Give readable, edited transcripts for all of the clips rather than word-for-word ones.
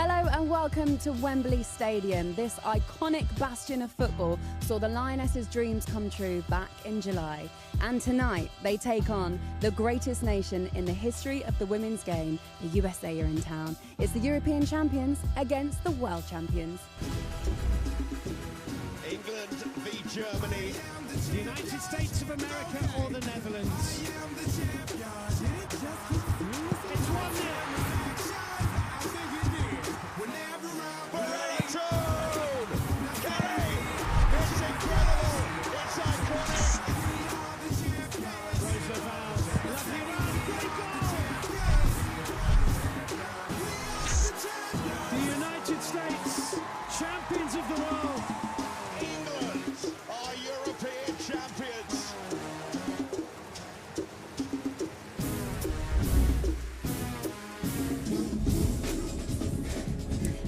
Hello and welcome to Wembley Stadium. This iconic bastion of football saw the Lionesses' dreams come true back in July. And tonight they take on the greatest nation in the history of the women's game. The USA are in town. It's the European champions against the world champions. England v Germany. The United States of America or the Netherlands. It's 1-0. States, champions of the world. England are European champions.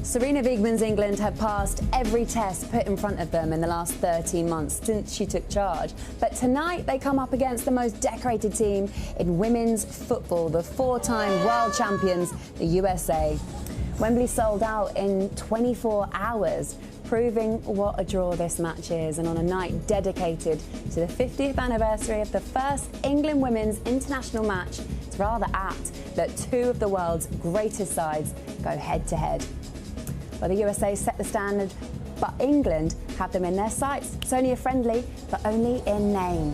Sarina Wiegman's England have passed every test put in front of them in the last 13 months since she took charge. But tonight they come up against the most decorated team in women's football, the four-time world champions, the USA. Wembley sold out in 24 hours, proving what a draw this match is. And on a night dedicated to the 50th anniversary of the first England women's international match, it's rather apt that two of the world's greatest sides go head-to-head. Well, the USA set the standard, but England have them in their sights. It's only a friendly, but only in name.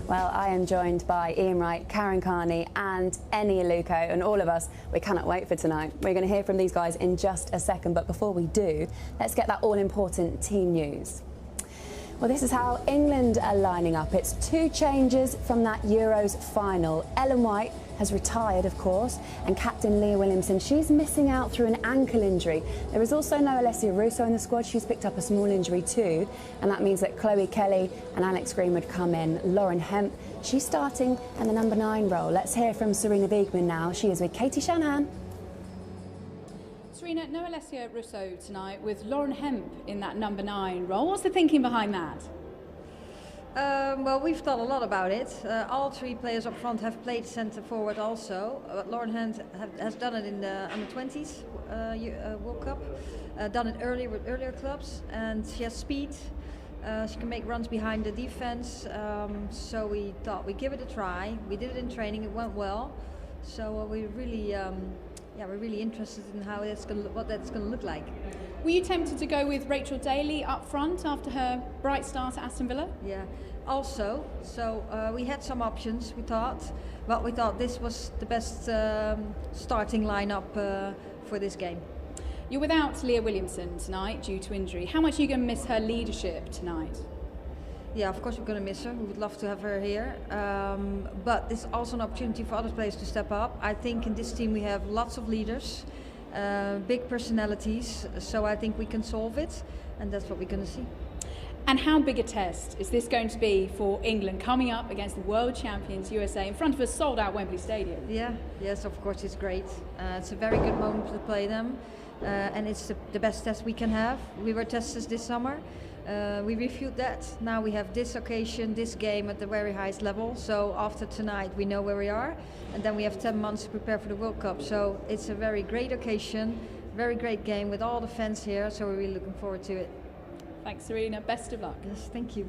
Well, I am joined by Ian Wright, Karen Carney and Eni Aluko, and all of us, we cannot wait for tonight. We're going to hear from these guys in just a second, but before we do, let's get that all-important team news. Well, this is how England are lining up. It's two changes from that Euros final. Ellen White has retired, of course, and captain Leah Williamson, she's missing out through an ankle injury. There is also no Alessia Russo in the squad. She's picked up a small injury too, and that means that Chloe Kelly and Alex Green would come in. Lauren Hemp, she's starting in the number 9 role. Let's hear from Sarina Wiegman now. She is with Katie Shanahan. Sarina, no Alessia Russo tonight with Lauren Hemp in that number 9 role. What's the thinking behind that? Well, we've thought a lot about it. All three players up front have played centre forward also. Lauren Hemp has done it in the under-20s World Cup, done it earlier with earlier clubs, and she has speed. She can make runs behind the defence, so we thought we'd give it a try. We did it in training, it went well, so we're really interested in how what that's going to look like. Were you tempted to go with Rachel Daly up front after her bright start at Aston Villa? Yeah, also. So we had some options, we thought, but we thought this was the best starting lineup for this game. You're without Leah Williamson tonight due to injury. How much are you going to miss her leadership tonight? Yeah, of course we're going to miss her. We would love to have her here. But this is also an opportunity for other players to step up. I think in this team we have lots of leaders, big personalities, so I think we can solve it, and that's what we're going to see. And how big a test is this going to be for England coming up against the world champions USA in front of a sold-out Wembley Stadium? Yeah, yes, of course it's great. It's a very good moment to play them, and it's the best test we can have. We were tested this summer. We reviewed that. Now we have this occasion, this game at the very highest level. So after tonight we know where we are, and then we have 10 months to prepare for the World Cup. So it's a very great occasion, very great game with all the fans here. So we're really looking forward to it. Thanks, Sarina. Best of luck. Yes, thank you.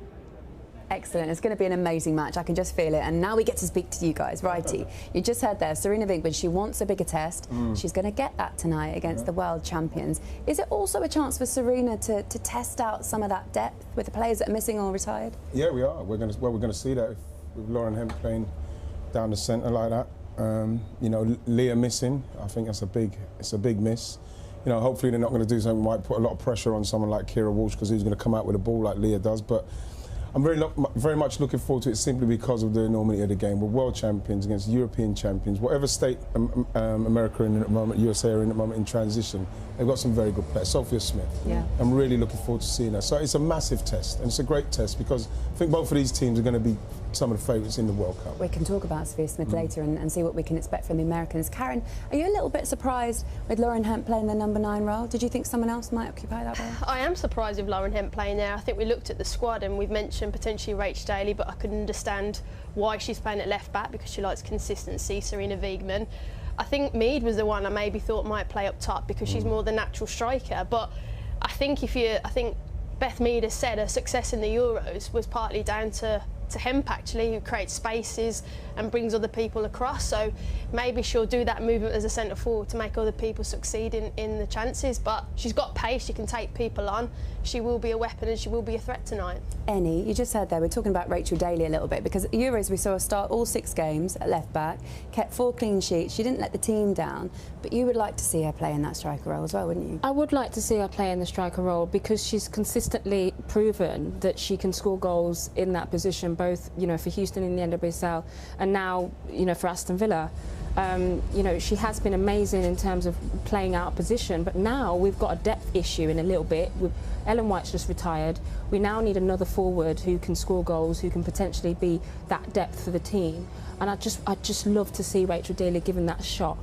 Excellent. It's going to be an amazing match. I can just feel it. And now we get to speak to you guys. Righty. You just heard there, Sarina Wiegman, she wants a bigger test. She's going to get that tonight against the world champions. Is it also a chance for Sarina to test out some of that depth with the players that are missing or retired? Yeah, we are. We're going to see that with Lauren Hemp playing down the centre like that. You know, Leah missing. I think it's a big miss. You know, hopefully they're not going to do something that might put a lot of pressure on someone like Kira Walsh, because he's going to come out with a ball like Leah does. But I'm very much looking forward to it simply because of the enormity of the game. We're world champions against European champions. Whatever state America are in at the moment, USA are in at the moment in transition, they've got some very good players. Sophia Smith. Yeah. I'm really looking forward to seeing her. So it's a massive test, and it's a great test because I think both of these teams are going to be some of the favourites in the World Cup. We can talk about Sophia Smith later and see what we can expect from the Americans. Karen, are you a little bit surprised with Lauren Hemp playing the number 9 role? Did you think someone else might occupy that role? I am surprised with Lauren Hemp playing there. I think we looked at the squad and we've mentioned potentially Rach Daly, but I could understand why she's playing at left back because she likes consistency, Sarina Wiegman. I think Mead was the one I maybe thought might play up top because she's more the natural striker. But I think Beth Mead has said her success in the Euros was partly down to Hemp, actually, who creates spaces and brings other people across. So maybe she'll do that movement as a centre forward to make other people succeed in the chances. But she's got pace, she can take people on. She will be a weapon and she will be a threat tonight. Ennie, you just heard there, we're talking about Rachel Daly a little bit, because at the Euros we saw her start all 6 games at left back, kept 4 clean sheets, she didn't let the team down, but you would like to see her play in that striker role as well, wouldn't you? I would like to see her play in the striker role because she's consistently proven that she can score goals in that position, both, you know, for Houston in the NWSL and now, you know, for Aston Villa. You know, she has been amazing in terms of playing out of position, but now we've got a depth issue in a little bit. Ellen White's just retired. We now need another forward who can score goals, who can potentially be that depth for the team. And I'd just love to see Rachel Daly given that shot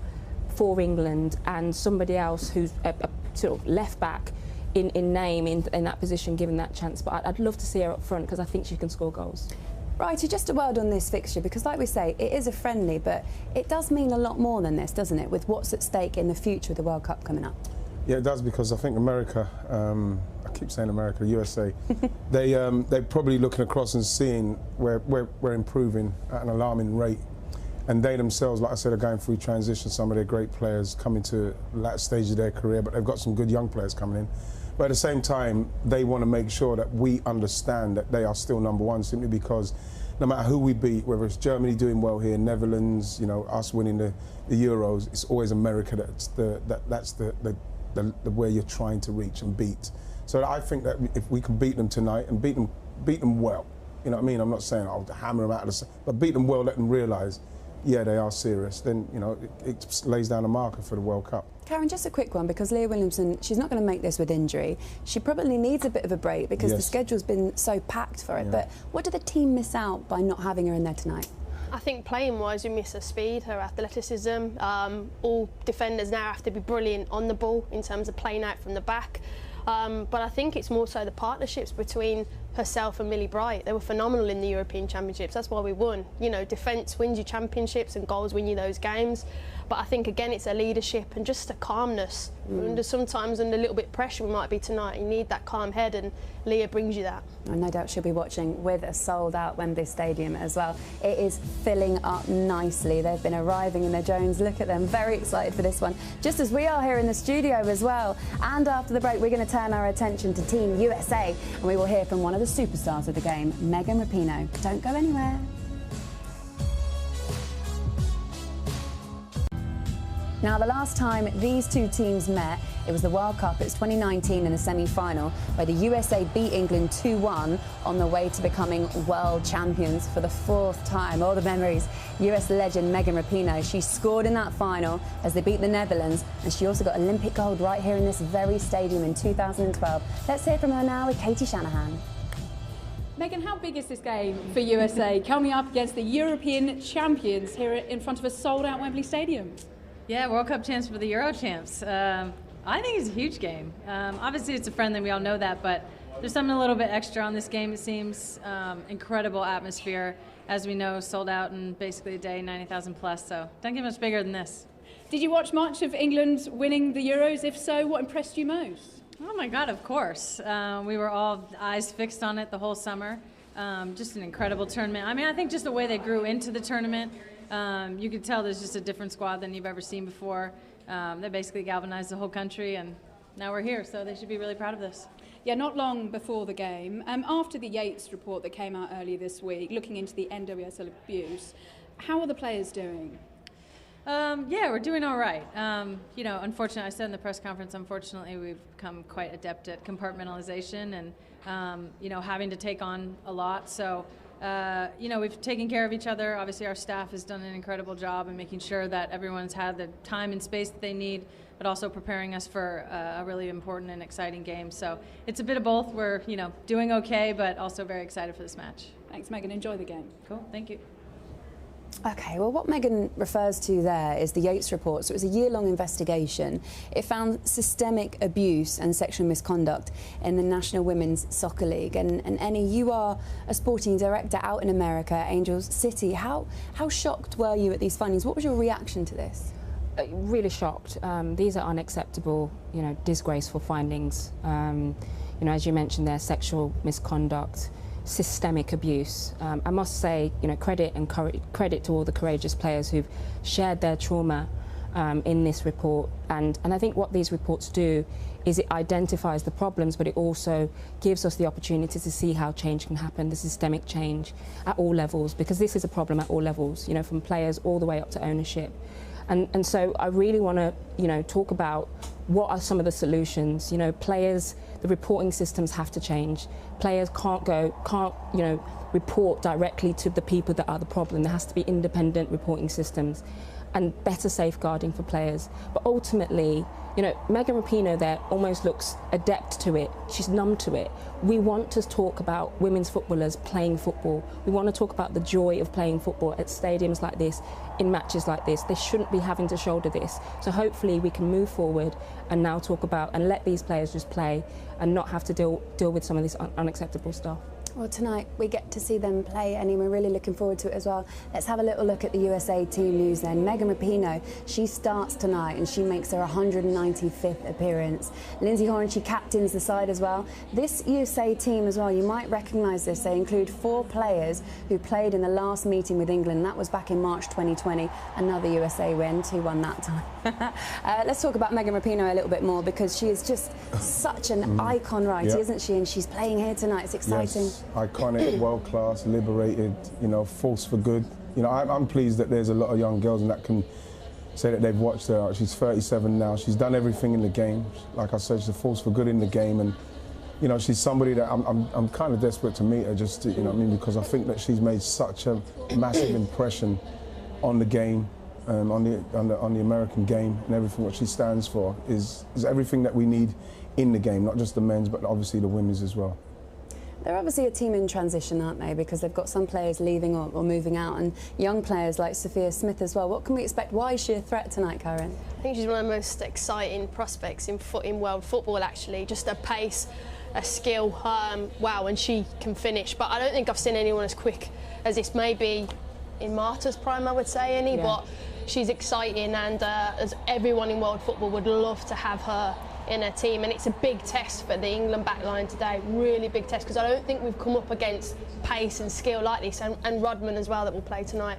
for England, and somebody else who's a sort of left back in name in that position given that chance. But I'd love to see her up front because I think she can score goals. Right, just a word on this fixture, because like we say, it is a friendly, but it does mean a lot more than this, doesn't it, with what's at stake in the future of the World Cup coming up? Yeah, it does, because I think America, I keep saying America, USA, they're probably looking across and seeing where we're improving at an alarming rate. And they themselves, like I said, are going through transition. Some of their great players coming to the latter stage of their career, but they've got some good young players coming in. But at the same time, they want to make sure that we understand that they are still #1, simply because no matter who we beat, whether it's Germany doing well here, Netherlands, you know, us winning the Euros, it's always America that's the where you're trying to reach and beat. So I think that if we can beat them tonight and beat them well, you know what I mean? I'm not saying I'll hammer them out of the, but beat them well, let them realise, yeah, they are serious. Then, you know, it lays down a marker for the World Cup. Karen, just a quick one, because Leah Williamson, she's not going to make this with injury. She probably needs a bit of a break because the schedule's been so packed for it. Yeah. But what did the team miss out by not having her in there tonight? I think playing-wise, we miss her speed, her athleticism. All defenders now have to be brilliant on the ball in terms of playing out from the back. But I think it's more so the partnerships between herself and Millie Bright. They were phenomenal in the European Championships. That's why we won. You know, defence wins you championships and goals win you those games. But I think, again, it's a leadership and just a calmness. Sometimes under a little bit of pressure we might be tonight. You need that calm head, and Leah brings you that. And no doubt she'll be watching with a sold-out Wembley Stadium as well. It is filling up nicely. They've been arriving in their Jones. Look at them, very excited for this one, just as we are here in the studio as well. And after the break, we're going to turn our attention to Team USA, and we will hear from one of the superstars of the game, Megan Rapinoe. Don't go anywhere. Now, the last time these two teams met, it was the World Cup. It's 2019 in the semi-final, where the USA beat England 2-1 on the way to becoming world champions for the 4th time. All the memories. US legend Megan Rapinoe, she scored in that final as they beat the Netherlands, and she also got Olympic gold right here in this very stadium in 2012. Let's hear from her now with Katie Shanahan. Megan, how big is this game for USA coming up against the European champions here in front of a sold-out Wembley Stadium? Yeah, World Cup champs for the Euro champs. I think it's a huge game. Obviously, it's a friendly, we all know that, but there's something a little bit extra on this game, it seems. Incredible atmosphere, as we know, sold out in basically a day, 90,000 plus, so don't get much bigger than this. Did you watch much of England winning the Euros? If so, what impressed you most? Oh my God, of course. We were all eyes fixed on it the whole summer. Just an incredible tournament. I mean, I think just the way they grew into the tournament, you could tell there's just a different squad than you've ever seen before. They basically galvanized the whole country, and now we're here, so they should be really proud of this. Yeah, not long before the game, after the Yates report that came out earlier this week, looking into the NWSL abuse, how are the players doing? Yeah, we're doing all right. You know, unfortunately, I said in the press conference, unfortunately, we've become quite adept at compartmentalization and, you know, having to take on a lot. So, you know, we've taken care of each other. Obviously, our staff has done an incredible job in making sure that everyone's had the time and space that they need, but also preparing us for a really important and exciting game. So it's a bit of both. We're, you know, doing okay, but also very excited for this match. Thanks, Megan. Enjoy the game. Cool. Thank you. OK, well, what Megan refers to there is the Yates report. So it was a year-long investigation. It found systemic abuse and sexual misconduct in the National Women's Soccer League. And Ennie, you are a sporting director out in America, Angels City. How shocked were you at these findings? What was your reaction to this? really shocked. These are unacceptable, you know, disgraceful findings. You know, as you mentioned there, sexual misconduct, systemic abuse. I must say, you know, credit to all the courageous players who've shared their trauma in this report. And I think what these reports do is it identifies the problems, but it also gives us the opportunity to see how change can happen, the systemic change at all levels, because this is a problem at all levels, you know, from players all the way up to ownership. And so I really want to, you know, talk about what are some of the solutions. You know, players, the reporting systems have to change. Players can't, you know, report directly to the people that are the problem. There has to be independent reporting systems and better safeguarding for players. But ultimately, you know, Megan Rapinoe there almost looks adept to it. She's numb to it. We want to talk about women's footballers playing football. We want to talk about the joy of playing football at stadiums like this, in matches like this. They shouldn't be having to shoulder this. So hopefully we can move forward and now talk about and let these players just play and not have to deal with some of this unacceptable stuff. Well, tonight we get to see them play, and we're really looking forward to it as well. Let's have a little look at the USA team news then. Megan Rapinoe, she starts tonight and she makes her 195th appearance. Lindsay Horan, she captains the side as well. This USA team as well, you might recognise this. They include 4 players who played in the last meeting with England. That was back in March 2020. Another USA win, 2-1 that time. Let's talk about Megan Rapinoe a little bit more, because she is just such an icon, right, isn't she? And she's playing here tonight. It's exciting. Yes. Iconic, world class, liberated, you know, force for good. You know, I'm pleased that there's a lot of young girls that can say that they've watched her. She's 37 now. She's done everything in the game. Like I said, she's a force for good in the game, and you know, she's somebody that I'm kind of desperate to meet her, just to, you know what I mean, because I think that she's made such a massive impression on the game, on the American game, and everything what she stands for is everything that we need in the game, not just the men's, but obviously the women's as well. They're obviously a team in transition, aren't they? Because they've got some players leaving or moving out, and young players like Sophia Smith as well. What can we expect? Why is she a threat tonight, Karen? I think she's one of the most exciting prospects in world football, actually. Just her pace, her skill, wow, and she can finish. But I don't think I've seen anyone as quick as this. Maybe in Marta's prime, I would say, but she's exciting, and as everyone in world football would love to have her in her team, and it's a big test for the England backline today, really big test, because I don't think we've come up against pace and skill like this, and Rodman as well that will play tonight.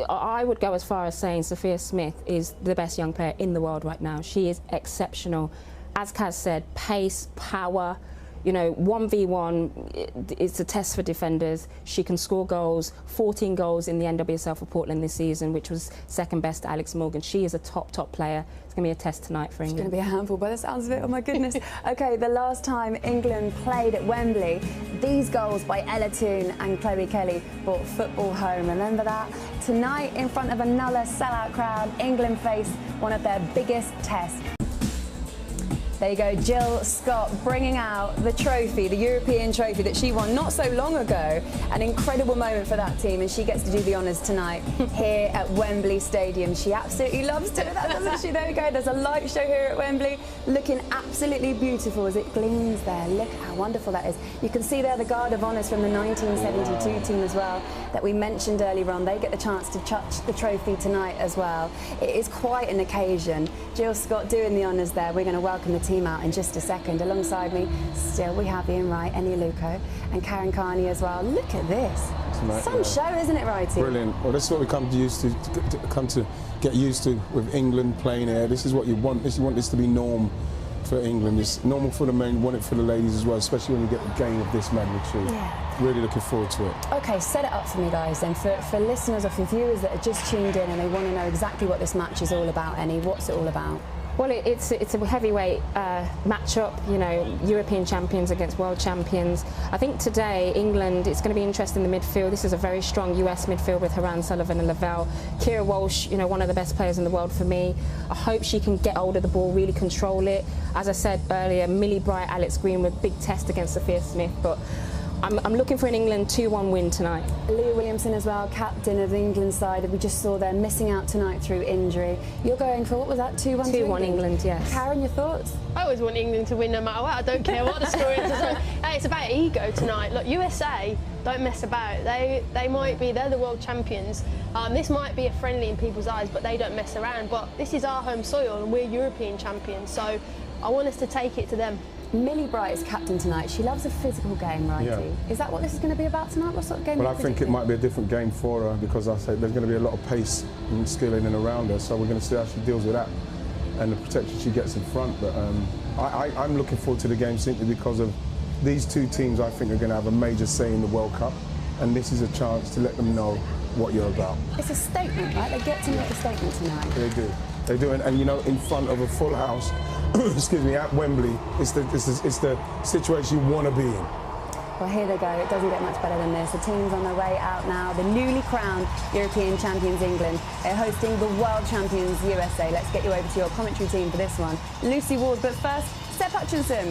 I would go as far as saying Sophia Smith is the best young player in the world right now. She is exceptional. As Kaz said, pace, power, you know, 1v1, it's a test for defenders. She can score goals, 14 goals in the NWSL for Portland this season, which was second best to Alex Morgan. She is a top player. It's going to be a test tonight for England. It's going to be a handful by the sounds of it. Oh my goodness. OK, the last time England played at Wembley, these goals by Ella Toone and Chloe Kelly brought football home. Remember that? Tonight, in front of another sellout crowd, England face one of their biggest tests. There you go, Jill Scott bringing out the trophy, the European trophy that she won not so long ago. An incredible moment for that team, and she gets to do the honours tonight here at Wembley Stadium. She absolutely loves doing that, doesn't she? There we go, there's a light show here at Wembley, looking absolutely beautiful as it gleams there. Look how wonderful that is. You can see there the Guard of Honours from the 1972 team as well that we mentioned earlier on. They get the chance to touch the trophy tonight as well. It is quite an occasion. Jill Scott doing the honours there. We're going to welcome the team out in just a second. Alongside me still we have Ian Wright, Eni Luco and Karen Carney as well. Look at this. Some show, isn't it, Righty? Brilliant. Well, this is what we come to get used to with England playing here. This is what you want. You want this to be norm for England. It's normal for the men, you want it for the ladies as well, especially when you get a game of this magnitude. Yeah. Really looking forward to it. OK, set it up for me, guys, then. For listeners or for viewers that are just tuned in and they want to know exactly what this match is all about, Eni, what's it all about? Well, it's a heavyweight match-up, you know, European champions against world champions. I think today, England, it's going to be interesting in the midfield. This is a very strong US midfield with Haran Sullivan and Lavelle. Kira Walsh, you know, one of the best players in the world for me. I hope she can get hold of the ball, really control it. As I said earlier, Millie Bright, Alex Greenwood, big test against Sophia Smith, but I'm looking for an England 2-1 win tonight. Leah Williamson as well, captain of the England side. We just saw them missing out tonight through injury. You're going for, what was that, 2-1 to 2-1 England, yes. Karen, your thoughts? I always want England to win no matter what. I don't care what the score is. Hey, it's about ego tonight. Look, USA don't mess about. They're the world champions. This might be a friendly in people's eyes, but they don't mess around. But this is our home soil and we're European champions. So I want us to take it to them. Millie Bright is captain tonight. She loves a physical game, Righty. Yeah. Is that what this is going to be about tonight? What sort of game? Well, I think it might be a different game for her because I say there's going to be a lot of pace and skill in and around her. So we're going to see how she deals with that and the protection she gets in front. But I'm looking forward to the game simply because of these two teams. I think are going to have a major say in the World Cup, and this is a chance to let them know what you're about. It's a statement, right? They get to make a statement tonight. They do. They do, and you know, in front of a full house, excuse me, at Wembley, it's the situation you want to be in. Well, here they go. It doesn't get much better than this. The team's on their way out now. The newly crowned European champions England. They're hosting the world champions USA. Let's get you over to your commentary team for this one. Lucy Ward, but first, Seb Hutchinson.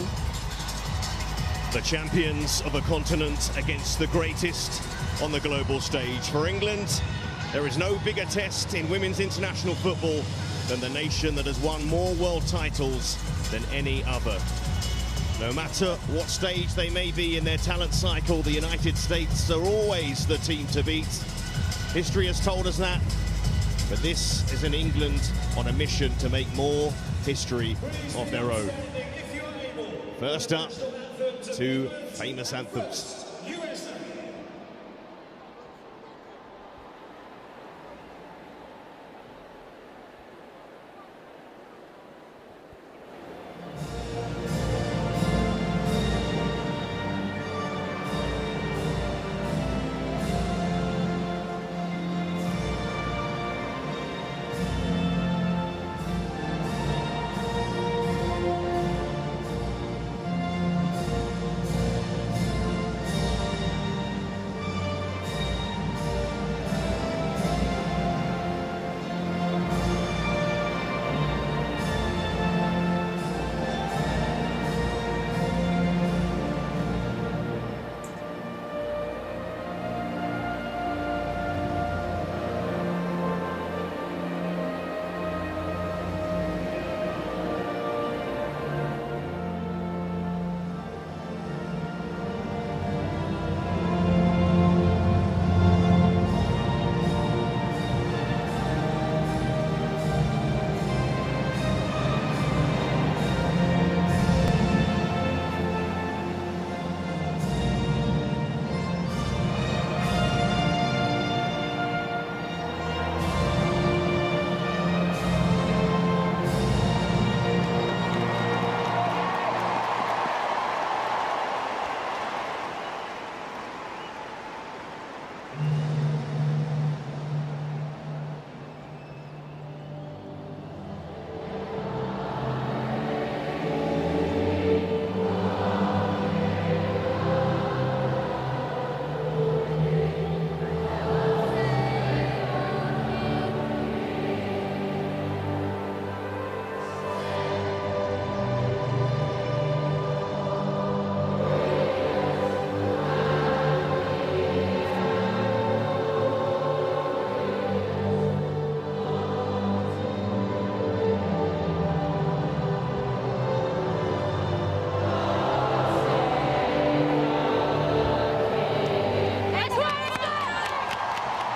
The champions of a continent against the greatest on the global stage. For England, there is no bigger test in women's international football than the nation that has won more world titles than any other. No matter what stage they may be in their talent cycle, the United States are always the team to beat. History has told us that, but this is an England on a mission to make more history of their own. First up, two famous anthems.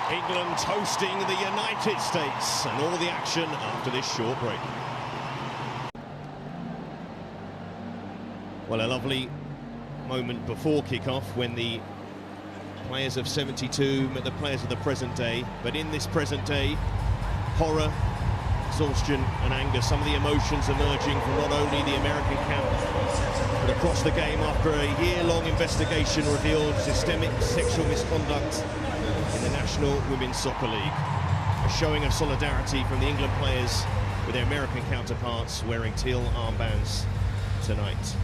England hosting the United States, and all the action after this short break. Well, a lovely moment before kick-off when the players of '72 met the players of the present day, but in this present day, horror, exhaustion and anger, some of the emotions emerging from not only the American camp but across the game after a year-long investigation revealed systemic sexual misconduct in the National Women's Soccer League. A showing of solidarity from the England players with their American counterparts wearing teal armbands tonight.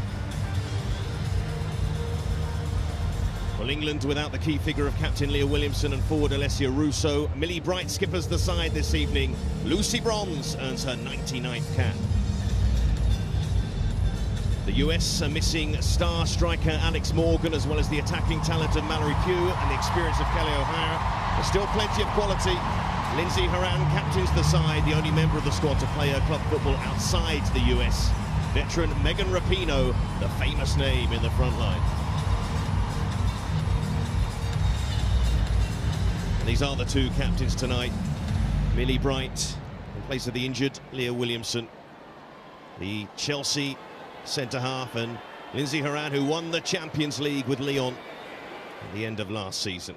Well, England without the key figure of captain Leah Williamson and forward Alessia Russo. Millie Bright skippers the side this evening. Lucy Bronze earns her 99th cap. The US are missing star striker Alex Morgan, as well as the attacking talent of Mallory Pugh and the experience of Kelly O'Hara. There's still plenty of quality. Lindsay Horan captains the side, the only member of the squad to play her club football outside the US. Veteran Megan Rapinoe, the famous name in the front line. And these are the two captains tonight. Millie Bright in place of the injured Leah Williamson. The Chelsea centre-half, and Lindsay Horan, who won the Champions League with Lyon at the end of last season.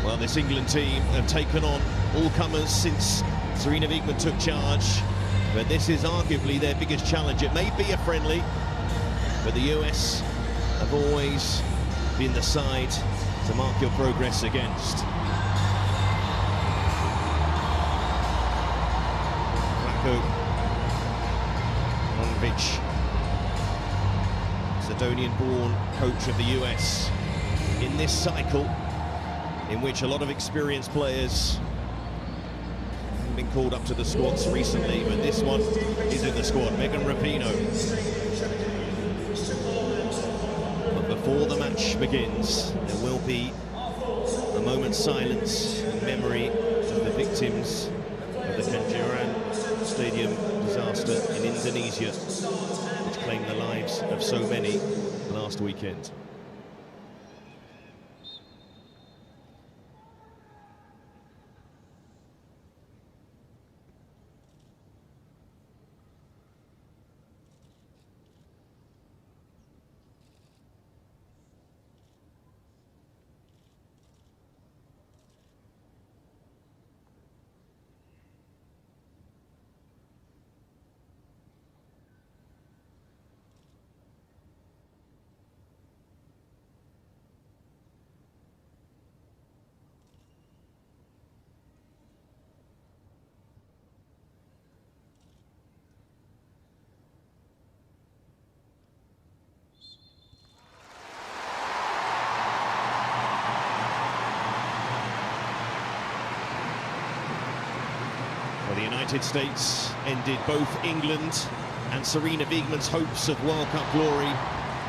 Well, this England team have taken on all comers since Serena Wiegmann took charge, but this is arguably their biggest challenge. It may be a friendly, but the US have always been the side to mark your progress against. Ivanovic, Macedonian-born coach of the US, in this cycle in which a lot of experienced players have been called up to the squads recently, but this one is in the squad, Megan Rapinoe. But before the match begins, there will be a moment's silence in memory of the victims of the Kanjuruhan Stadium disaster in Indonesia, which claimed the lives of so many last weekend. The United States ended both England and Serena Wiegmann's hopes of World Cup glory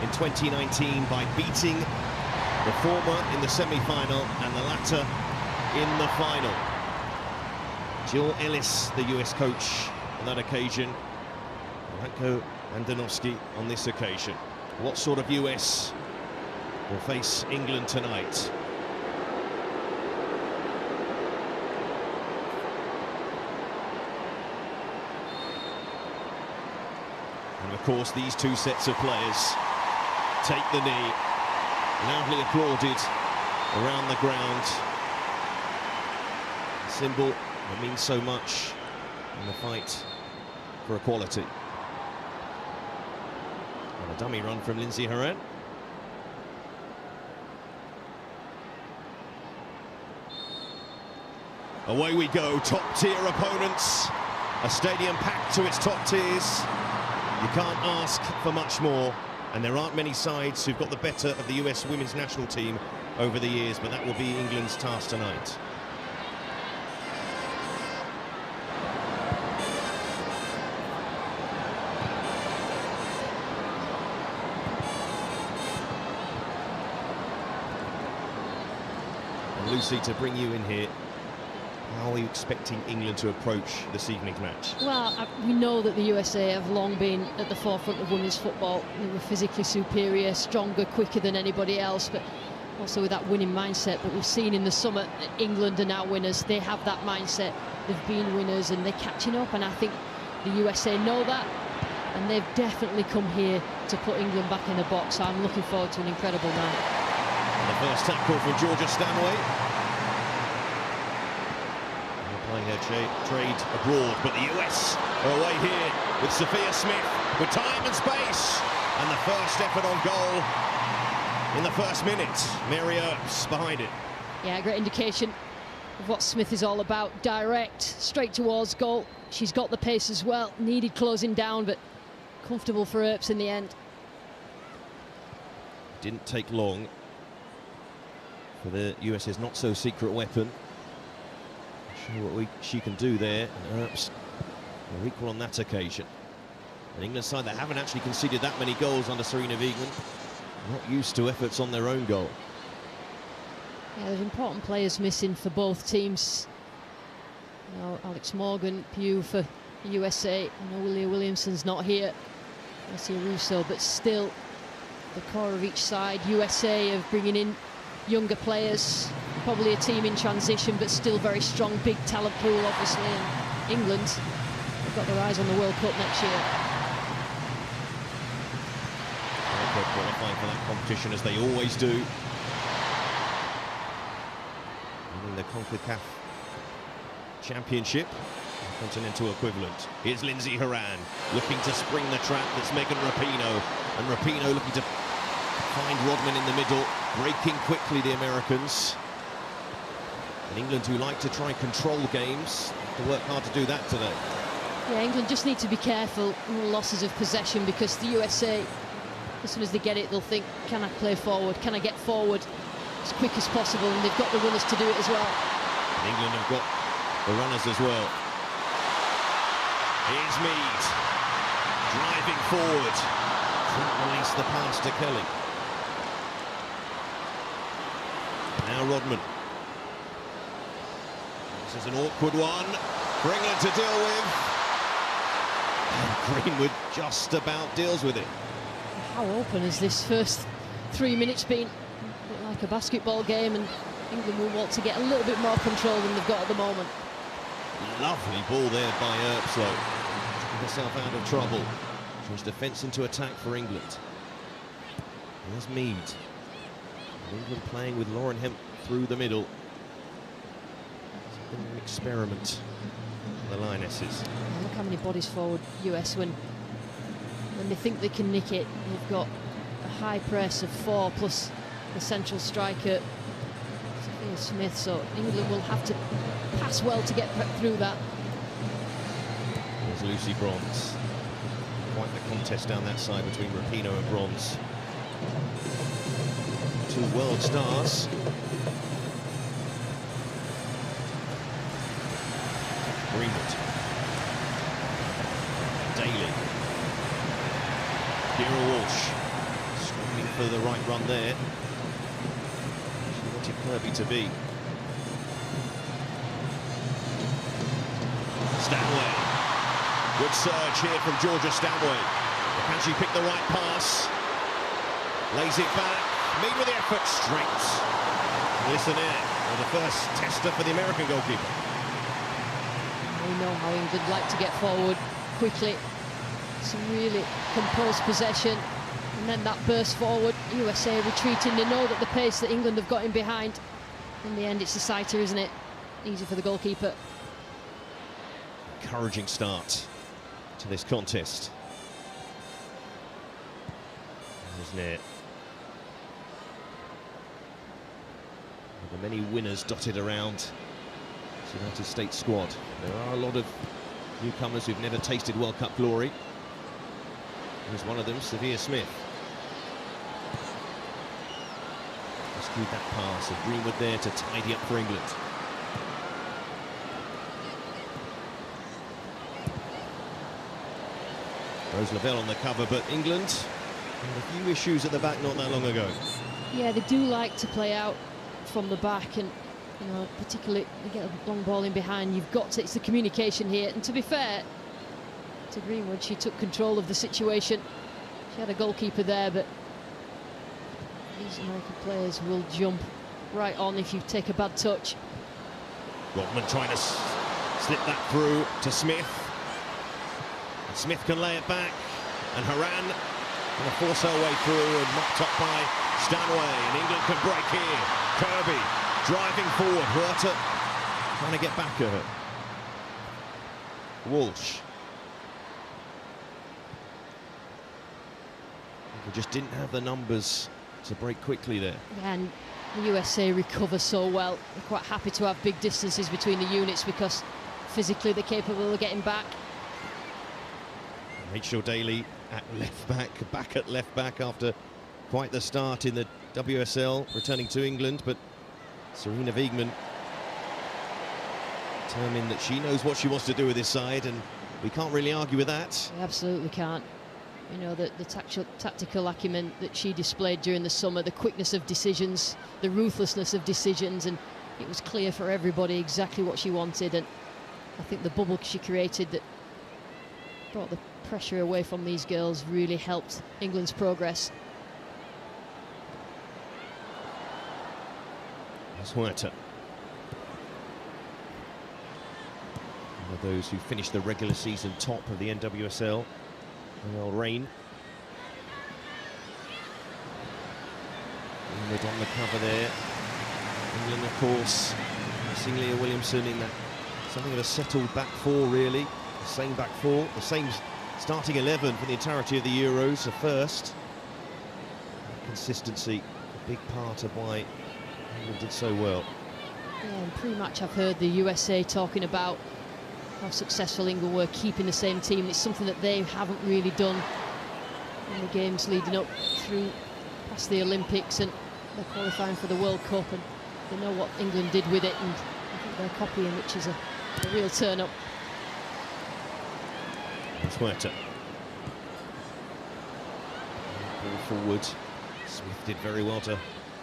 in 2019 by beating the former in the semi-final and the latter in the final. Jill Ellis, the US coach on that occasion, Radko Andonovski on this occasion. What sort of US will face England tonight? And of course, these two sets of players take the knee, loudly applauded around the ground. A symbol that means so much in the fight for equality. And a dummy run from Lindsay Horan. Away we go, top-tier opponents. A stadium packed to its top tiers. You can't ask for much more, and there aren't many sides who've got the better of the US women's national team over the years, but that will be England's task tonight. And Lucy, to bring you in here, how are you expecting England to approach this evening's match? Well, we know that the USA have long been at the forefront of women's football. They were physically superior, stronger, quicker than anybody else, but also with that winning mindset. But we've seen in the summer that England are now winners. They have that mindset. They've been winners and they're catching up, and I think the USA know that, and they've definitely come here to put England back in the box. So I'm looking forward to an incredible night. And the first tackle from Georgia Stanway. Playing her trade abroad, but the US are away here with Sophia Smith with time and space, and the first effort on goal in the first minute. Mary Earps behind it. Yeah, great indication of what Smith is all about. Direct, straight towards goal. She's got the pace as well. Needed closing down, but comfortable for Earps in the end. Didn't take long for the US's not-so-secret weapon. Show what she can do there. Earps They're equal on that occasion. An England side that haven't actually conceded that many goals under Serena Wiegmann. Not used to efforts on their own goal. Yeah, there's important players missing for both teams. You know, Alex Morgan, Pugh for the USA. I know Willie Williamson's not here. I see Russo, but still the core of each side. USA of bringing in younger players. Probably a team in transition, but still very strong, big talent pool, obviously. And England have got their eyes on the World Cup next year. They're qualifying for that competition as they always do. Winning the CONCACAF Championship, continental equivalent. Here's Lindsay Horan looking to spring the trap. That's Megan Rapinoe, and Rapinoe looking to find Rodman in the middle, breaking quickly the Americans. And England, who like to try and control games, have to work hard to do that today. Yeah, England just need to be careful in losses of possession, because the USA, as soon as they get it, they'll think, can I play forward? Can I get forward as quick as possible? And they've got the runners to do it as well. And England have got the runners as well. Here's Mead, driving forward. Couldn't release the pass to Kelly. Now Rodman. This is an awkward one for England to deal with. And Greenwood just about deals with it. How open has this first 3 minutes been? A bit like a basketball game, and England will want to get a little bit more control than they've got at the moment. Lovely ball there by Earpslow. Took herself out of trouble. Change defence into attack for England. There's Mead. England playing with Lauren Hemp through the middle. It's been an experiment for the Lionesses. Look how many bodies forward US when they think they can nick it. They've got a high press of 4 plus the central striker Sophia Smith, so England will have to pass well to get through that. There's Lucy Bronze. Quite the contest down that side between Rapinoe and Bronze. Two world stars. Greenwood. Daly. Kira Walsh. Struggling for the right run there. She wanted Kirby to be. Stanway. Good surge here from Georgia Stanway. Can she pick the right pass? Lays it back. Mead with the effort. Straight. Listen in. The first tester for the American goalkeeper. We know how England like to get forward quickly. Some really composed possession. And then that burst forward. USA retreating. They know that the pace that England have got in behind. In the end, it's a sighter, isn't it? Easy for the goalkeeper. Encouraging start to this contest. There's Nair. The many winners dotted around the United States squad. There are a lot of newcomers who've never tasted World Cup glory. Here's one of them, Sophia Smith. Rescued that pass, and Greenwood there to tidy up for England. Rose Lavelle on the cover, but England had a few issues at the back not that long ago. Yeah, they do like to play out from the back, and you know, particularly you get a long ball in behind. You've got to, it's the communication here. And to be fair to Greenwood, she took control of the situation. She had a goalkeeper there, but these American players will jump right on if you take a bad touch. Rodman trying to slip that through to Smith. And Smith can lay it back, and Horan going to force her way through, and mopped up by Stanway, and England can break here. Kirby driving forward, Huerta trying to get back at her. Walsh. They just didn't have the numbers to break quickly there. Yeah, and the USA recover so well. They're quite happy to have big distances between the units because physically they're capable of getting back. Rachel Daly at left back at left back after quite the start in the WSL, returning to England, but Serena Wiegmann determined that she knows what she wants to do with this side, and We can't really argue with that. We absolutely can't. You know, the tactical acumen that she displayed during the summer, the quickness of decisions, the ruthlessness of decisions, and it was clear for everybody exactly what she wanted. And I think the bubble she created that brought the pressure away from these girls really helped England's progress. Huerta. One of those who finished the regular season top of the NWSL. They'll reign. England on the cover there. England, of course, missing Leah Williamson in that something of a settled back four, really. The same back four, the same starting 11 for the entirety of the Euros, a first. Consistency, a big part of why England did so well. Yeah, and pre-match I've heard the USA talking about how successful England were keeping the same team. It's something that they haven't really done in the games leading up through past the Olympics, and they're qualifying for the World Cup, and they know what England did with it, and I think they're copying, which is a real turn-up. Huerta. Ball forward. Smith did very well to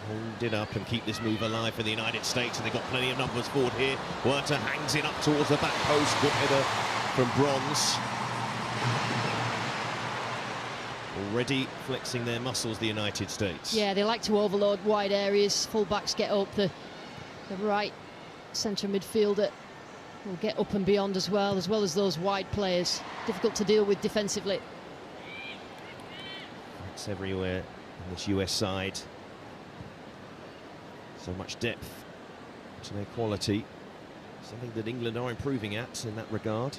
hold it up and keep this move alive for the United States, and they've got plenty of numbers forward here. Huerta hangs it up towards the back post. Good header from Bronze. Already flexing their muscles, the United States. Yeah, they like to overload wide areas. Full-backs get up. The right centre midfielder will get up and beyond as well as those wide players. Difficult to deal with defensively. It's everywhere on this US side. So much depth to their quality. Something that England are improving at in that regard.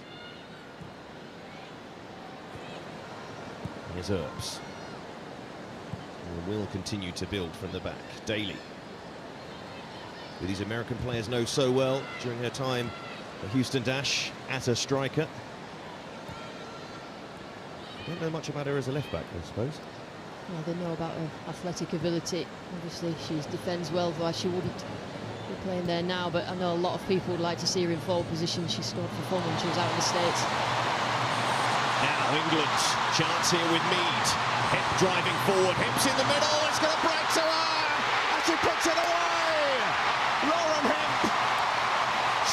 Here's Earps. Will continue to build from the back. Daly, who these American players know so well during her time for Houston Dash as a striker. I don't know much about her as a left back, I suppose. Well, they know about her athletic ability. Obviously, she defends well, though she wouldn't be playing there now. But I know a lot of people would like to see her in forward position. She scored for fun when she was out in the States. Now England's chance here with Mead. Hemp driving forward. Hemp's in the middle. It's going to break to her. And she puts it away. Lauren Hemp.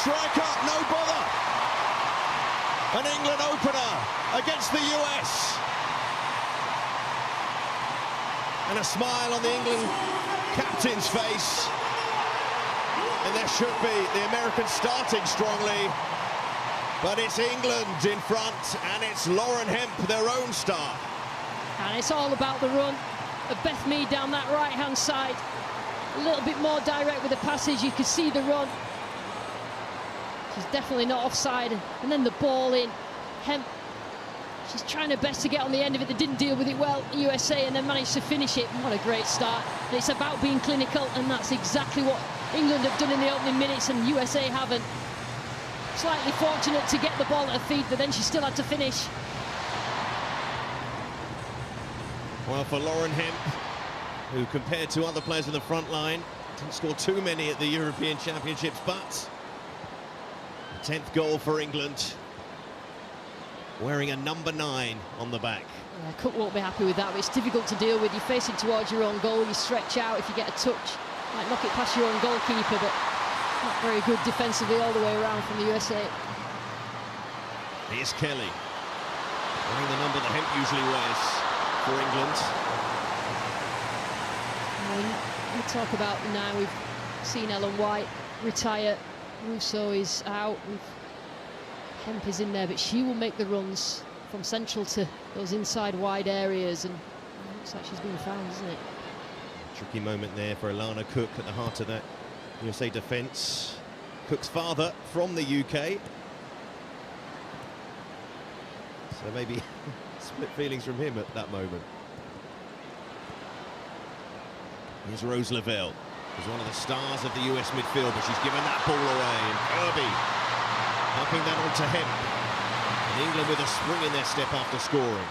Strike up, no bother. An England opener against the US. And a smile on the England captain's face. And there should be the Americans starting strongly. But it's England in front, and it's Lauren Hemp, their own star. And it's all about the run of Beth Mead down that right-hand side. A little bit more direct with the passage. You can see the run. She's definitely not offside. And then the ball in. Hemp, she's trying her best to get on the end of it. They didn't deal with it well, USA, and then managed to finish it. What a great start. And it's about being clinical, and that's exactly what England have done in the opening minutes, and USA haven't. Slightly fortunate to get the ball at her feet, but then she still had to finish. Well, for Lauren Hemp, who compared to other players in the front line, didn't score too many at the European Championships, but the 10th goal for England, wearing a number 9 on the back. Yeah, Cook won't be happy with that, but it's difficult to deal with. You're facing towards your own goal, you stretch out. If you get a touch, might knock it past your own goalkeeper, but not very good defensively all the way around from the USA. Here's Kelly, wearing the number that Hemp usually wears for England. And we talk about now, we've seen Ellen White retire, Russo is out, Hemp is in there, but she will make the runs from central to those inside wide areas, and it looks like she's been found, isn't it? Tricky moment there for Alana Cook at the heart of that USA defence. Cook's father from the UK. So maybe split feelings from him at that moment. Here's Rose Lavelle, who's one of the stars of the US midfield, but she's given that ball away. And Kirby helping that onto Hemp. And England with a spring in their step after scoring.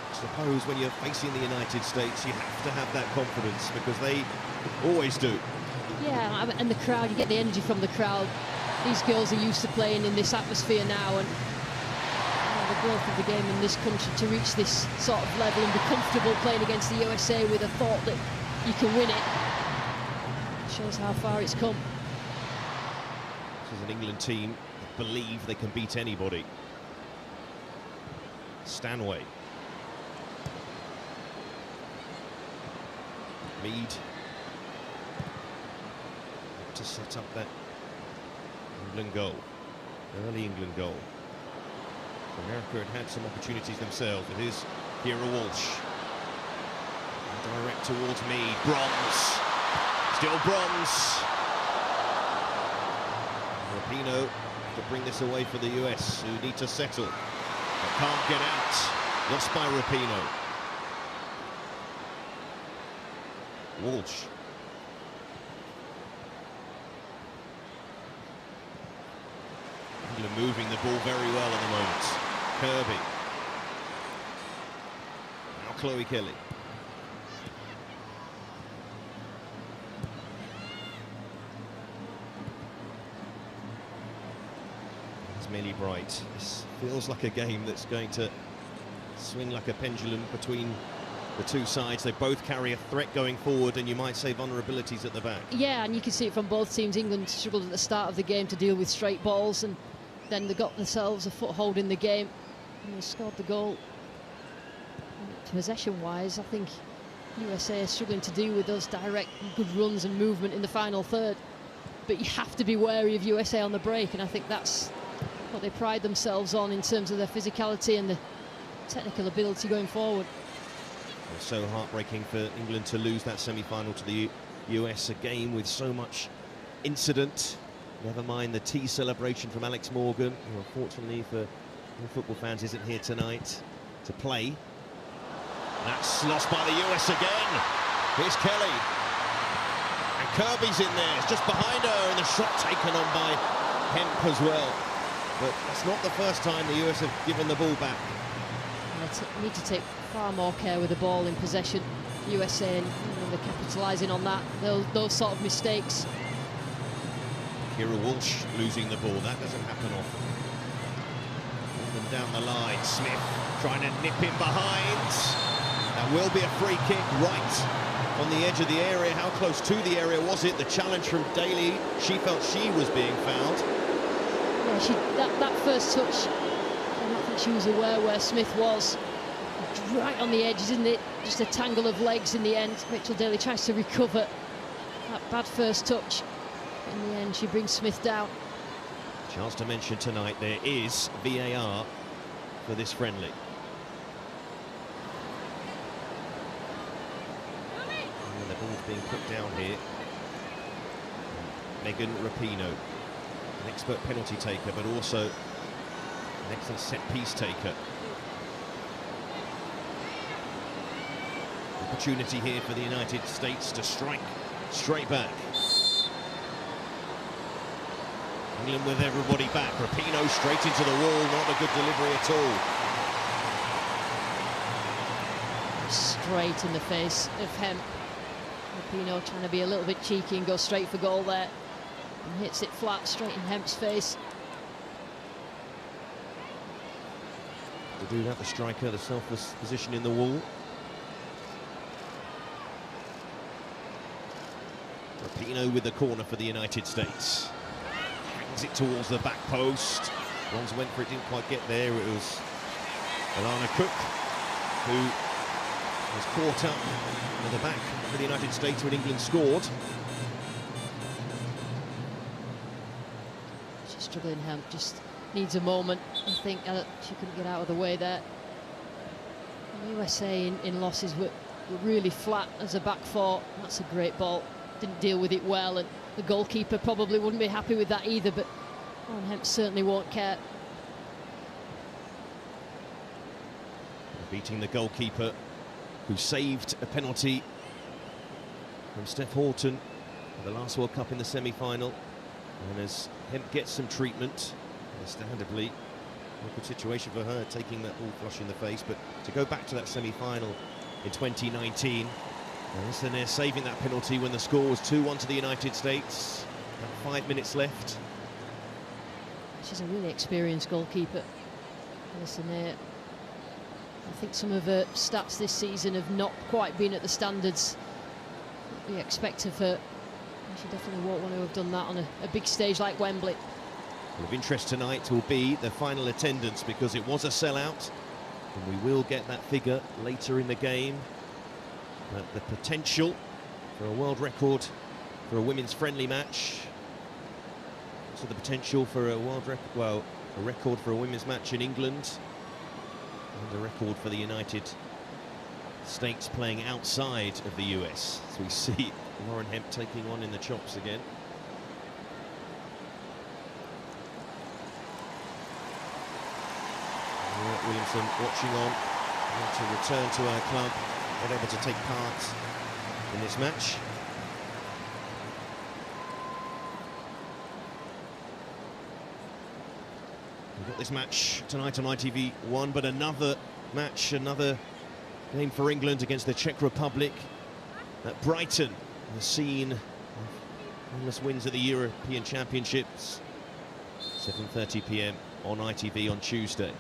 I suppose when you're facing the United States, you have to have that confidence, because they always do. Yeah, and the crowd, you get the energy from the crowd. these girls are used to playing in this atmosphere now, and the growth of the game in this country to reach this sort of level and be comfortable playing against the USA with a thought that you can win it shows how far it's come. This is an England team that believe they can beat anybody. Stanway. Mead. To set up that England goal. Early England goal. America had had some opportunities themselves. It is Kira Walsh. Direct towards Mead. Bronze. Still bronze. Rapinoe to bring this away for the US, who need to settle. But can't get out. Lost by Rapinoe. Walsh. England moving the ball very well at the moment. Kirby. Now Chloe Kelly. It's Millie Bright. This feels like a game that's going to swing like a pendulum between the two sides. They both carry a threat going forward, and you might say vulnerabilities at the back. Yeah, and you can see it from both teams. England struggled at the start of the game to deal with straight balls, and then they got themselves a foothold in the game and they scored the goal. Possession-wise, I think USA is struggling to deal with those direct good runs and movement in the final third. But you have to be wary of USA on the break, and I think that's what they pride themselves on in terms of their physicality and the technical ability going forward. It's so heartbreaking for England to lose that semi-final to the US, a game with so much incident. Never mind the tea celebration from Alex Morgan, who unfortunately for football fans isn't here tonight to play. That's lost by the US again. Here's Kelly. And Kirby's in there, it's just behind her, and the shot taken on by Hemp as well. But that's not the first time the US have given the ball back. They need to take far more care with the ball in possession. USA, and they're capitalising on that, those sort of mistakes. Kira Walsh losing the ball, that doesn't happen often. And down the line, Smith trying to nip in behind. That will be a free kick right on the edge of the area. How close to the area was it? The challenge from Daly, she felt she was being fouled. Yeah, that first touch, I don't think she was aware where Smith was. Right on the edge, isn't it? Just a tangle of legs in the end. Rachel Daly tries to recover that bad first touch. In the end, she brings Smith down. Chance to mention tonight, there is VAR for this friendly. And the ball's being put down here. Megan Rapinoe, an expert penalty taker, but also an excellent set-piece taker. Opportunity here for the United States to strike straight back. England with everybody back. Rapinoe straight into the wall, not a good delivery at all. Straight in the face of Hemp. Rapinoe trying to be a little bit cheeky and go straight for goal there. And hits it flat straight in Hemp's face. To do that, the striker, the selfless position in the wall. Rapinoe with the corner for the United States. Hangs it towards the back post. Bronze went for it, didn't quite get there. It was Alana Cook who was caught up at the back for the United States when England scored. She's struggling, Hemp, just needs a moment. I think she couldn't get out of the way there. The USA in losses were really flat as a back four. That's a great ball. Didn't deal with it well, and the goalkeeper probably wouldn't be happy with that either, but Hemp certainly won't care. Beating the goalkeeper who saved a penalty from Steph Houghton at the last World Cup in the semi-final. And as Hemp gets some treatment, understandably, a good situation for her, taking that ball flush in the face, but to go back to that semi-final in 2019, and they're saving that penalty when the score was 2-1 to the United States. About 5 minutes left. she's a really experienced goalkeeper. Listen, I think some of her stats this season have not quite been at the standards we expect of her. She definitely won't want to have done that on a big stage like Wembley. Of interest tonight will be the final attendance, because it was a sellout, and we will get that figure later in the game. But the potential for a world record for a women's friendly match, so the potential for a world record, well, a record for a women's match in England, and a record for the United States playing outside of the US. So we see Lauren Hemp taking on in the chops again. Williamson watching on, to return to her club, not able to take part in this match. We've got this match tonight on ITV1, but another match, another game for England against the Czech Republic at Brighton, the scene of famous wins at the European Championships. 7:30 p.m. on ITV on Tuesday.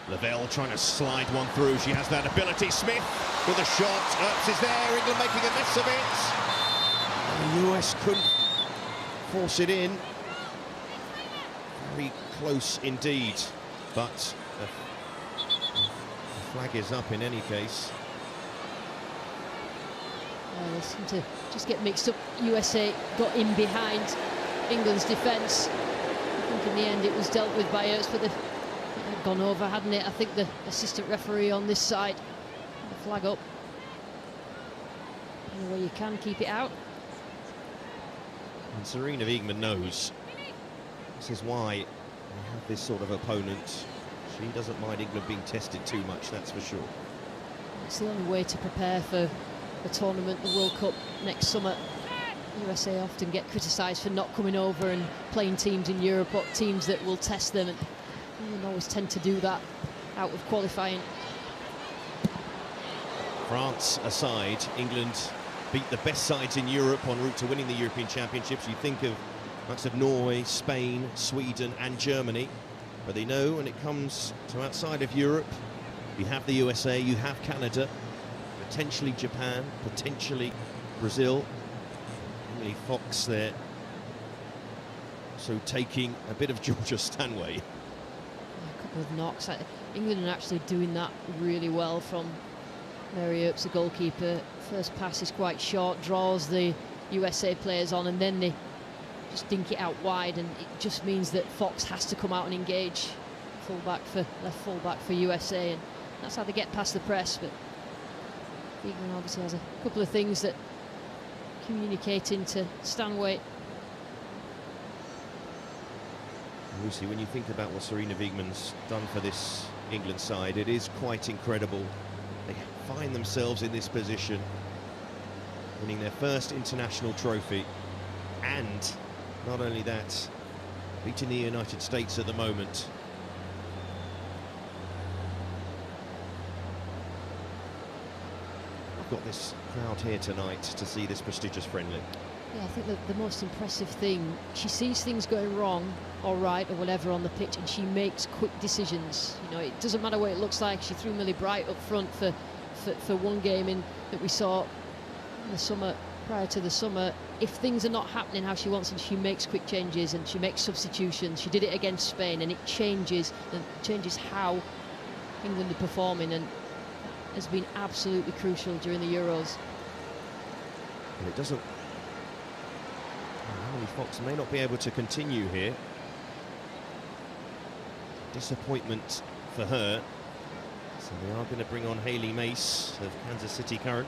Lavelle trying to slide one through. She has that ability. Smith with a shot. Earps is there. England making a mess of it. And the US couldn't force it in. Very close indeed. But the flag is up in any case. They seem to just get mixed up. USA got in behind England's defence. I think in the end it was dealt with by Earps, but gone over, hadn't it? I think the assistant referee on this side, the flag up. Any way you can, keep it out. And Serena Wiegmann knows this is why they have this sort of opponent. She doesn't mind England being tested too much, that's for sure. It's the only way to prepare for a tournament, the World Cup next summer. USA often get criticised for not coming over and playing teams in Europe, or teams that will test them, and England always tend to do that out of qualifying. France aside, England beat the best sides in Europe en route to winning the European Championships. You think of likes of Norway, Spain, Sweden and Germany, but they know when it comes to outside of Europe, you have the USA, you have Canada, potentially Japan, potentially Brazil. Emily Fox there, so taking a bit of Georgia Stanway. A couple of knocks. England are actually doing that really well from Mary Earps, the goalkeeper. First pass is quite short, draws the USA players on, and then they just dink it out wide, and it just means that Fox has to come out and engage left fullback for USA, and that's how they get past the press. But England obviously has a couple of things that communicating to Stanway. Lucy, when you think about what Serena Wiegmann's done for this England side, it is quite incredible. They find themselves in this position, winning their first international trophy, and not only that, beating the United States at the moment. I've got this crowd here tonight to see this prestigious friendly. Yeah, I think the most impressive thing, she sees things going wrong or right or whatever on the pitch, and she makes quick decisions. You know, it doesn't matter what it looks like. She threw Millie Bright up front for one game that we saw in the summer, prior to the summer. If things are not happening how she wants them, she makes quick changes and she makes substitutions. She did it against Spain, and it changes how England are performing, and has been absolutely crucial during the Euros. And it doesn't. Emily Fox may not be able to continue here. Disappointment for her. So they are going to bring on Hayley Mace of Kansas City Current,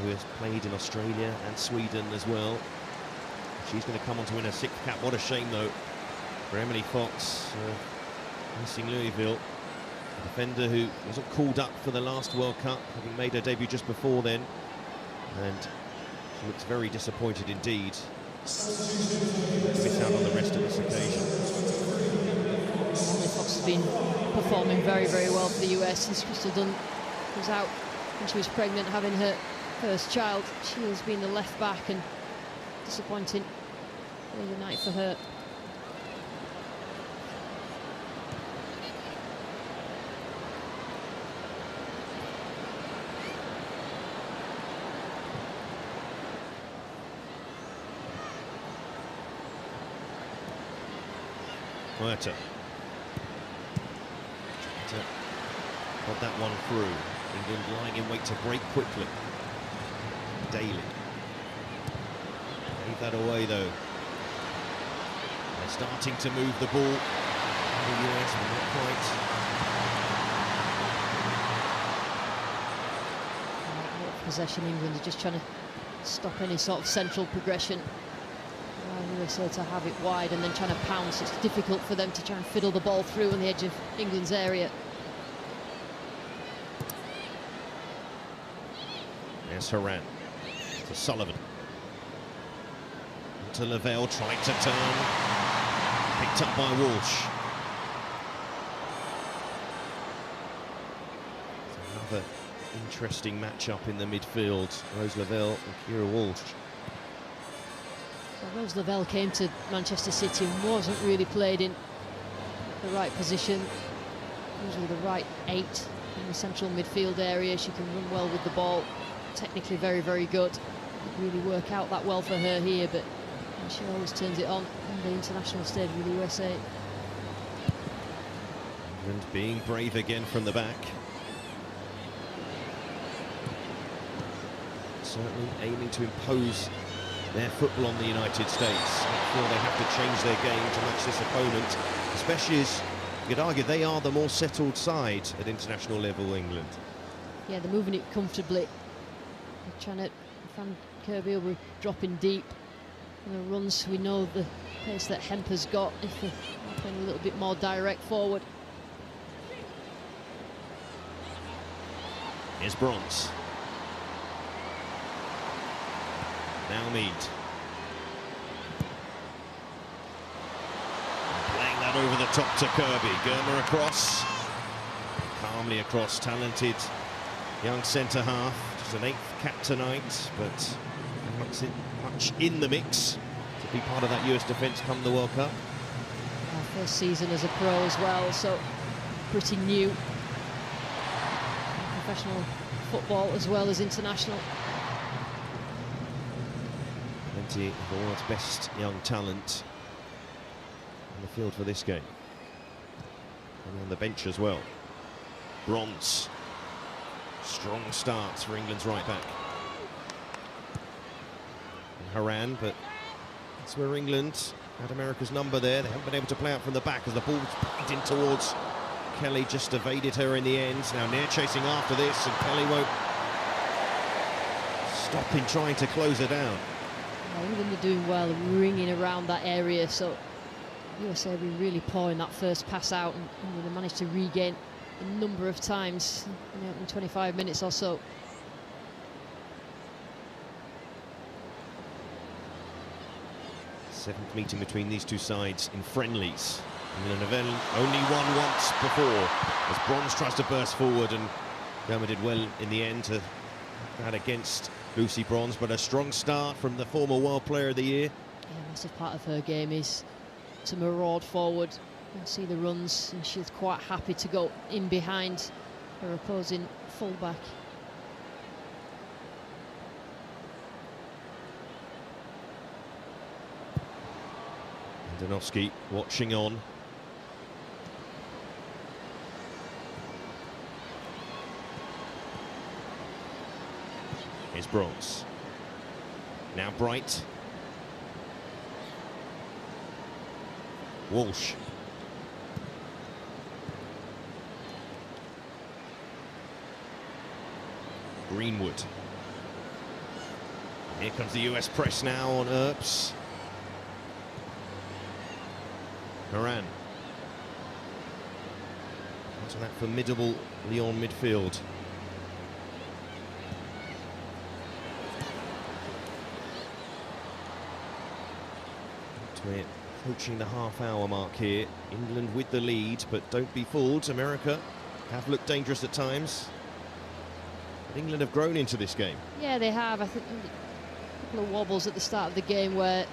who has played in Australia and Sweden as well. She's going to come on to win her 6th cap. What a shame, though, for Emily Fox, missing Louisville. A defender who wasn't called up for the last World Cup, having made her debut just before then. And she looks very disappointed indeed. Miss out on the rest of this occasion. Emily Fox has been performing very, very well for the US. As Crystal Dunn was out when she was pregnant, having her first child. She has been the left back, and disappointing the night for her. Huerta. Got that one through. England lying in wait to break quickly. Daly. Gave that away, though. They're starting to move the ball. The US, but not quite. Possession, England are just trying to stop any sort of central progression. USA to have it wide and then trying to pounce. It's difficult for them to try and fiddle the ball through on the edge of England's area. There's Haran to Sullivan. To Lavelle, tried to turn. Picked up by Walsh. It's another interesting matchup in the midfield. Rose Lavelle and Kira Walsh. So Rose Lavelle came to Manchester City and wasn't really played in the right position. Usually the right 8 in the central midfield area. She can run well with the ball. Technically very, very good. Didn't really work out that well for her here, but she always turns it on the international stage with the USA. England being brave again from the back. Certainly aiming to impose their football on the United States. I feel they have to change their game to match this opponent, especially as you could argue they are the more settled side at international level, England. Yeah, they're moving it comfortably. They're trying to, Van Kirby will be dropping deep. And the runs, we know the pace that Hemper's got if they're playing a little bit more direct forward. Here's Bronze. Now Mead. Playing that over the top to Kirby. Germer across. Calmly across. Talented young centre-half. Just an 8th cap tonight, but much in the mix to be part of that US defence come the World Cup. First season as a pro as well, so pretty new. Professional football as well as international. Plenty of the world's best young talent on the field for this game. And on the bench as well. Bronze. Strong starts for England's right back. And Haran, but that's where England had America's number there. They haven't been able to play out from the back as the ball's pointed towards Kelly, just evaded her in the end. Now near chasing after this, and Kelly won't stop in trying to close her down. England are doing well, ringing around that area, so USA will be really poor in that first pass out, and they managed to regain a number of times in 25 minutes or so. Seventh meeting between these two sides in friendlies. England have only won once before, as Bronze tries to burst forward, and Germer did well in the end to that against Lucy Bronze, but a strong start from the former World Player of the Year. Yeah, a massive part of her game is to maraud forward and see the runs, and she's quite happy to go in behind her opposing fullback. Danowski watching on. Here's Bronze. Now Bright. Walsh. Greenwood. Here comes the US press now on Earps. Moran. Onto that formidable Lyon midfield. We're approaching the half-hour mark here. England with the lead, but don't be fooled. America have looked dangerous at times. But England have grown into this game. Yeah, they have. I think a couple of wobbles at the start of the game where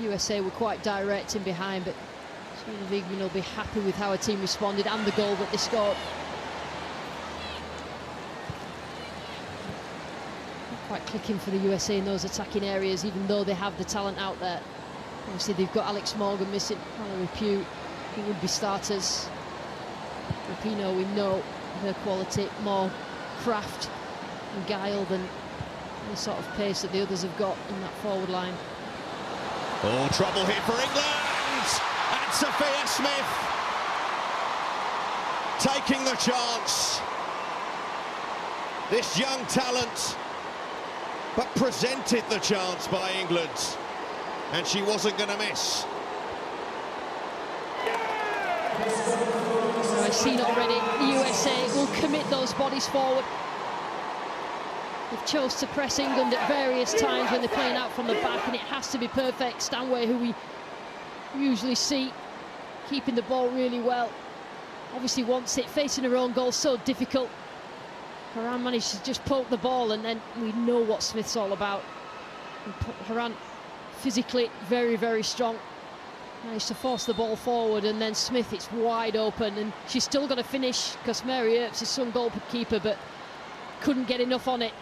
USA were quite direct in behind, but Serena Wiegmann will be happy with how her team responded and the goal that they scored. Not quite clicking for the USA in those attacking areas, even though they have the talent out there. Obviously, they've got Alex Morgan missing, Mallory Pugh, who would be starters. Rapinoe, we know her quality, more craft and guile than the sort of pace that the others have got in that forward line. Oh, trouble here for England! And Sophia Smith taking the chance. This young talent, but presented the chance by England. And she wasn't going to miss. So I've seen already, the USA will commit those bodies forward. They've chose to press England at various times when they're playing out from the back, and it has to be perfect. Stanway, who we usually see keeping the ball really well, obviously wants it, facing her own goal, so difficult. Haran managed to just poke the ball, and then we know what Smith's all about. Haran, physically very, very strong, managed to force the ball forward, and then Smith, it's wide open, and she's still got to finish because Mary Earps is some goalkeeper, but couldn't get enough on it.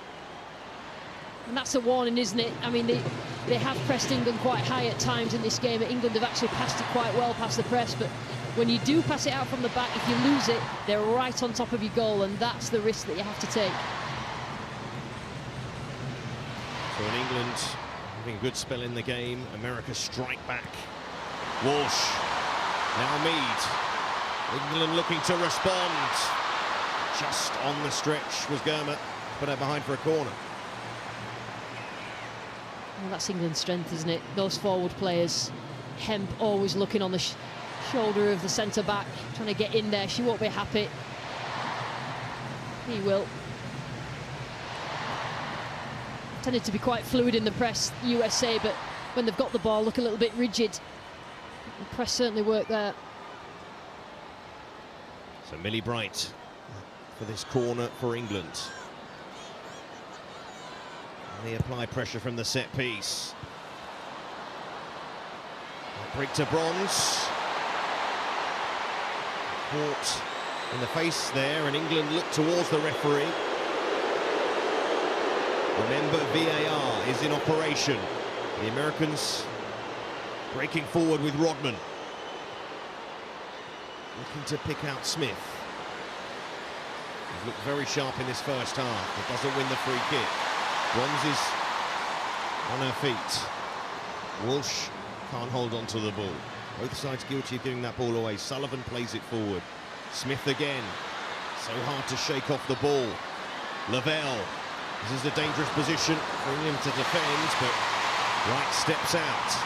And that's a warning, isn't it? I mean, they have pressed England quite high at times in this game. England have actually passed it quite well past the press, but when you do pass it out from the back, if you lose it, they're right on top of your goal, and that's the risk that you have to take. So in England, having a good spell in the game, America strike back. Walsh, now Mead. England looking to respond. Just on the stretch was Germer, put her behind for a corner. Well, that's England's strength, isn't it? Those forward players. Hemp always looking on the shoulder of the centre-back, trying to get in there. She won't be happy. He will. Tended to be quite fluid in the press, USA, but when they've got the ball, look a little bit rigid. The press certainly worked there. So Millie Bright for this corner for England. And they apply pressure from the set piece. Break to Bronze. Caught in the face there, and England look towards the referee. Remember, VAR is in operation. The Americans breaking forward with Rodman. Looking to pick out Smith. He's looked very sharp in this first half, but doesn't win the free kick. Bronze is on her feet. Walsh can't hold on to the ball. Both sides guilty of giving that ball away. Sullivan plays it forward. Smith again. So hard to shake off the ball. Lavelle. This is a dangerous position for England to defend, but Wright steps out.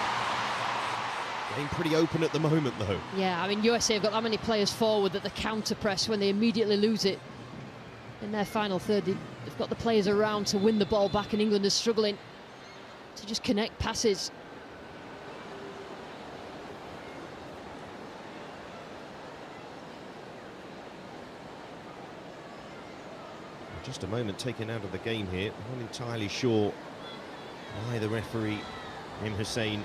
Getting pretty open at the moment, though. Yeah, I mean, USA have got that many players forward that the counter-press, when they immediately lose it in their final third, they've got the players around to win the ball back, and England is struggling to just connect passes. Just a moment taken out of the game here. I'm not entirely sure why the referee, Im Hussein,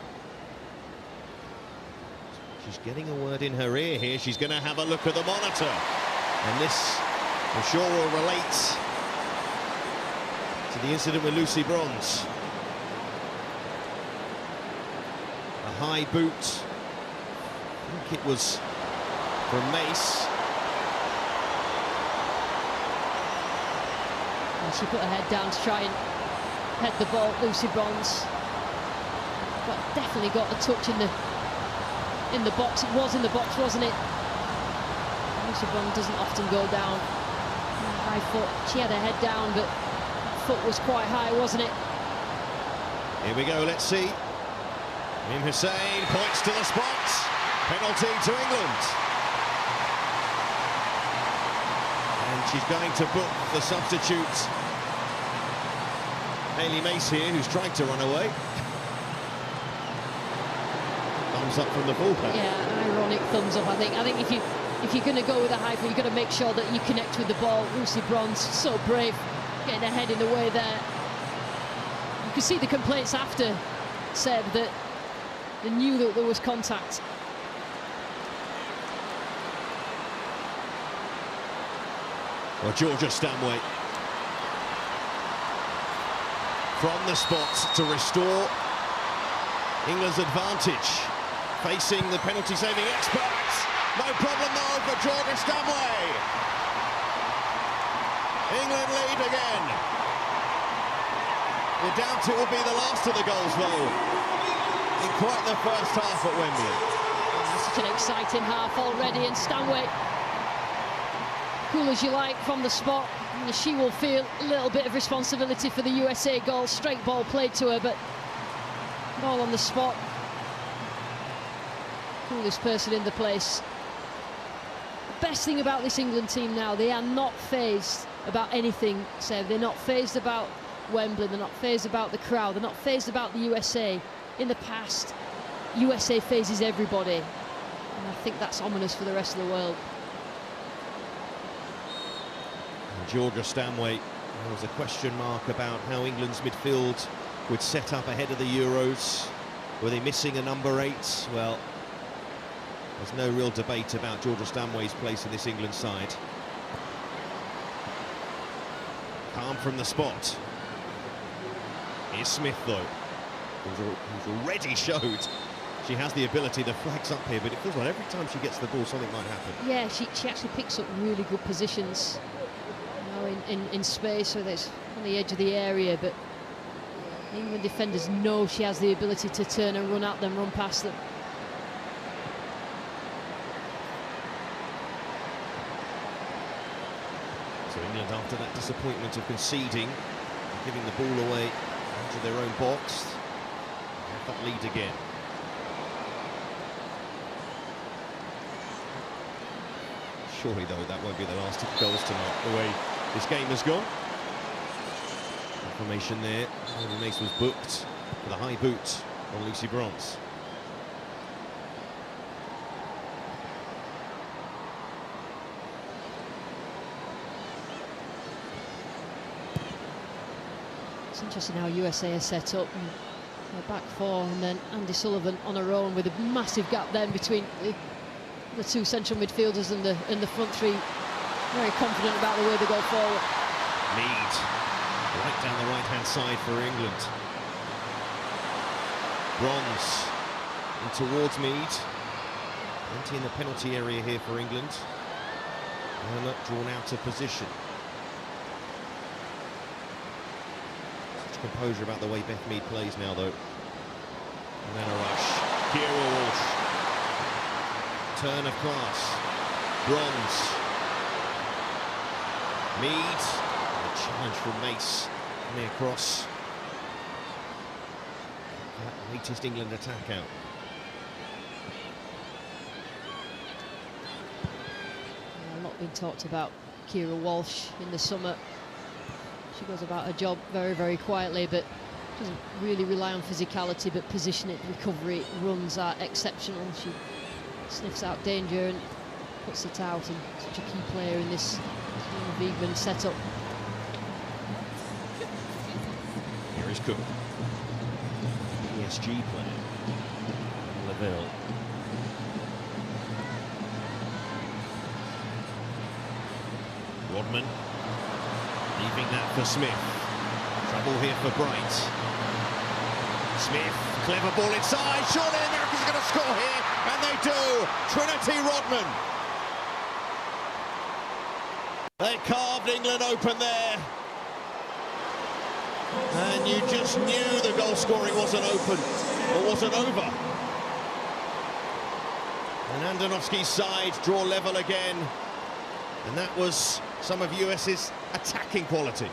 she's getting a word in her ear here. She's going to have a look at the monitor. And this, I'm sure, will relate to the incident with Lucy Bronze. A high boot. I think it was from Mace. She put her head down to try and head the ball, Lucy Bronze. But definitely got a touch in the box. It was in the box, wasn't it? Lucy Bronze doesn't often go down. High foot. She had her head down, but foot was quite high, wasn't it? Here we go, let's see. Im Hussein points to the spot. Penalty to England. And she's going to book the substitute, Hayley Mace here, who's trying to run away. Thumbs up from the fullback. Yeah, ironic thumbs up, I think. I think if you're going to go with a high foot, you've got to make sure that you connect with the ball. Lucy Bronze, so brave, getting her head in the way there. You can see the complaints after, Seb, that they knew that there was contact. Well, Georgia Stanway from the spot to restore England's advantage, facing the penalty-saving experts. No problem though for Georgia Stanway. England lead again. You doubt it will be the last of the goals though, in quite the first half at Wembley. Such an exciting half already, and Stanway, cool as you like from the spot. She will feel a little bit of responsibility for the USA goal. Straight ball played to her, but ball on the spot. Coolest person in the place. The best thing about this England team now, they are not fazed about anything, Seb. They're not fazed about Wembley, they're not fazed about the crowd, they're not fazed about the USA. In the past, USA phases everybody, and I think that's ominous for the rest of the world. Georgia Stanway, there was a question mark about how England's midfield would set up ahead of the Euros. Were they missing a number 8? Well, there's no real debate about Georgia Stanway's place in this England side. Calm from the spot. Here's Smith though, who's already showed she has the ability. The flag's up here, but it feels like every time she gets the ball something might happen. Yeah, she actually picks up really good positions, you know, in space, so that's on the edge of the area, but England defenders know she has the ability to turn and run at them, run past them. So England, after that disappointment of conceding, giving the ball away into their own box, have that lead again. Surely, though, that won't be the last of goals tonight, the way this game has gone. Confirmation there. Hayley Mace was booked with a high boot on Lucy Bronze. It's interesting how USA are set up. They're back 4, and then Andy Sullivan on her own with a massive gap then between the 2 central midfielders and the front 3. Very confident about the way they go forward. Mead, right down the right-hand side for England. Bronze in towards Mead. Plenty in the penalty area here for England. Anna drawn out of position. Such composure about the way Beth Mead plays now, though. And then a rush. Keira Walsh. Turn of class. Bronze. Mead. A challenge from Mace. Coming across. That latest England attack out. A lot been talked about Keira Walsh in the summer. She goes about her job very, very quietly, but doesn't really rely on physicality, but positioning, recovery, runs are exceptional. She sniffs out danger and puts it out, and such a key player in this Wiegman setup. Here is Cook, PSG player, Laville. Rodman leaving that for Smith. Trouble here for Bright. Smith, clever ball inside. Surely the Americans are going to score here, and they do. Trinity Rodman. They carved England open there. And you just knew the goal scoring wasn't open, or wasn't over. And Andonovski's side draw level again. And that was some of US's attacking quality.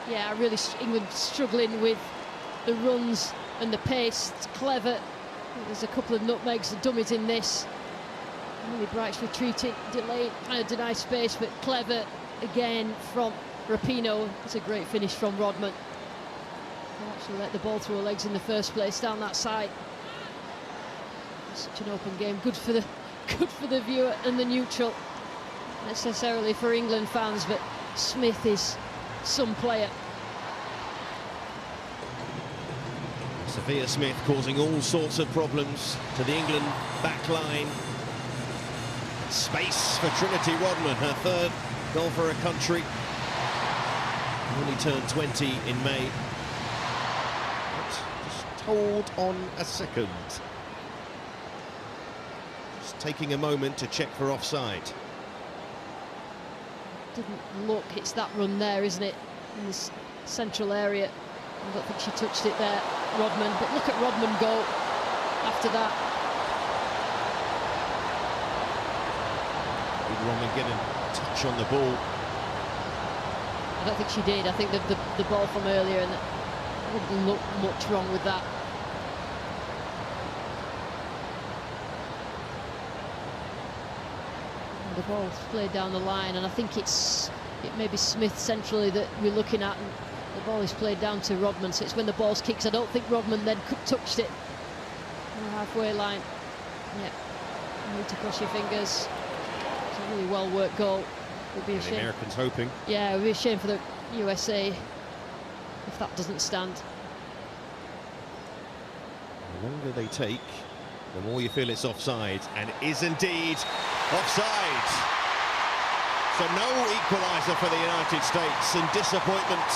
Yeah, really, England struggling with the runs and the pace. It's clever. There's a couple of nutmegs and dummies in this. Really Bright's retreating, delayed, kind of denied space, but clever again from Rapinoe. It's a great finish from Rodman. They actually let the ball through her legs in the first place down that side. Such an open game, good for the viewer and the neutral. Not necessarily for England fans, but Smith is some player. Sophia Smith causing all sorts of problems to the England back line. Space for Trinity Rodman, her third goal for her country. Only turned 20 in May. But just hold on a second. Just taking a moment to check for offside. Didn't look, it's that run there, isn't it? In this central area. I don't think she touched it there, Rodman. But look at Rodman go after that. Did Rodman get a touch on the ball? I don't think she did. I think the ball from earlier, and there wouldn't look much wrong with that. And the ball's played down the line, and I think it may be Smith centrally that we're looking at, and the ball is played down to Rodman, so it's when the ball's kicked. I don't think Rodman then touched it on the halfway line. Yeah, you need to cross your fingers. It's a really well worked goal. Would be a shame. The Americans hoping. Yeah, it would be a shame for the USA if that doesn't stand. The longer they take, the more you feel it's offside, and it is indeed offside. So no equaliser for the United States, and disappointment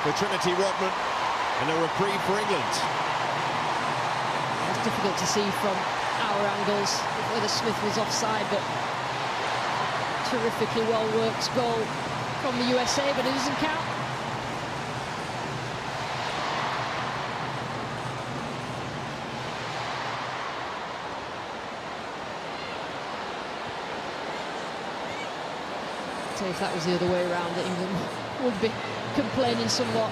for Trinity Rodman, and a reprieve for England. It's difficult to see from our angles whether Smith was offside, but terrifically well worked goal from the USA, but it doesn't count. So if that was the other way around, that England would be complaining somewhat.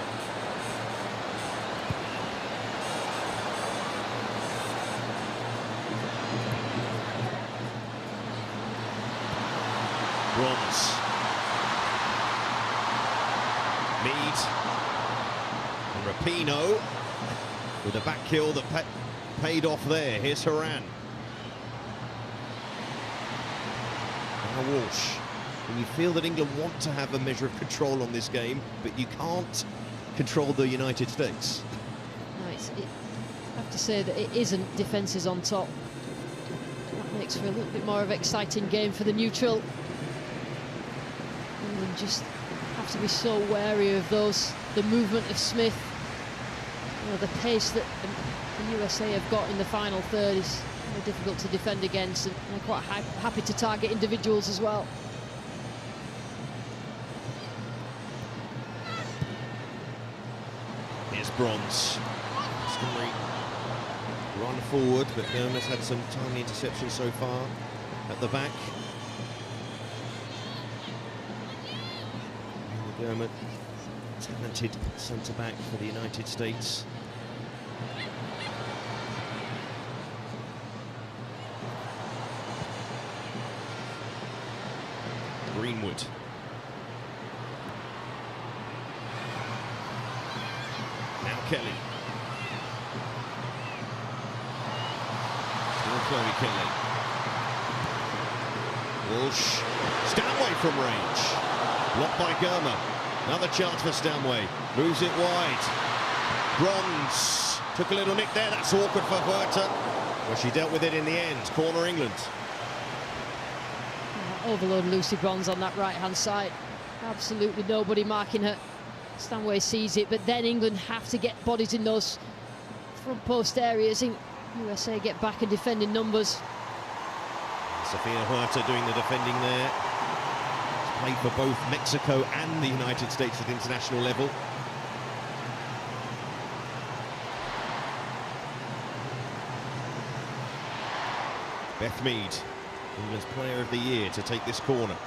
Bronze. Mead and Rapinoe with a back kill that paid off there. Here's Haran. Now Walsh. And you feel that England want to have a measure of control on this game, but you can't control the United States. No, I have to say that it isn't defences on top. That makes for a little bit more of an exciting game for the neutral. England just have to be so wary of the movement of Smith. You know, the pace that the USA have got in the final third is very difficult to defend against, and they're quite happy to target individuals as well. Here's Bronze. Scumry run forward, but Dermot's had some timely interceptions so far at the back. Dermot, talented centre-back for the United States. Greenwood. Now Kelly. Still Chloe Kelly. Walsh. Stanway from range. Blocked by Germer. Another chance for Stanway. Moves it wide. Bronze. Took a little nick there. That's awkward for Huerta. Well, she dealt with it in the end. Corner England. Overload Lucy Bronze on that right-hand side. Absolutely nobody marking her. Stanway sees it, but then England have to get bodies in those front post areas. USA get back and defend in numbers. Sophia Huerta doing the defending there. Played for both Mexico and the United States at international level. Beth Mead, England's Player of the Year, to take this corner.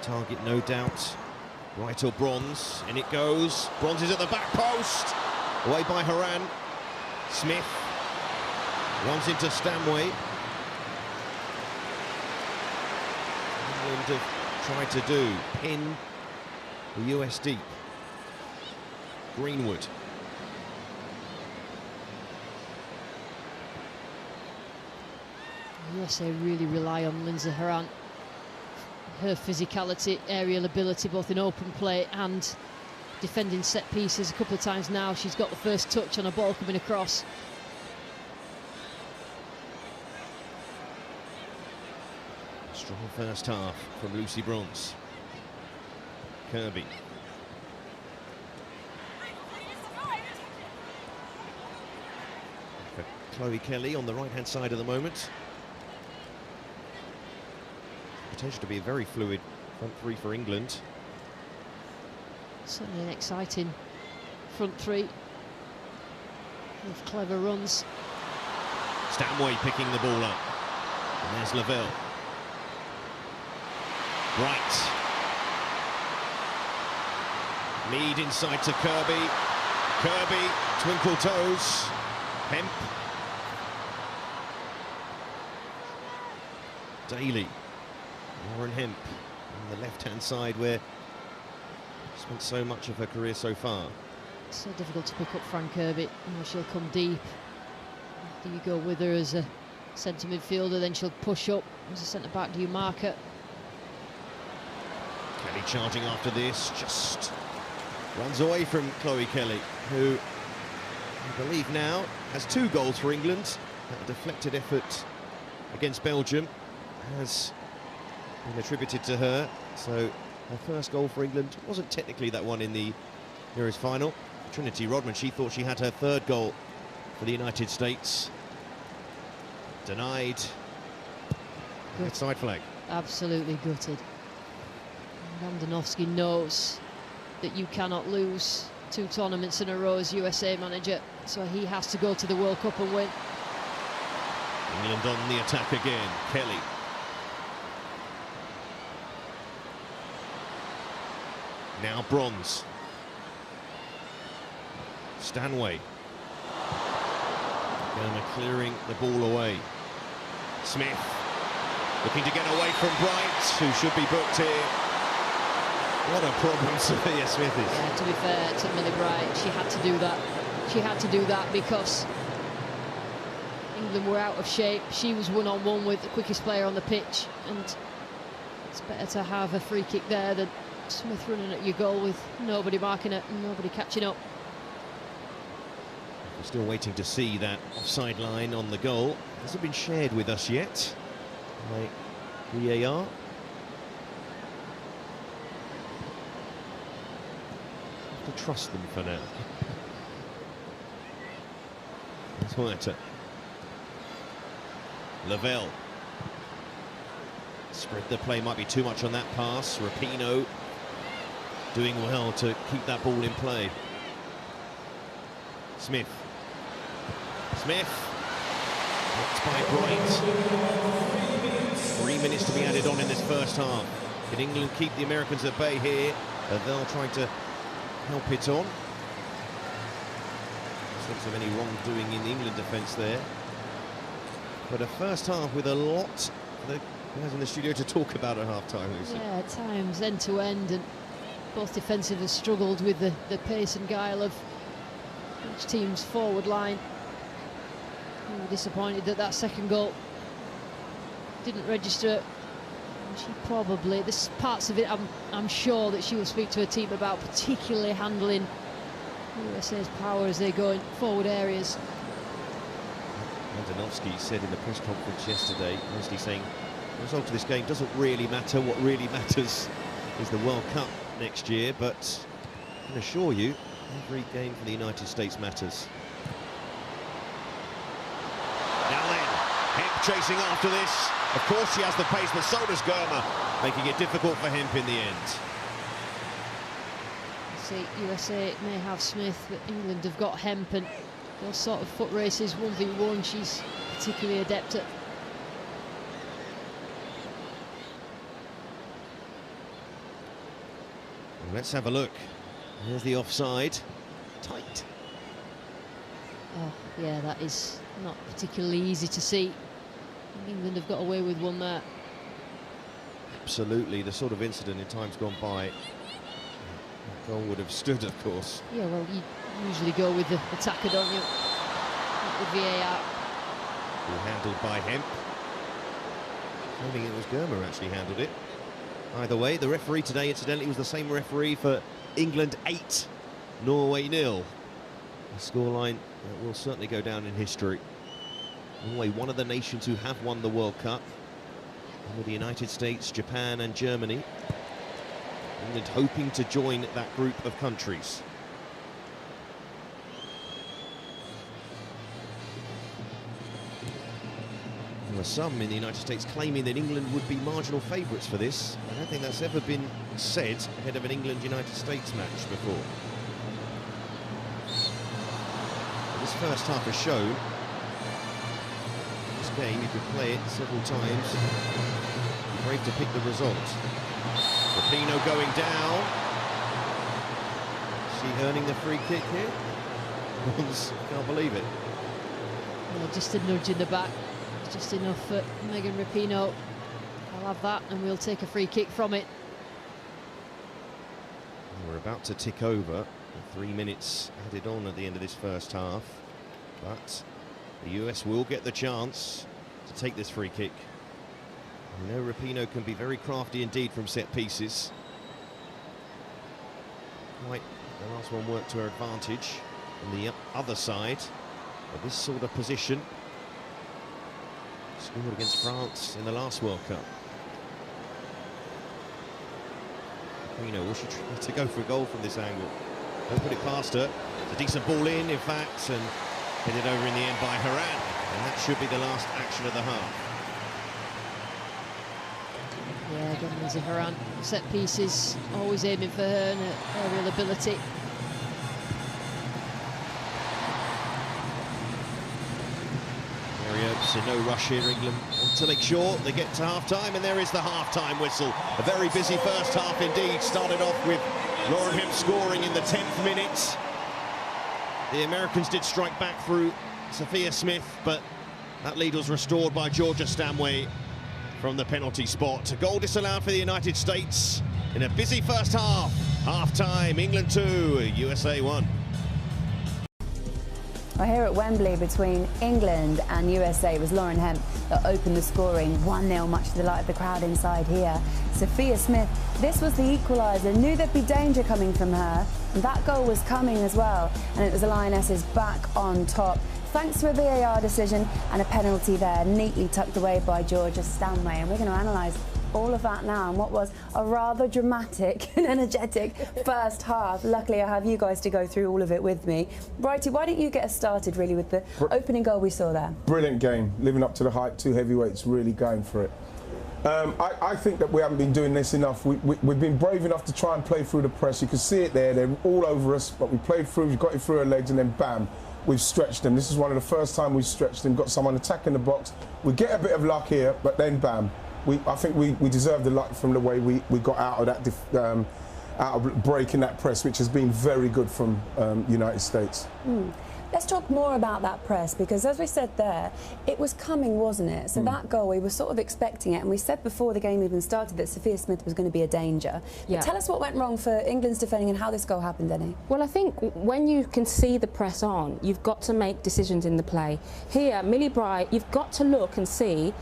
Target, no doubt, right or Bronze, and it goes. Bronze is at the back post, away by Haran. Smith Runs into Stanway. England have tried to do, pin the US deep. Greenwood. USA really rely on Lindsay Horan. Her physicality, aerial ability, both in open play and defending set pieces. A couple of times now she's got the first touch on a ball coming across. Strong first half from Lucy Bronze. Kirby. For Chloe Kelly on the right-hand side at the moment. Potential to be a very fluid front three for England. Certainly an exciting front three with clever runs. Stanway picking the ball up. And there's Lavelle. Bright. Mead inside to Kirby. Kirby, twinkle toes. Hemp. Daly. Lauren Hemp on the left-hand side where she spent so much of her career so far. It's so difficult to pick up Fran Kirby. You know, she'll come deep. Do you go with her as a centre midfielder, then she'll push up as a centre-back. Do you mark her? Kelly charging after this, just runs away from Chloe Kelly, who I believe now has 2 goals for England. That deflected effort against Belgium has been attributed to her, so her first goal for England wasn't technically that one in the Euros final. Trinity Rodman, she thought she had her 3rd goal for the United States. Denied. Good side flag. Absolutely gutted. Andonovski knows that you cannot lose 2 tournaments in a row as USA manager, so he has to go to the World Cup and win. England on the attack again. Kelly. Now Bronze. Stanway. Burma clearing the ball away. Smith looking to get away from Bright, who should be booked here. What a problem Sophia Smith is. Yeah, to be fair to Millie Bright, she had to do that. She had to do that because England were out of shape. She was one-on-one with the quickest player on the pitch, and it's better to have a free kick there than Smith running at your goal with nobody marking it and nobody catching up. We're still waiting to see that offside line on the goal. It hasn't been shared with us yet by VAR. Have to trust them for now. That's Huerta. Lavelle. Spread the play, might be too much on that pass. Rapinoe doing well to keep that ball in play. Smith. Smith. Blocked by Bright. 3 minutes to be added on in this first half. Can England keep the Americans at bay here? They'll try to help it on. Sense of any wrongdoing in the England defence there. But a first half with a lot for the guys in the studio to talk about at half-time, Lucy. Yeah, at times end to end, and both defensive have struggled with the pace and guile of each team's forward line. We were disappointed that that second goal didn't register. She probably, there's parts of it I'm sure that she will speak to her team about, particularly handling USA's power as they go in forward areas. Andonovski said in the press conference yesterday, mostly saying the result of this game doesn't really matter. What really matters is the World Cup next year, but I can assure you every game for the United States matters. Now then, Hemp chasing after this. Of course she has the pace, but so does Germa, making it difficult for Hemp in the end. See, USA may have Smith, but England have got Hemp, and those sort of foot races, 1v1, she's particularly adept at. Let's have a look. Here's the offside. Tight. Oh, yeah, that is not particularly easy to see. England have got away with one there. Absolutely, the sort of incident in times gone by. The goal would have stood, of course. Yeah, well, you usually go with the attacker, don't you? Not the VAR. Handled by Hemp. I think it was Germer actually handled it. Either way, the referee today, incidentally, was the same referee for England 8, Norway 0. The scoreline will certainly go down in history. Norway, one of the nations who have won the World Cup, and with the United States, Japan and Germany. England hoping to join that group of countries. There were some in the United States claiming that England would be marginal favourites for this. I don't think that's ever been said ahead of an England-United States match before. This first half has shown this game, you could play it several times. Be brave to pick the result. Rapinoe going down. Is she earning the free kick here? Can't believe it. Well, just a nudge in the back. Just enough for Megan Rapinoe. I'll have that and we'll take a free kick from it. We're about to tick over. 3 minutes added on at the end of this first half. But the US will get the chance to take this free kick. We know Rapinoe can be very crafty indeed from set pieces. Right, the last one worked to her advantage on the other side. But this sort of position scored against France in the last World Cup. Rapinoe, will she try to go for a goal from this angle? Don't put it past her. It's a decent ball in fact, and headed over in the end by Haran. And that should be the last action of the half. Yeah, again, Lindsay Haran, set pieces, always aiming for her and her aerial ability. In no rush here, England want to make sure they get to half-time, and there is the half-time whistle. A very busy first half indeed. Started off with Lauren Hemp scoring in the 10th minute. The Americans did strike back through Sophia Smith, but that lead was restored by Georgia Stanway from the penalty spot. A goal disallowed for the United States in a busy first half. Half-time, England 2, USA 1. Well, here at Wembley between England and USA, it was Lauren Hemp that opened the scoring 1-0, much to the delight of the crowd inside here. Sophia Smith, this was the equaliser, knew there'd be danger coming from her, and that goal was coming as well, and it was the Lionesses back on top. Thanks to a VAR decision and a penalty there, neatly tucked away by Georgia Stanway, and we're going to analyse all of that now and what was a rather dramatic and energetic first half. Luckily I have you guys to go through all of it with me. Righty, why don't you get us started really with the opening goal we saw there? Brilliant game, living up to the hype, two heavyweights really going for it. I think that we haven't been doing this enough. We've been brave enough to try and play through the press. You can see it there, they're all over us, but we played through, we got it through our legs, and then bam, we've stretched them. This is one of the first time we've stretched them, got someone attacking the box. We get a bit of luck here, but then bam. I think we deserve the luck from the way we got out of that out of breaking that press, which has been very good from United States. Let's talk more about that press, because as we said there, it was coming, wasn't it? So that goal, we were sort of expecting it, and we said before the game even started that Sophia Smith was going to be a danger. But tell us what went wrong for England's defending and how this goal happened, Denny. Well, I think when you can see the press on, you've got to make decisions in the play. Here, Millie Bright, you've got to look and see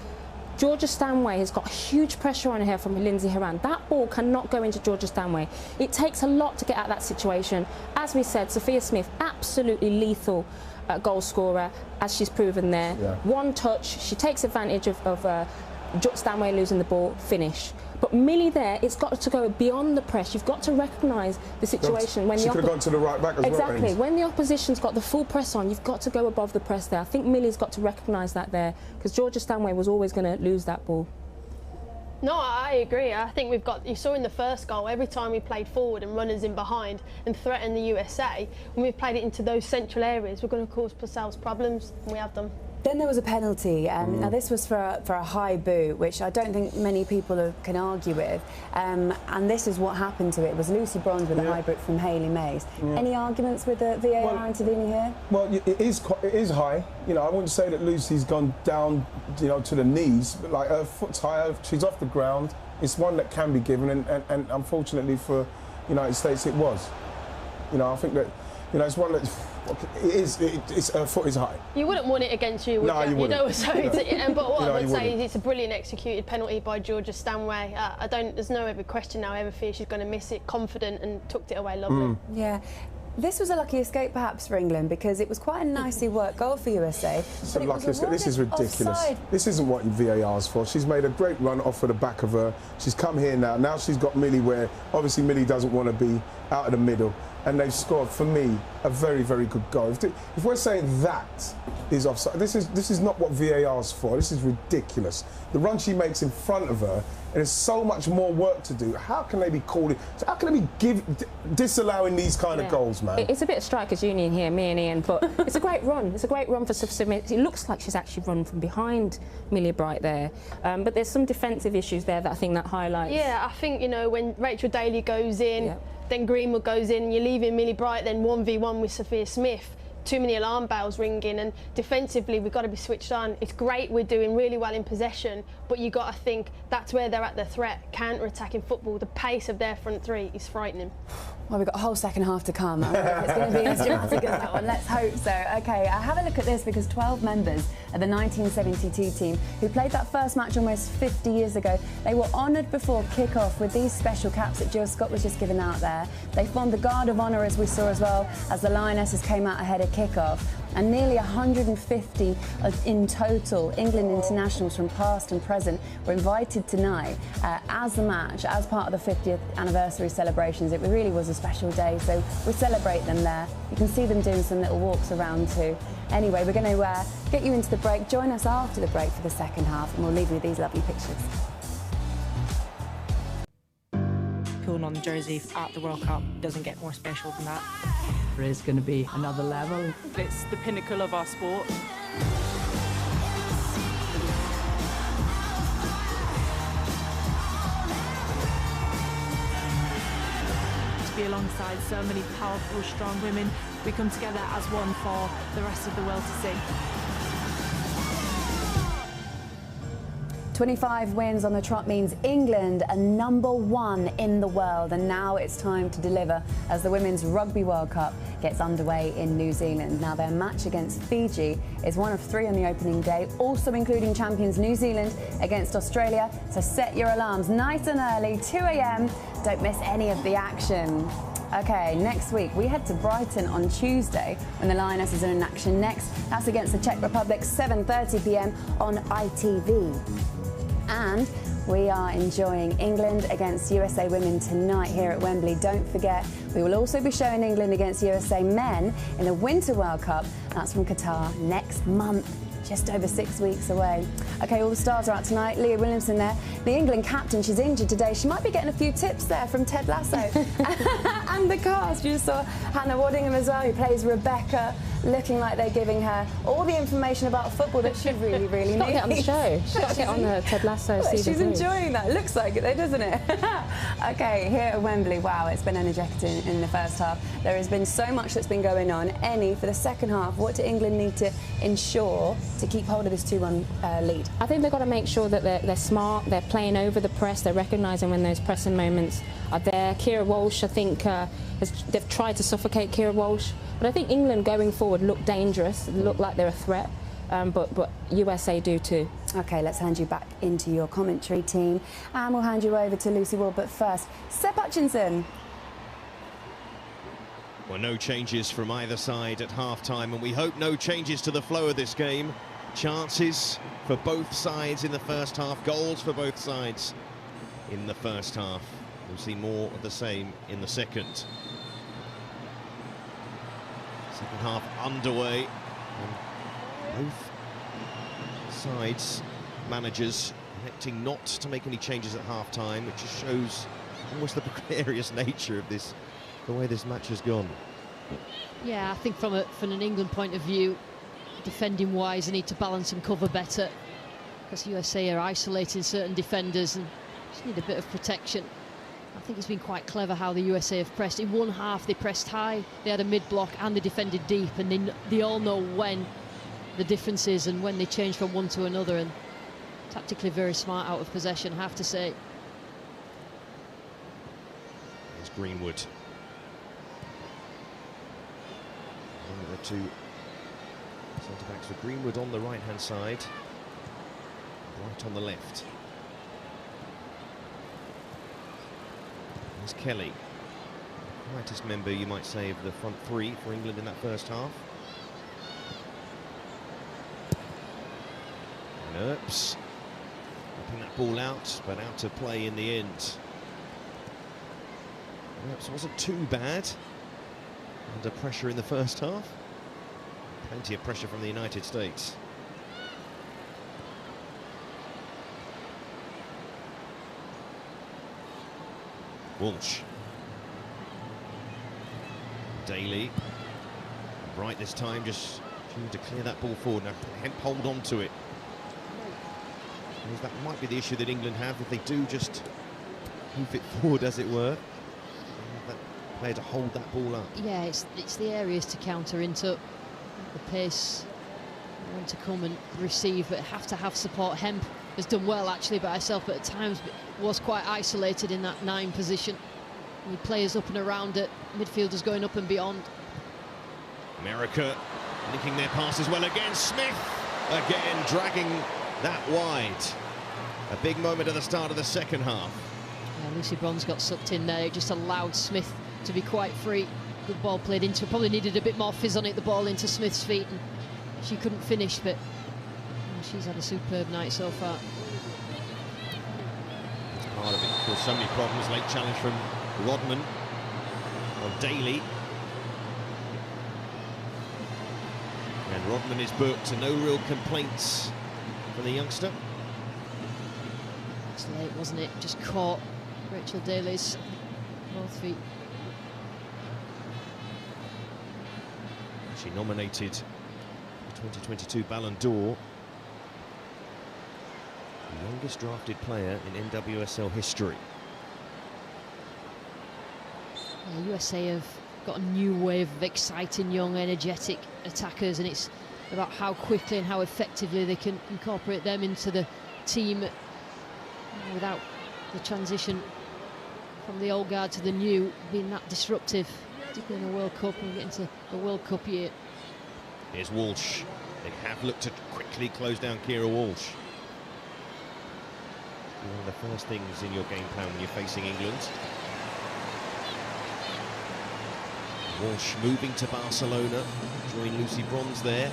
Georgia Stanway has got huge pressure on her from Lindsay Haran. That ball cannot go into Georgia Stanway. It takes a lot to get out of that situation. As we said, Sophia Smith, absolutely lethal goal scorer, as she's proven there. Yeah. One touch, she takes advantage of Stanway losing the ball, finish. But Millie there, it's got to go beyond the press. You've got to recognise the situation. When she could have gone to the right back as well. Exactly. When the opposition's got the full press on, you've got to go above the press there. I think Millie's got to recognise that there, because Georgia Stanway was always going to lose that ball. No, I agree. I think you saw in the first goal, every time we played forward and runners in behind and threatened the USA, when we've played it into those central areas, we're going to cause ourselves problems, and we have them. Then there was a penalty. Now this was for a high boot, which I don't think many people can argue with. And this is what happened to it. It was Lucy Bronze with a high boot from Hayley Mays. Any arguments with the VAR intervening here? Well, it is high. You know, I wouldn't say that Lucy's gone down, you know, to the knees, but like her foot's higher. She's off the ground. It's one that can be given, and unfortunately for United States, it was. You know, I think that, you know, it's one that. It's her foot is high. You wouldn't want it against you, would no, you? You wouldn't. know, so but what I would say is wouldn't. it's a brilliant executed penalty by Georgia Stanway. There's no ever question now, ever fear she's going to miss it. Confident and tucked it away lovely. Yeah. This was a lucky escape perhaps for England because it was quite a nicely worked goal for USA. It's a lucky escape. This is ridiculous. Offside. This isn't what VAR's for. She's made a great run off of the back of her. She's come here now. Now she's got Millie where obviously Millie doesn't want to be out of the middle. And they've scored, for me, a very, very good goal. If we're saying that is offside, this is not what VAR's for. This is ridiculous. The run she makes in front of her, and there's so much more work to do. How can they be calling? How can they be disallowing these kind of goals, man? It's a bit of strikers' union here, me and Ian, but it's a great run. It's a great run for Sophia. It looks like she's actually run from behind Millie Bright there, but there's some defensive issues there that I think that highlights. Yeah, I think, you know, when Rachel Daly goes in. Then Greenwood goes in, you're leaving Millie Bright, then 1v1 with Sophia Smith. Too many alarm bells ringing, and defensively we've got to be switched on. It's great we're doing really well in possession, but you've got to think that's where they're at their threat. Counter-attacking football, the pace of their front three is frightening. Well, we've got a whole second half to come. I don't know if it's going to be as dramatic as that one. Let's hope so. OK, have a look at this because 12 members of the 1972 team who played that first match almost 50 years ago, they were honoured before kick-off with these special caps that Jill Scott was just giving out there. They formed the Guard of Honour, as we saw as well, as the Lionesses came out ahead of kick-off. And nearly 150 in total England internationals from past and present were invited tonight as the match, as part of the 50th anniversary celebrations. It really was a special day, so we celebrate them there. You can see them doing some little walks around too. Anyway, we're going to get you into the break. Join us after the break for the second half, and we'll leave you with these lovely pictures. Pulling on the jersey at the World Cup doesn't get more special than that. There is going to be another level. It's the pinnacle of our sport. To be alongside so many powerful, strong women, we come together as one for the rest of the world to see. 25 wins on the trot means England are #1 in the world, and now it's time to deliver as the Women's Rugby World Cup gets underway in New Zealand. Now their match against Fiji is one of 3 on the opening day, also including champions New Zealand against Australia. So set your alarms nice and early, 2 a.m. Don't miss any of the action. OK, next week we head to Brighton on Tuesday when the Lionesses are in action next. That's against the Czech Republic, 7:30 p.m. on ITV. And we are enjoying England against USA Women tonight here at Wembley. Don't forget, we will also be showing England against USA Men in the Winter World Cup. That's from Qatar next month. Just over 6 weeks away. OK, all the stars are out tonight. Leah Williamson there, the England captain. She's injured today. She might be getting a few tips there from Ted Lasso. And the cast. You just saw Hannah Waddingham as well, who plays Rebecca, looking like they're giving her all the information about football that she really, really needs. She's got to get on the show. She's got to get on the Ted Lasso season. She's enjoying that. Looks like it though, doesn't it? OK, here at Wembley, wow, it's been energetic in the first half. There has been so much that's been going on. Annie, for the second half, what do England need to ensure to keep hold of this 2-1 lead? I think they've got to make sure that they're smart, they're playing over the press, they're recognising when those pressing moments are there. Kira Walsh, I think, they've tried to suffocate Kira Walsh, but I think England going forward look dangerous, look like they're a threat, but USA do too. OK, let's hand you back into your commentary team, and we'll hand you over to Lucy Ward, but first, Seb Hutchinson. Well, no changes from either side at half-time, and we hope no changes to the flow of this game. Chances for both sides in the first half, goals for both sides in the first half. We'll see more of the same in the second. Second half underway, and both sides managers electing not to make any changes at half-time, which just shows almost the precarious nature of this, the way this match has gone. Yeah, I think from an England point of view, defending wise, they need to balance and cover better, because USA are isolating certain defenders and just need a bit of protection. I think it's been quite clever how the USA have pressed. In one half they pressed high, they had a mid-block and they defended deep, and they all know when the difference is and when they change from one to another, and tactically very smart out of possession, I have to say. Here's Greenwood. One of the two centre-backs for Greenwood on the right-hand side, right on the left. There's Kelly, quietest member, you might say, of the front three for England in that first half. And Earps whipping that ball out, but out of play in the end. Earps wasn't too bad under pressure in the first half. Plenty of pressure from the United States. Walsh. Daly. Bright this time, just trying to clear that ball forward. Now Hemp hold on to it. That might be the issue that England have, if they do just move it forward, as it were. That player to hold that ball up. Yeah, it's the areas to counter into, the pace, want to come and receive, but have to have support. Hemp has done well actually by herself, but at times was quite isolated in that 9 position. With players up and around it, midfielders going up and beyond. America linking their passes well again. Smith again dragging that wide. A big moment at the start of the second half. Yeah, Lucy Bronze got sucked in there. It just allowed Smith to be quite free. Good ball played into it. Probably needed a bit more fizz on it, the ball into Smith's feet, and she couldn't finish, but she's had a superb night so far. That's part of it. Caused so many problems. Late challenge from Rodman on Daly. And Rodman is booked, and no real complaints from the youngster. It's late, wasn't it? Just caught Rachel Daly's both feet. She nominated the 2022 Ballon d'Or. The youngest drafted player in NWSL history. Yeah, USA have got a new wave of exciting, young, energetic attackers, and it's about how quickly and how effectively they can incorporate them into the team without the transition from the old guard to the new being that disruptive, particularly in the World Cup and getting to the World Cup year. Here's Walsh. They have looked to quickly close down Kira Walsh. One of the first things in your game plan when you're facing England. Walsh moving to Barcelona, join Lucy Bronze there.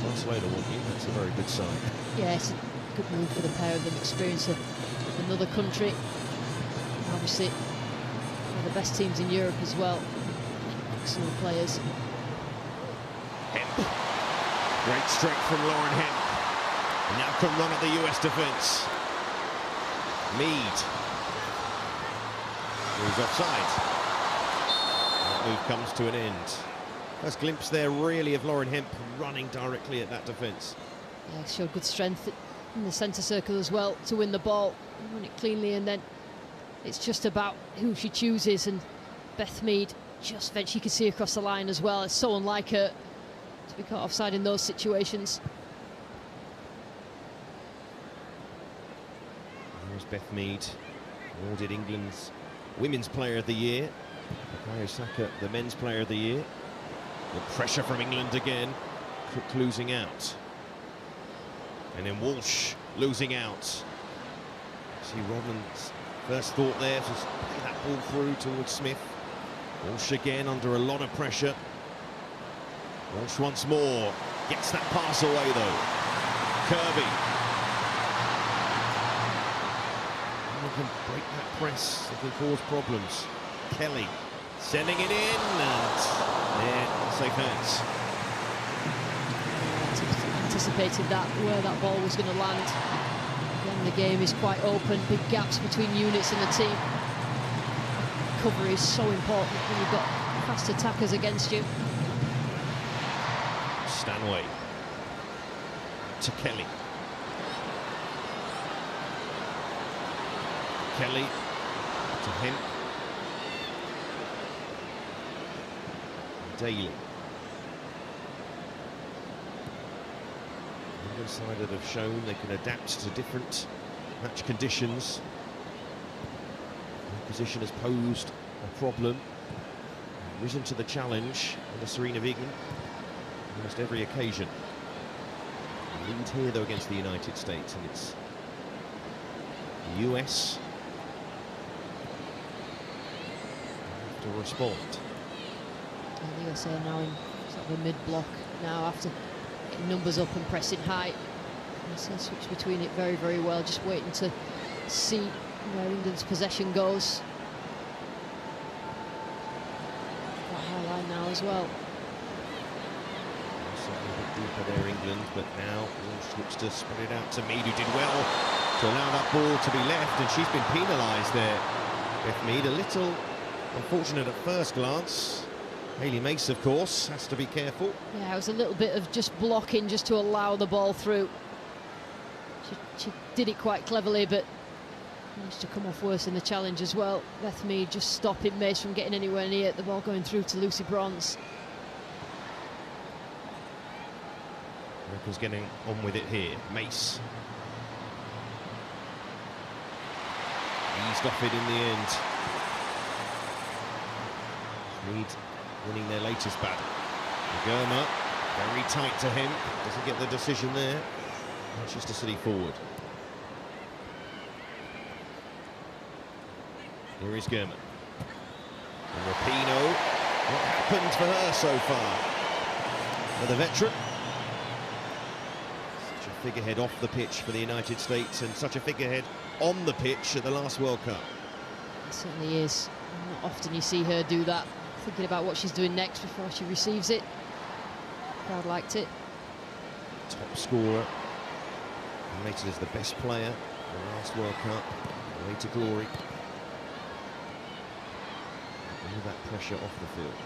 Barcelona want you, that's a very good sign. Yeah, it's a good move for the pair of them, experience of another country. Obviously, one of the best teams in Europe as well. Excellent players. Hemp. Great strength from Lauren Hemp. And now can run at the US defence. Mead. Who's offside. That move comes to an end. First glimpse there really of Lauren Hemp running directly at that defence. Yeah, showed good strength in the centre circle as well to win the ball, win it cleanly, and then it's just about who she chooses, and Beth Mead just meant she could see across the line as well. It's so unlike her to be caught offside in those situations. There's Beth Mead, awarded England's Women's Player of the Year. Bukayo Saka, the Men's Player of the Year. The pressure from England again. Cook losing out. And then Walsh losing out. See Rodman's first thought there to play that ball through towards Smith. Walsh again under a lot of pressure. Walsh once more. Gets that pass away though. Kirby. They can break that press, they can cause problems. Kelly sending it in, and safe hands. Anticipated that, where that ball was going to land. Again, the game is quite open, big gaps between units in the team. Cover is so important when you've got fast attackers against you. Stanway to Kelly. Kelly to him. Daly. England side that have shown they can adapt to different match conditions. The position has posed a problem. Risen to the challenge under Serena Wiegmann almost every occasion. The lead here though against the United States, and it's the US to respond. And the USA now in sort of a mid-block now after getting numbers up and pressing high. USA switch between it very, very well, just waiting to see where England's possession goes. High line now as well. Certainly a bit deeper there, England, but now Walsh looks to spread it out to Mead, who did well to allow that ball to be left, and she's been penalised there. Beth Mead, a little unfortunate at first glance. Hayley Mace, of course, has to be careful. Yeah, it was a little bit of just blocking just to allow the ball through. She did it quite cleverly, but managed to come off worse in the challenge as well. Beth Mead just stopping Mace from getting anywhere near it. The ball going through to Lucy Bronze. America's getting on with it here. Mace. Eased off it in the end. Mead winning their latest battle. Germa, very tight to him. Doesn't get the decision there. Manchester City forward. Here is Germa. And Rapinoe. What happened for her so far? For the veteran. Such a figurehead off the pitch for the United States, and such a figurehead on the pitch at the last World Cup. It certainly is. Not often you see her do that, thinking about what she's doing next before she receives it. Crowd liked it. Top scorer. Rated as the best player in the last World Cup. Way to glory. All that pressure off the field.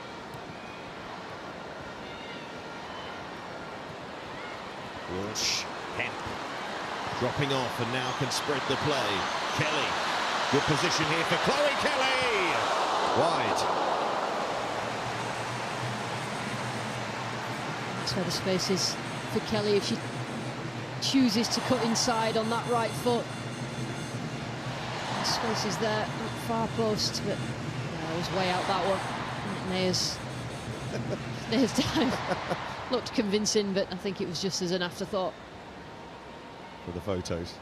Walsh, Hemp, dropping off and now can spread the play. Kelly, good position here for Chloe Kelly. Wide. That's where the space is for Kelly if she chooses to cut inside on that right foot. The space is there, far post, but yeah, it was way out that one. Nair's time looked convincing, but I think it was just as an afterthought. For the photos.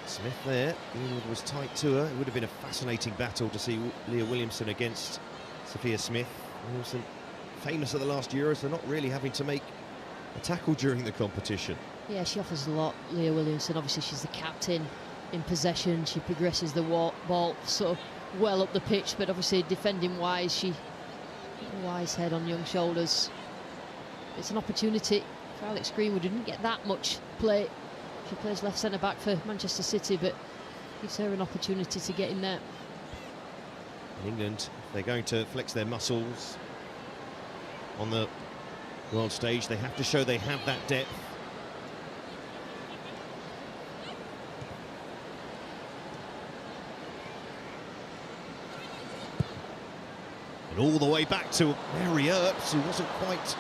Smith there, Greenwood was tight to her. It would have been a fascinating battle to see Leah Williamson against Sophia Smith. Williamson, famous at the last Euros for not really having to make a tackle during the competition. Yeah, she offers a lot, Leah Williamson. Obviously, she's the captain in possession. She progresses the ball sort of well up the pitch, but obviously defending-wise, she wise head on young shoulders. It's an opportunity for Alex Greenwood, who didn't get that much play. She plays left centre-back for Manchester City, but gives her an opportunity to get in there. England, they're going to flex their muscles on the world stage. They have to show they have that depth. And all the way back to Mary Earps, who wasn't quite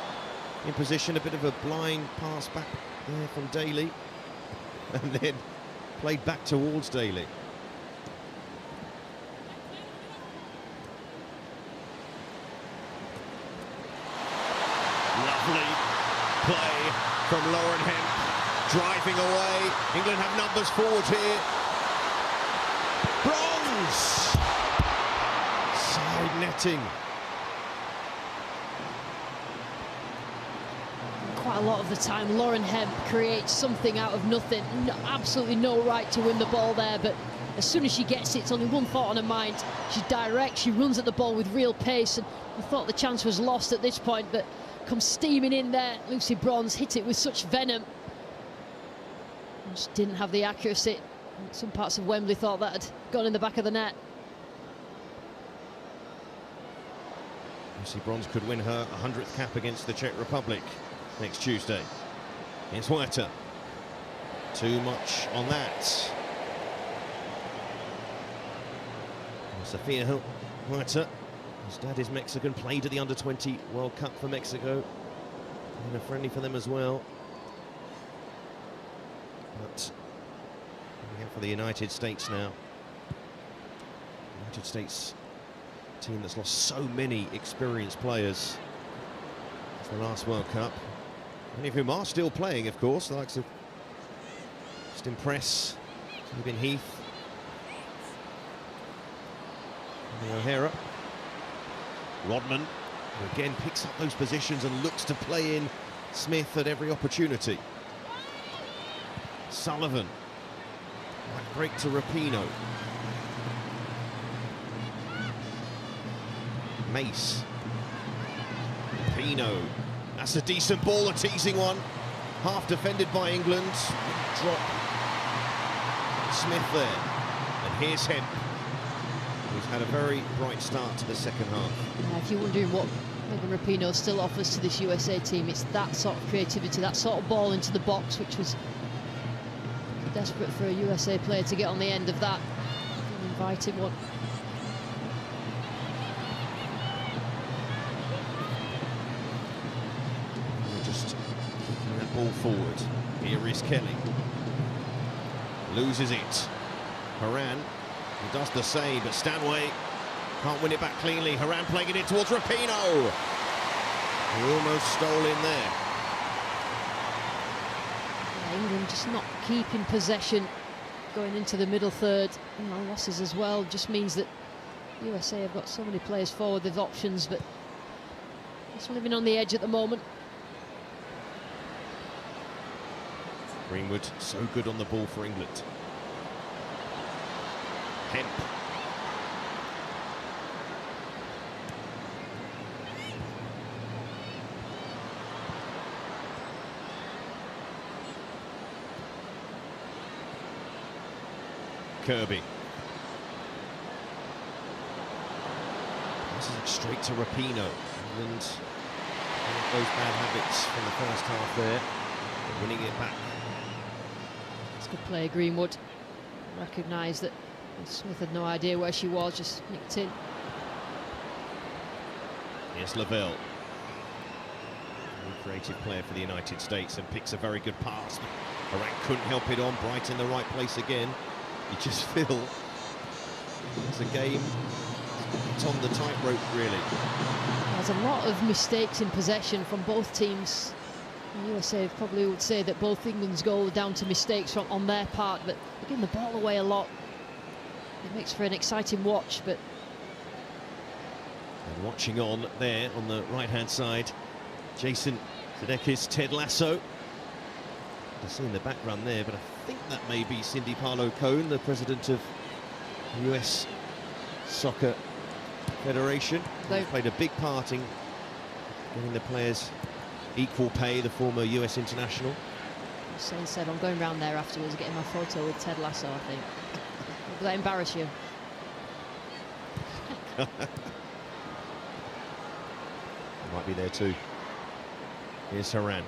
in position. A bit of a blind pass back there from Daly. And then played back towards Daly. Lovely play from Lauren Hemp, driving away. England have numbers forward here. Bronze! Side netting. Quite a lot of the time, Lauren Hemp creates something out of nothing. Absolutely no right to win the ball there, but as soon as she gets it, it's only one thought on her mind. She's direct, she runs at the ball with real pace, and I thought the chance was lost at this point, but comes steaming in there. Lucy Bronze hit it with such venom. Just didn't have the accuracy. Some parts of Wembley thought that had gone in the back of the net. Lucy Bronze could win her 100th cap against the Czech Republic next Tuesday. Here's Huerta. Too much on that. Sofia Huerta, his dad is Mexican, played at the Under-20 World Cup for Mexico. And a friendly for them as well. But looking out for the United States now. United States team that's lost so many experienced players. It's the last World Cup. Many of whom are still playing, of course, the likes of Justin Press, Stephen Heath, O'Hara. Rodman, who again picks up those positions and looks to play in Smith at every opportunity. Sullivan, might break to Rapinoe. Mace. Rapinoe, that's a decent ball, a teasing one. Half defended by England. Drop Smith there. And here's Hemp, who's had a very bright start to the second half. Yeah, if you're wondering what Megan Rapinoe still offers to this USA team, it's that sort of creativity, that sort of ball into the box, which was desperate for a USA player to get on the end of that. An inviting one. We're just kicking that ball forward. Here is Kelly. Loses it. Haran. He does the same, but Stanway can't win it back cleanly. Haran playing it in towards Rapinoe. He almost stole in there. Yeah, England just not keeping possession going into the middle third. You know, losses as well just means that USA have got so many players forward, they've options, but just living on the edge at the moment. Greenwood so good on the ball for England. Hemp. Kirby. This is straight to Rapinoe. England, those bad habits from the first half there, winning it back. It's a good play, Greenwood. Recognised that Smith had no idea where she was, just nicked in. Here's Lavelle. Very creative player for the United States and picks a very good pass. Haran couldn't help it on. Bright in the right place again. You just feel it's a game. It's on the tightrope, really. There's a lot of mistakes in possession from both teams. The USA probably would say that both England's goals are down to mistakes on their part, but they're giving the ball away a lot. It makes for an exciting watch, but... And watching on there on the right-hand side, Jason Sudeikis, Ted Lasso. You see in the background there, but I think that may be Cindy Parlow-Cohn, the president of the US Soccer Federation. Who played a big part in getting the players equal pay, the former US international. Shane said, I'm going round there afterwards, getting my photo with Ted Lasso, I think. Will that embarrass you? Might be there too. Here's Haran.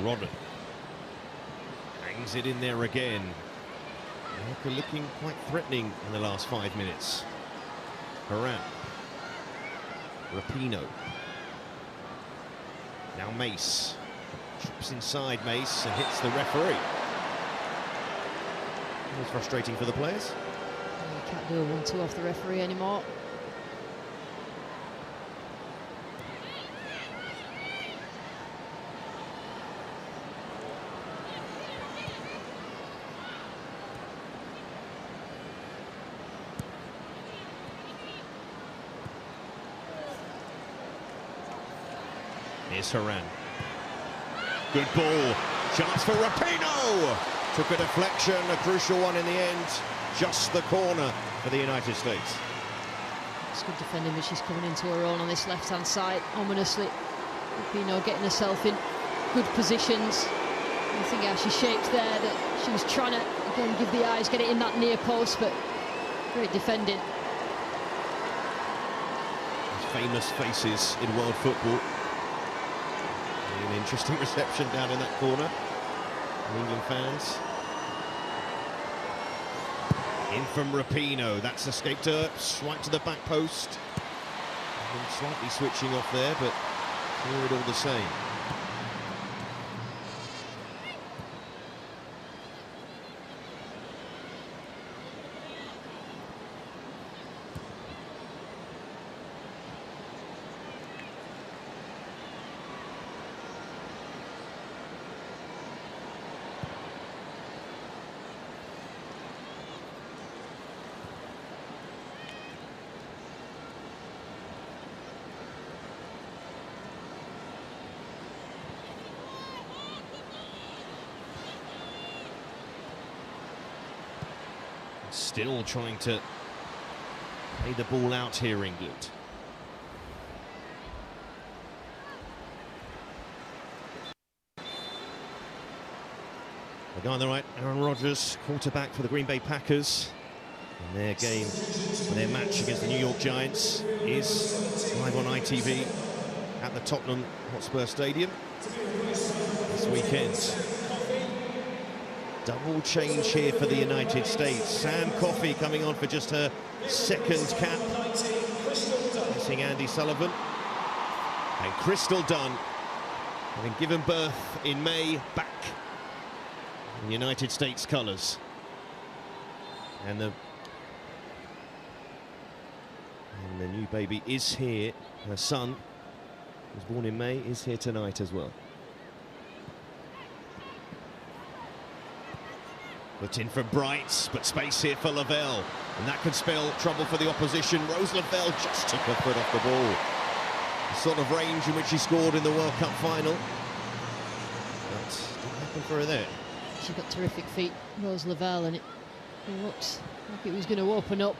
Rodman hangs it in there again. America looking quite threatening in the last 5 minutes. Haran. Rapinoe. Now Mace. Trips inside Mace and hits the referee. It's frustrating for the players. You can't do a 1-2 off the referee anymore. Here's Haran. Good ball. Chance for Rapinoe. Took a deflection, a crucial one in the end. Just the corner for the United States. It's good defending, but she's coming into her own on this left-hand side, ominously. Rapinoe getting herself in good positions. I think how she shaped there, that she was trying to, again, give the eyes, get it in that near post, but great defending. Famous faces in world football. An interesting reception down in that corner. England fans. In from Rapinoe, that's escaped her, right to the back post. And slightly switching off there, but through it all the same. Still trying to play the ball out here, England. The guy on the right, Aaron Rodgers, quarterback for the Green Bay Packers. And their game, their match against the New York Giants is live on ITV at the Tottenham Hotspur Stadium this weekend. Double change here for the United States. Sam Coffey coming on for just her second cap. Missing Andy Sullivan. And Crystal Dunn, having given birth in May, back in United States colours. And the new baby is here. Her son, who was born in May, is here tonight as well. Put in for Bright, but space here for Lavelle. And that could spell trouble for the opposition. Rose Lavelle just took her foot off the ball. The sort of range in which she scored in the World Cup final. But didn't happen for her there. She's got terrific feet, Rose Lavelle, and it looks like it was going to open up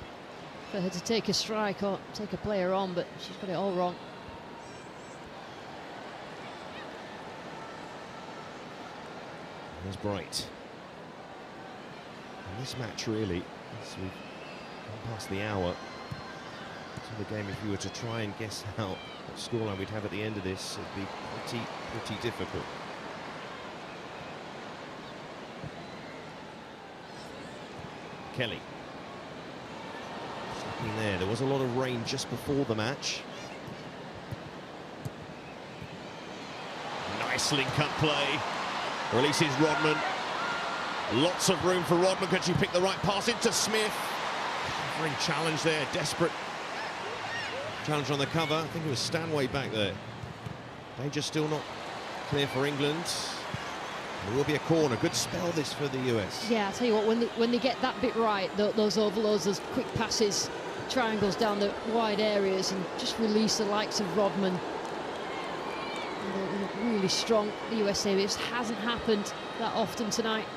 for her to take a strike or take a player on, but she's got it all wrong. There's Bright. And this match really, as we've gone past the hour, to the game, if you were to try and guess what scoreline we'd have at the end of this, it'd be pretty difficult. Kelly. Stepping there. There was a lot of rain just before the match. Nice link-up play. Releases Rodman. Lots of room for Rodman. Can she pick the right pass into Smith? Covering challenge there. Desperate challenge on the cover. I think it was Stanway back there. Danger still not clear for England. There will be a corner. Good spell this for the US. Yeah, I'll tell you what, when they get that bit right, those overloads, those quick passes, triangles down the wide areas, and just release the likes of Rodman. They look really strong, the USA. It just hasn't happened that often tonight.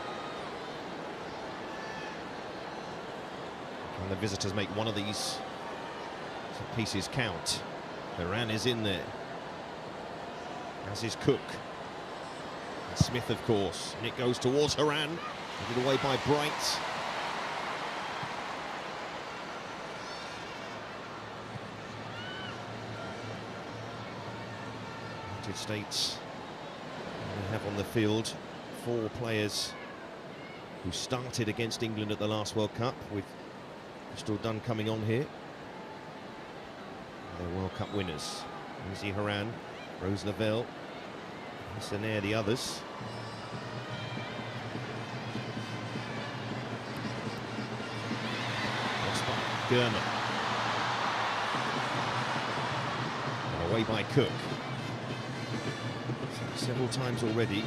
Can the visitors make one of these pieces count? Iran is in there, as is Cook. And Smith, of course. And it goes towards Haran. Given away by Bright. United States we have on the field 4 players who started against England at the last World Cup, with Crystal Dunn coming on here. They're World Cup winners. Izzy Haran, Rose Lavelle, Hissaner, the others. Lost by German. And away by Cook. Several times already,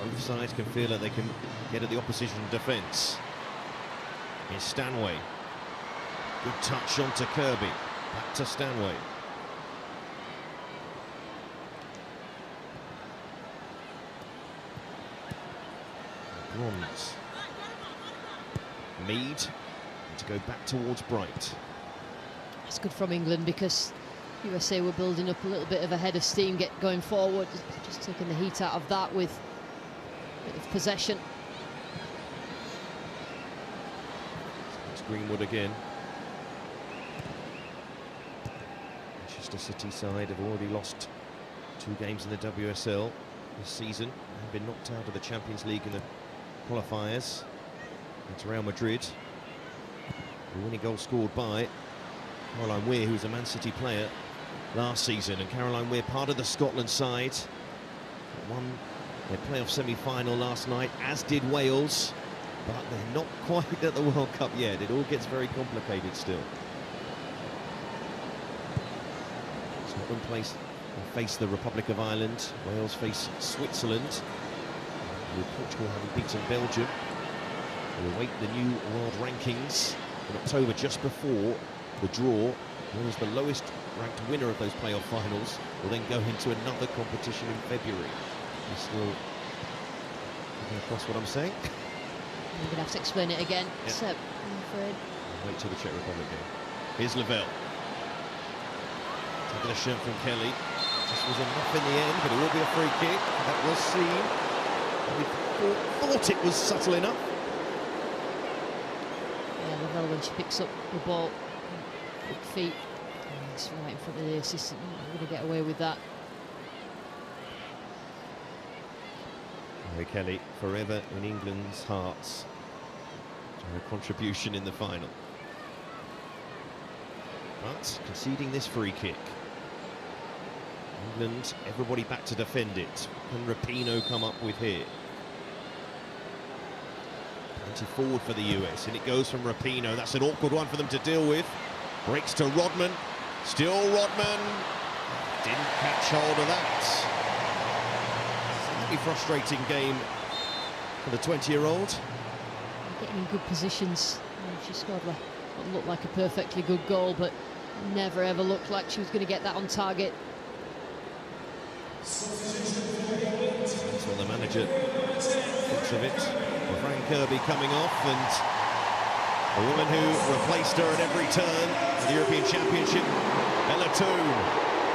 both sides can feel that they can get at the opposition defence. Here's Stanway. Good touch onto Kirby. Back to Stanway. bronze. Mead to go back towards Bright. It's good from England because USA were building up a little bit of a head of steam going forward, just taking the heat out of that with a bit of possession. It's Greenwood again. Manchester City side have already lost 2 games in the WSL this season and been knocked out of the Champions League in the qualifiers. It's Real Madrid. The winning goal scored by Caroline Weir, who was a Man City player last season, and Caroline Weir part of the Scotland side. Won their playoff semi-final last night, as did Wales, but they're not quite at the World Cup yet. It all gets very complicated still. Scotland face the Republic of Ireland. Wales face Switzerland. With Portugal having beaten Belgium. We'll await the new world rankings in October, just before the draw. Who is the lowest ranked winner of those playoff finals will then go into another competition in February. You still getting across what I'm saying? You're going to have to explain it again, Yeah. Seb, I'm afraid. Wait till the Czech Republic game. Here's Lavelle. Taking a shot from Kelly. Just was enough in the end, but it will be a free kick. That was seen. We thought it was subtle enough. Yeah, Lavelle, when she picks up the ball, big feet, and it's right in front of the assistant. You're going to get away with that. Mary Kelly, forever in England's hearts. Her contribution in the final. But conceding this free kick. England, everybody back to defend it. Can Rapinoe come up with here? Plenty forward for the US, and it goes from Rapinoe. That's an awkward one for them to deal with. Breaks to Rodman. Still Rodman. Didn't catch hold of that. Slightly frustrating game for the 20-year-old. Getting in good positions. She scored what looked like a perfectly good goal, but never ever looked like she was going to get that on target. That's what the manager thinks of it. Frank Kirby coming off, and a woman who replaced her at every turn at the European Championship, Ella Toone,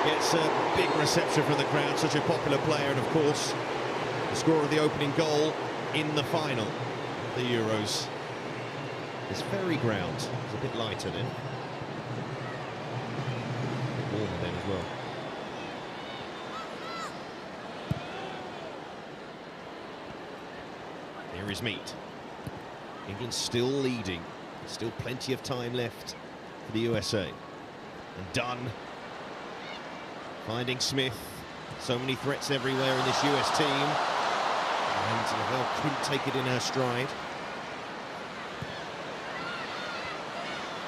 gets a big reception from the crowd. Such a popular player, and of course the scorer of the opening goal in the final of the Euros. This very ground is a bit lighter then. A bit warmer then as well. Here is Mead. England still leading. Still plenty of time left for the USA. And Dunn finding Smith. So many threats everywhere in this US team. And Lavelle couldn't take it in her stride.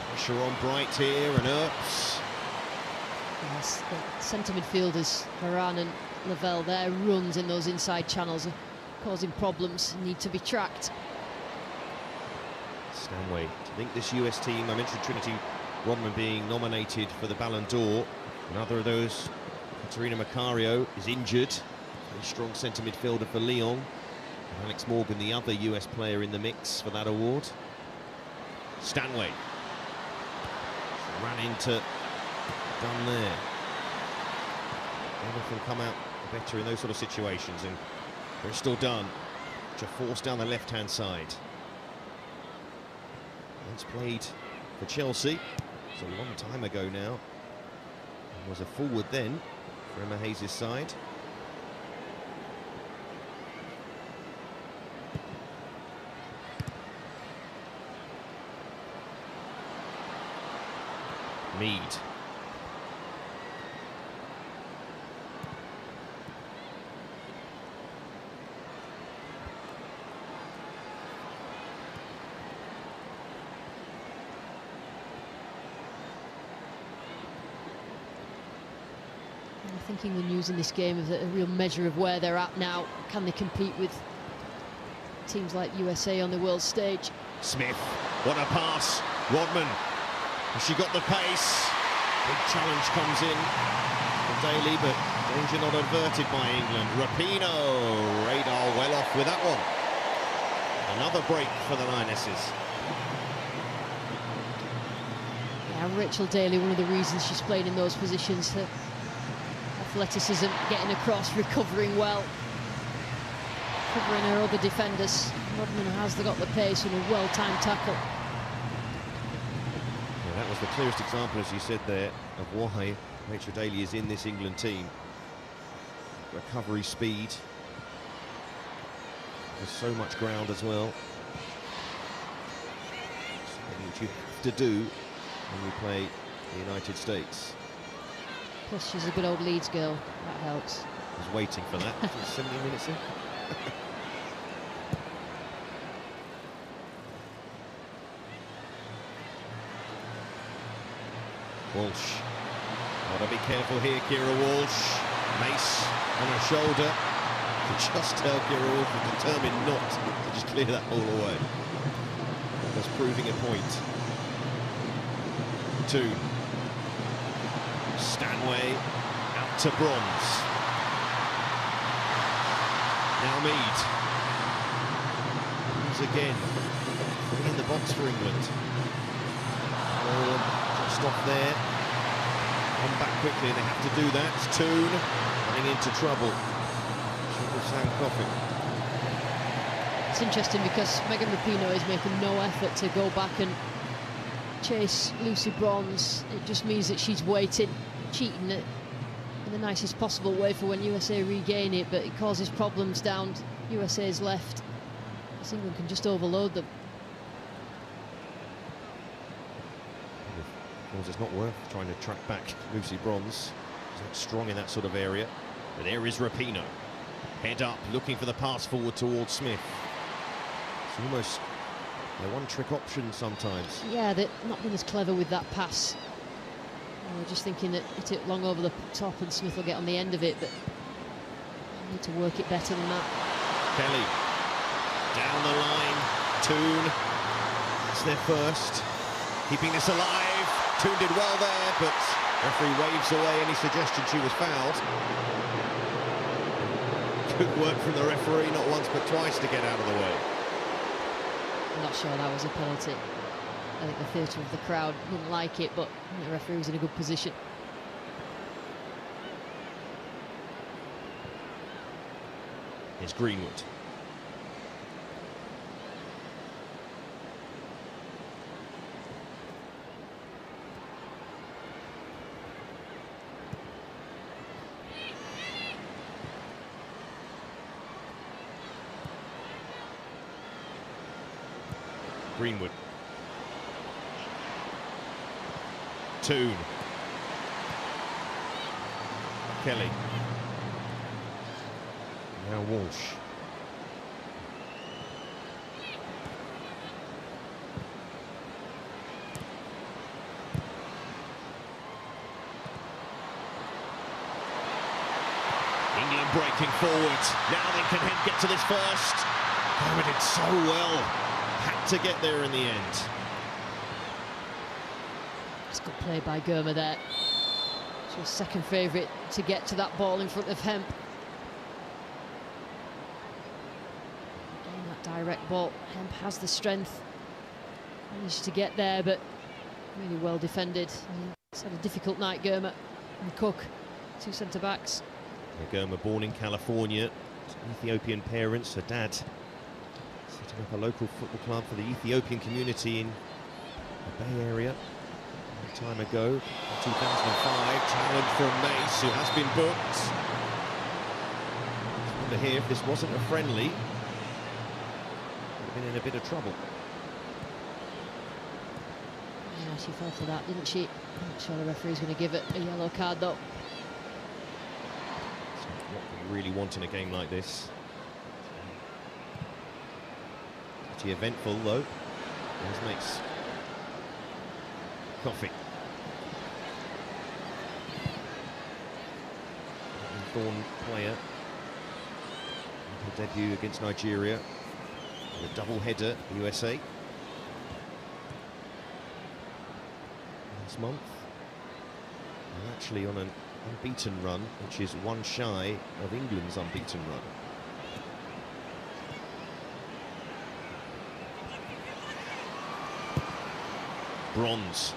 Pressure on Bright here, and Earps. Yes, the centre midfielders, Varane and Lavelle, their runs in those inside channels are causing problems, need to be tracked. Stanway. I think this US team, I mentioned Trinity Rodman being nominated for the Ballon d'Or. Another of those, Katerina Macario, is injured. Very strong centre midfielder for Lyon. And Alex Morgan, the other US player in the mix for that award. Stanway. Ran into Dunn there. Everything come out better in those sort of situations, and there's still Dunn, which are forced down the left-hand side. Once played for Chelsea, it's a long time ago now, and was a forward then for Emma Hayes' side. Mead. I think England using this game as a real measure of where they're at now. Can they compete with teams like USA on the world stage? Smith, what a pass. Rodman, has she got the pace? Big challenge comes in from Daly, but danger not averted by England. Rapinoe, radar well off with that one. Another break for the Lionesses. Yeah, Rachel Daly, one of the reasons she's playing in those positions, her athleticism, getting across, recovering well, covering her other defenders. Rodman has got the pace and a well-timed tackle. Yeah, that was the clearest example, as you said there, of why Rachel Daly is in this England team. Recovery speed. There's so much ground as well. Something which you have to do when you play the United States. Plus, she's a good old Leeds girl. That helps. I was waiting for that. 70 minutes in. Walsh. Gotta be careful here, Kira Walsh. Mace on her shoulder. You can just tell Kira Walsh is determined not to just clear that ball away. That's proving a point. Toon. Stanway out to Bronze. Now Mead. Once again, in the box for England. Just off there. Come back quickly, they have to do that. It's Toon running into trouble. Sam Coffin. It's interesting because Megan Rapinoe is making no effort to go back and chase Lucy Bronze. It just means that she's waiting, cheating it in the nicest possible way for when USA regain it, but it causes problems down USA's left. England can just overload them. Because it's not worth trying to track back Lucy Bronze. She's not strong in that sort of area. But there is Rapinoe. Head up, looking for the pass forward towards Smith. It's almost a one-trick option sometimes. Yeah, they've not been as clever with that pass. We're just thinking that it took long over the top and Smith will get on the end of it, but they need to work it better than that. Kelly, down the line, Toon. It's their first. Keeping this alive. Toon did well there, but referee waves away any suggestion she was fouled. Good work from the referee, not once but twice to get out of the way. I'm not sure that was a penalty. I think the theatre of the crowd didn't like it, but the referee was in a good position. Here's Greenwood. Greenwood. Toon. Kelly. Now Walsh. England breaking forward. Now they can get to this first. They did so well. Had to get there in the end. It's good play by Germa there. She was second favourite to get to that ball in front of Hemp. Again, that direct ball. Hemp has the strength. Managed to get there, but really well defended. It's had a difficult night, Germa and Cook, two centre-backs. Germa, born in California, Ethiopian parents. Her dad setting up a local football club for the Ethiopian community in the Bay Area a time ago, in 2005. Challenge from Mace, who has been booked. I wonder here if this wasn't a friendly, would have been in a bit of trouble. Yeah, she fell for that, didn't she? I'm not sure the referee's going to give it a yellow card, though. What we really want in a game like this. Pretty eventful though. There's Mace. Coffee. Thorn player. Her debut against Nigeria. A double header, USA. Last month. And actually on an unbeaten run, which is one shy of England's unbeaten run. bronze.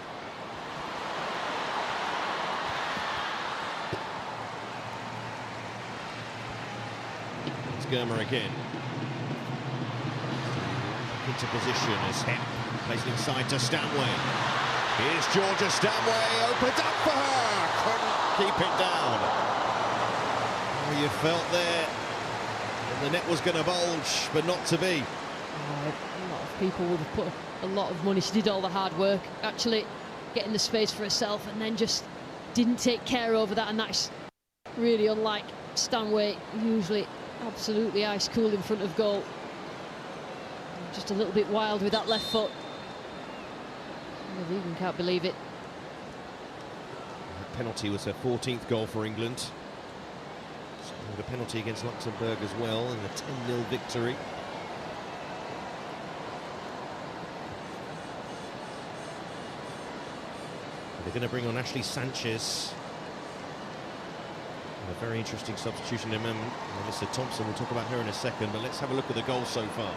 It's Germer again. Into position as Hemp plays it inside to Stanway. Here's Georgia Stanway, opened up for her, couldn't keep it down. Oh, you felt there that the net was going to bulge, but not to be. A lot of people would have put a lot of money. She did all the hard work, actually getting the space for herself, and then just didn't take care over that, and that's really unlike Stanway, usually absolutely ice cool in front of goal. Just a little bit wild with that left foot. I even can't believe it. The penalty was her 14th goal for England. Scored a penalty against Luxembourg as well in a 10-0 victory. They're going to bring on Ashley Sanchez. A very interesting substitution in Melissa Thompson. We'll talk about her in a second, but let's have a look at the goals so far.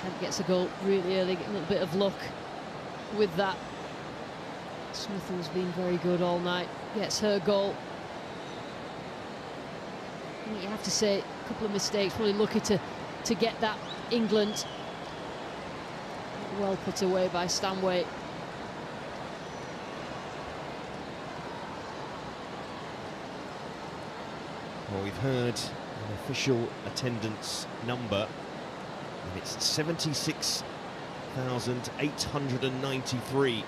Hemp gets a goal really early, getting a little bit of luck with that. Smith, who's been very good all night, gets her goal. And you have to say, a couple of mistakes, probably lucky to get that. England well put away by Stanway. Well, we've heard an official attendance number, and it's 76,893,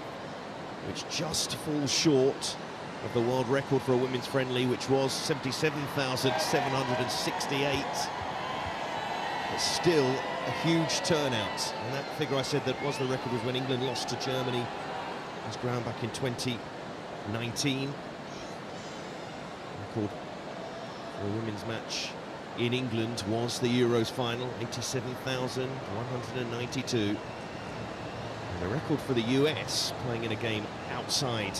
which just falls short of the world record for a women's friendly, which was 77,768. It's still a huge turnout, and that figure I said that was the record was when England lost to Germany. It was ground back in 2019. Record for a women's match in England was the Euros final, 87,192. And the record for the US, playing in a game outside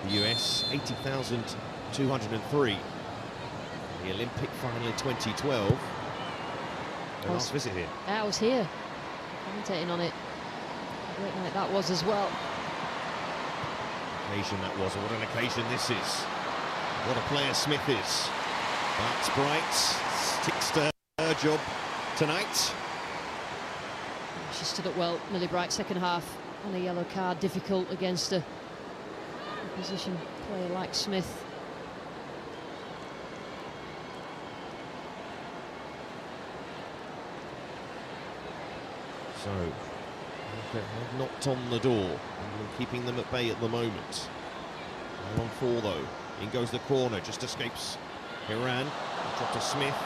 the US, 80,203. The Olympic final in 2012. Their last visit here. I was here, commentating on it. Great night that was as well. Occasion that was, what an occasion this is. What a player Smith is. But Bright sticks to her job tonight. She stood up well, Millie Bright, second half on a yellow card, difficult against a position player like Smith. So, they've knocked on the door, and keeping them at bay at the moment. On 4 though, in goes the corner, just escapes Iran, drop to Smith,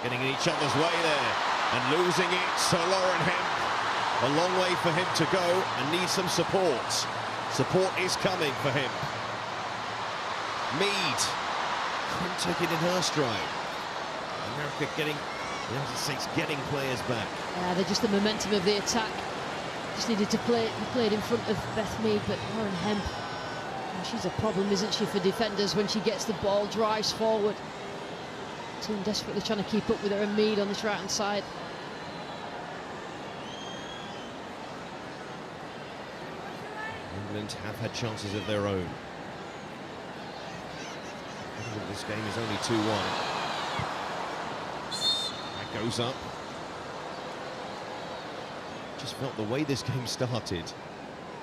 getting in each other's way there, and losing it, so Lauren Hemp. A long way for him to go, and needs some support. Support is coming for him. Mead couldn't take it in her stride. America getting, the United States getting players back. Yeah, they're just the momentum of the attack. Just needed to play it in front of Beth Mead, but Lauren Hemp, she's a problem, isn't she, for defenders when she gets the ball, drives forward. Team desperately trying to keep up with her and Mead on this right-hand side. England have had chances of their own. This game is only 2-1. That goes up. Just felt the way this game started.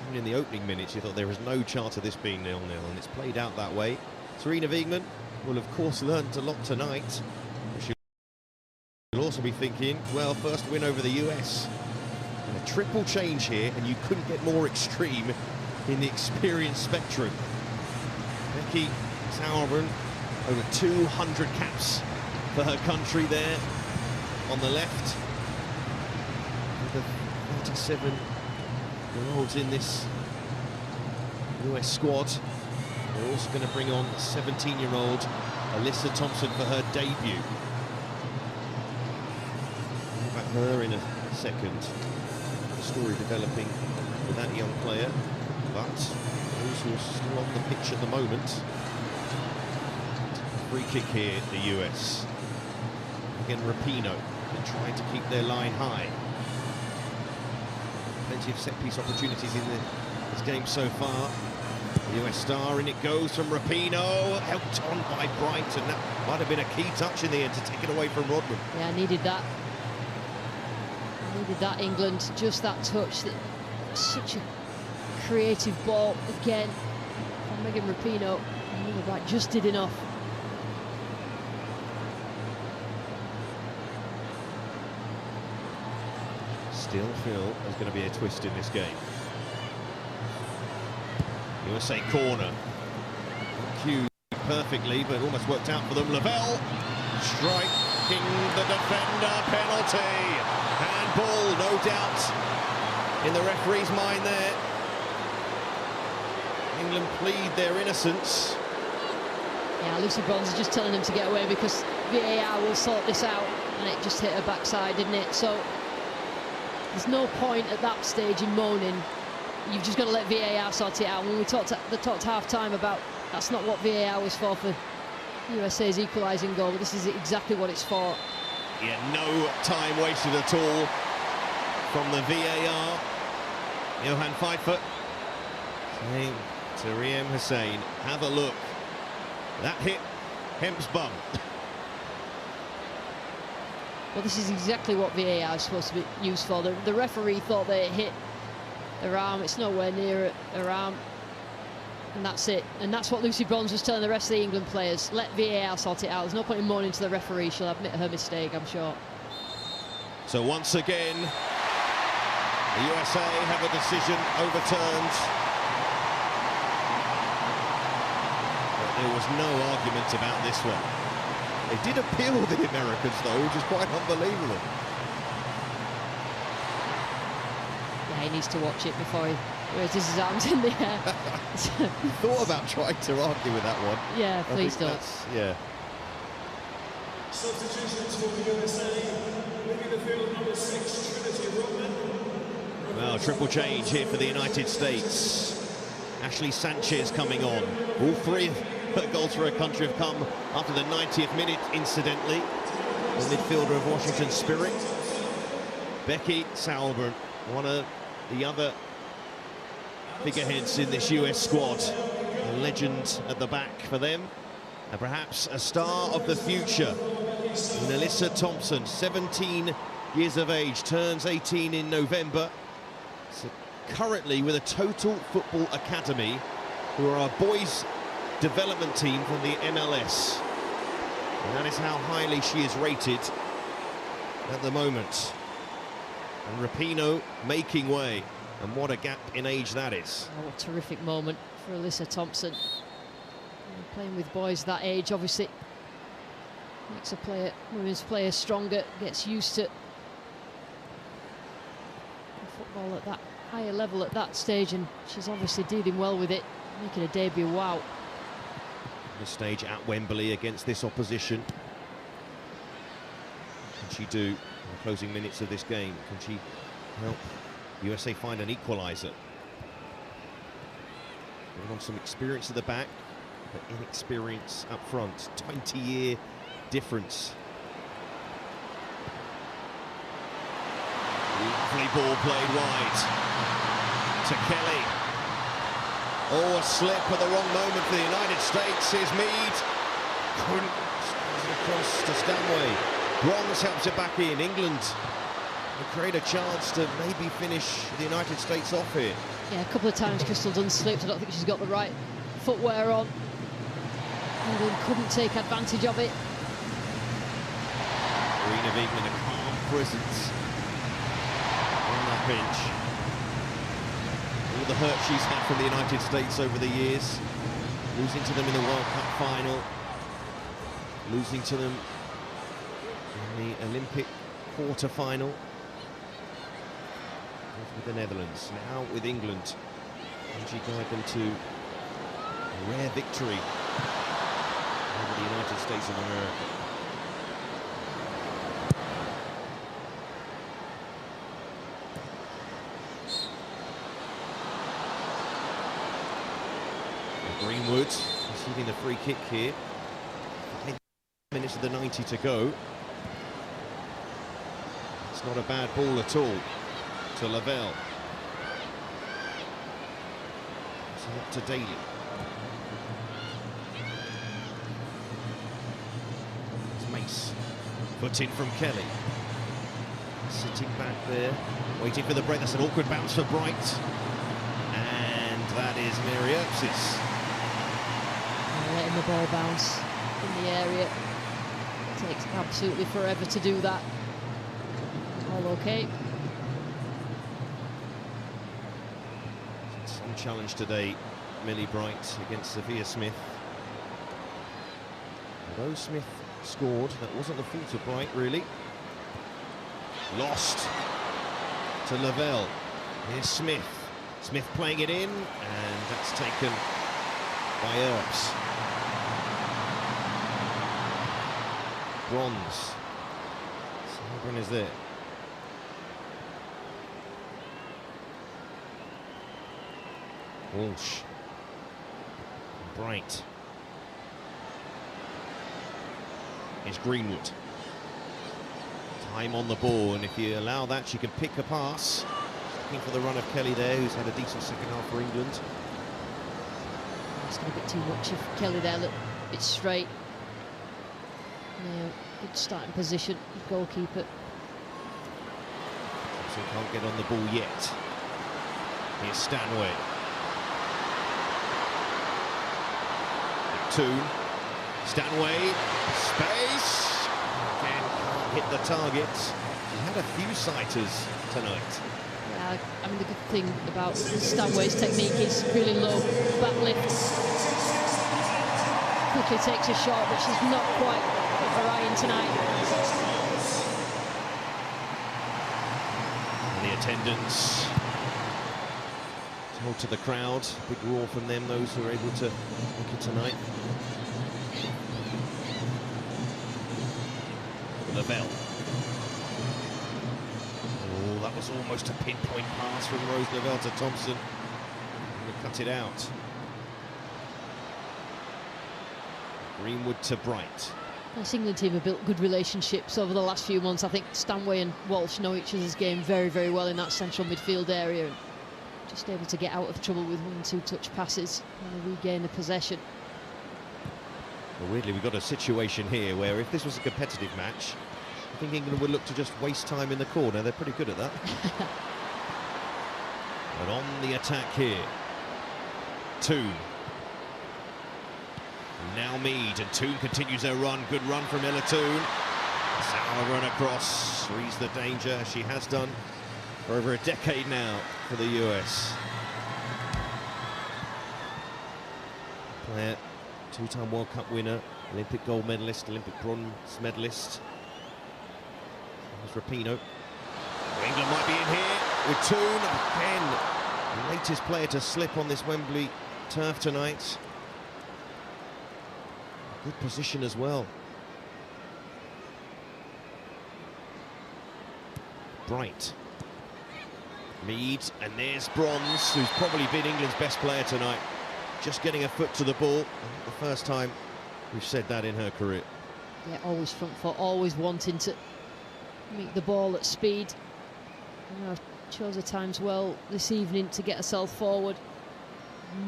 Even in the opening minutes, you thought there was no chance of this being 0-0, and it's played out that way. Serena Wiegman will, of course, learn a lot tonight. She'll also be thinking, well, first win over the US. And a triple change here, and you couldn't get more extreme in the experience spectrum. Becky Sauerbrunn, over 200 caps for her country there on the left. The 37-year-olds in this US squad. They're also going to bring on 17-year-old Alyssa Thompson for her debut. About her in a second. The story developing with that young player, but those who are still on the pitch at the moment. Free kick here, the US. Again, Rapinoe, they're trying to keep their line high. Plenty of set-piece opportunities in this game so far. The US star, and it goes from Rapinoe, helped on by Bright, and that might have been a key touch in the end to take it away from Rodman. Yeah, I needed that. I needed that, England, just that touch. Such a creative ball again from Megan Rapinoe. And Bright just did enough. Still feel there's going to be a twist in this game. USA corner. Cued perfectly, but almost worked out for them. Lavelle striking the defender, penalty. Handball, no doubt, in the referee's mind there. England plead their innocence. Yeah, Lucy Bronze is just telling them to get away because VAR will sort this out, and it just hit her backside, didn't it? So there's no point at that stage in moaning. You've just got to let VAR sort it out. When we talked half-time about that's not what VAR was for USA's equalising goal, but this is exactly what it's for. Yeah, no time wasted at all from the VAR. Johan Pfeiffer saying to Riem Hussein, have a look. That hit Hemp's bum. Well, this is exactly what VAR is supposed to be used for. The referee thought that it hit her arm. It's nowhere near her arm. And that's it. And that's what Lucy Bronze was telling the rest of the England players. Let VAR sort it out. There's no point in moaning to the referee. She'll admit her mistake, I'm sure. So once again, the USA have a decision overturned. But there was no argument about this one. They did appeal the Americans, though, which is quite unbelievable. Yeah, he needs to watch it before he raises his arms in the air. He thought about trying to argue with that one. Yeah, please don't. Yeah. Substitutions for the USA. Moving the field, number 6, Trinity Rodman. Well, triple change here for the United States. Ashley Sanchez coming on. All three of her goals for her country have come after the 90th minute, incidentally. The midfielder of Washington Spirit. Becky Sauerbrunn, one of the other figureheads in this US squad. A legend at the back for them. And perhaps a star of the future in Alyssa Thompson, 17 years of age, turns 18 in November. So currently with a Total Football Academy, who are our boys' development team from the MLS. And that is how highly she is rated at the moment. And Rapinoe making way. And what a gap in age that is. Oh, what a terrific moment for Alyssa Thompson. Playing with boys that age obviously makes a women's player stronger, gets used to football at that higher level at that stage, and she's obviously dealing well with it, making a debut. Wow. This stage at Wembley against this opposition. What can she do in the closing minutes of this game? Can she help USA find an equaliser? Bring on some experience at the back, but inexperience up front. 20-year difference. Lovely ball played wide to Kelly. Oh, a slip at the wrong moment for the United States. Here's Mead. Couldn't across to Stanway. Bronze helps it back in. England will create a chance to maybe finish the United States off here. Yeah, a couple of times Crystal Dunn slipped. I don't think she's got the right footwear on. England couldn't take advantage of it. Karina Wiegman, a calm presence on that bench. All the hurt she's had from the United States over the years. Losing to them in the World Cup final. Losing to them in the Olympic quarter-final. With the Netherlands, now with England. And she guide them to a rare victory over the United States of America. Greenwood receiving the free kick here. 10 minutes of the 90 to go. It's not a bad ball at all to Lavelle. Up to Daly. It's Mace. Foot in from Kelly. Sitting back there, waiting for the break. That's an awkward bounce for Bright. And that is Mary Earps's. Letting the ball bounce in the area. It takes absolutely forever to do that. All okay. Some challenge today, Millie Bright against Sophia Smith. Although Smith scored, that wasn't the fault of Bright, really. Lost to Lavelle. Here's Smith. Smith playing it in, and that's taken by Earps. Bronze. Sabrin is there. Walsh. Bright. Here's Greenwood. Time on the ball, and if you allow that, she can pick a pass. Looking for the run of Kelly there, who's had a decent second half for England. It's going to be too much of Kelly there. Look, it's straight. Yeah, good starting position, goalkeeper. So can't get on the ball yet. Here's Stanway. Toon. Stanway. Space. Again, can't hit the target. She had a few sighters tonight. Yeah, I mean, the good thing about Stanway's technique is really low back lift. Quickly takes a shot, but she's not quite got her iron tonight. And the attendance told to the crowd. Big roar from them, those who are able to make it tonight. Lavelle. Oh, that was almost a pinpoint pass from Rose Lavelle to Thompson. And cut it out. Greenwood to Bright. This England team have built good relationships over the last few months. I think Stanway and Walsh know each other's game very, very well in that central midfield area. And just able to get out of trouble with 1-2 touch passes and regain the possession. Well, weirdly, we've got a situation here where if this was a competitive match, I think England would look to just waste time in the corner. They're pretty good at that. But on the attack here, Toon. Now Mead, and Toon continues her run. Good run from Ella Toon. Sour run across, frees the danger, as she has done for over a decade now for the US. Player, two-time World Cup winner, Olympic gold medalist, Olympic bronze medalist. There's Rapinoe. England might be in here with Toon again. The latest player to slip on this Wembley turf tonight. Good position as well. Bright. Mead, and there's Bronze, who's probably been England's best player tonight. Just getting a foot to the ball. The first time we've said that in her career. Yeah, always front foot, always wanting to meet the ball at speed. You know, chose her times well this evening to get herself forward.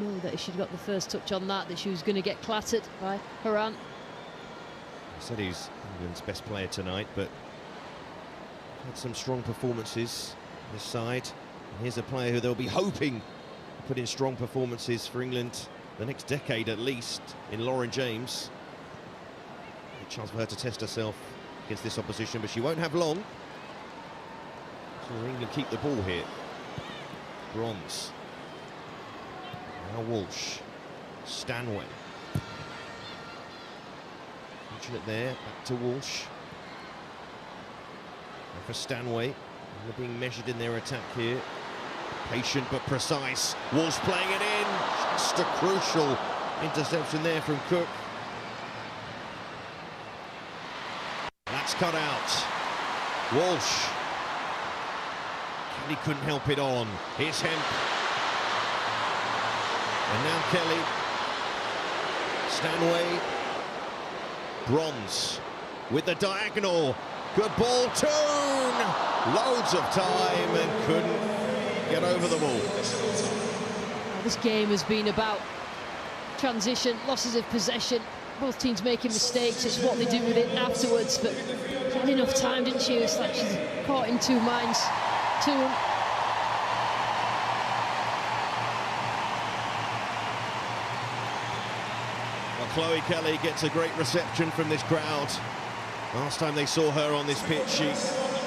Know that if she'd got the first touch on that she was going to get clattered by Haran. I said he's England's best player tonight, but had some strong performances this side. And here's a player who they'll be hoping to put in strong performances for England the next decade at least, in Lauren James. A chance for her to test herself against this opposition, but she won't have long. So England keep the ball here. Bronze. Now Walsh. Stanway. Fortunate there, back to Walsh. And for Stanway, they're being measured in their attack here. Patient but precise. Walsh playing it in. Just a crucial interception there from Cook. That's cut out. Walsh. Kelly couldn't help it on. Here's Hemp. And now Kelly. Stanway. Bronze with the diagonal. Good ball, Toon! Loads of time and couldn't get over the ball. this game has been about transition, losses of possession, both teams making mistakes. It's what they do with it afterwards, but she had enough time, didn't she? It's like she's caught in two minds. Well, Chloe Kelly gets a great reception from this crowd. Last time they saw her on this pitch, she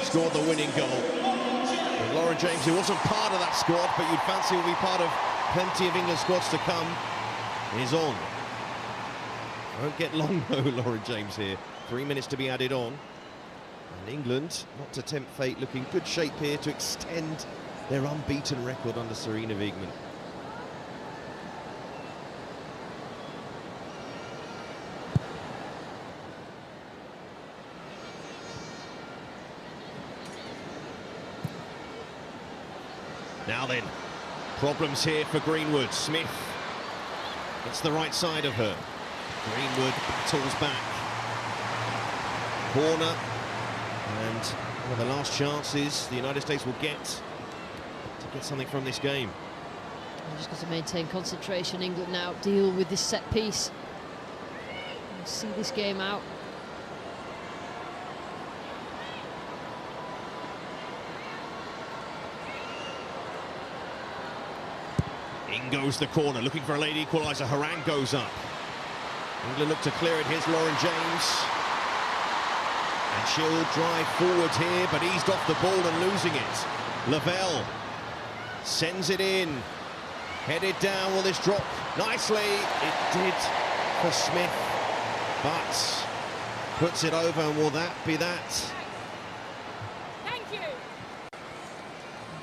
scored the winning goal. And Lauren James, who wasn't part of that squad, but you'd fancy will be part of plenty of England squads to come, is on. Won't get long though, Lauren James here. 3 minutes to be added on. And England, not to tempt fate, looking good shape here to extend their unbeaten record under Sarina Wiegman. Now then, problems here for Greenwood. Smith gets the right side of her. Greenwood battles back. Corner. And one of the last chances the United States will get to get something from this game. Just got to maintain concentration. England now deal with this set piece. We'll see this game out. In goes the corner, looking for a late equaliser. Haran goes up. England look to clear it. Here's Lauren James. And she'll drive forward here, but eased off the ball and losing it. Lavelle sends it in. Headed down. Will this drop nicely? It did for Smith, but puts it over. And will that be that?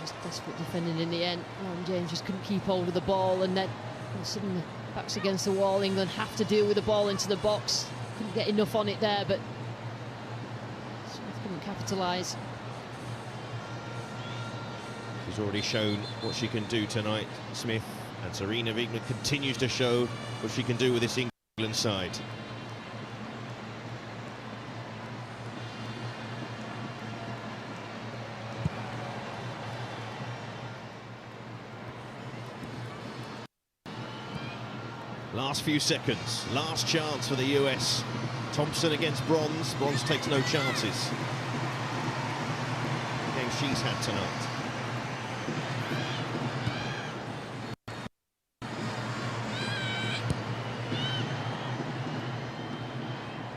Just desperate defending in the end. Lauren James just couldn't keep hold of the ball, and then suddenly backs against the wall. England have to deal with the ball into the box. Couldn't get enough on it there, but Smith couldn't capitalise. She's already shown what she can do tonight, Smith, and Sarina Wiegman continues to show what she can do with this England side. Last few seconds, last chance for the US. Thompson against Bronze. Bronze takes no chances. The game she's had tonight.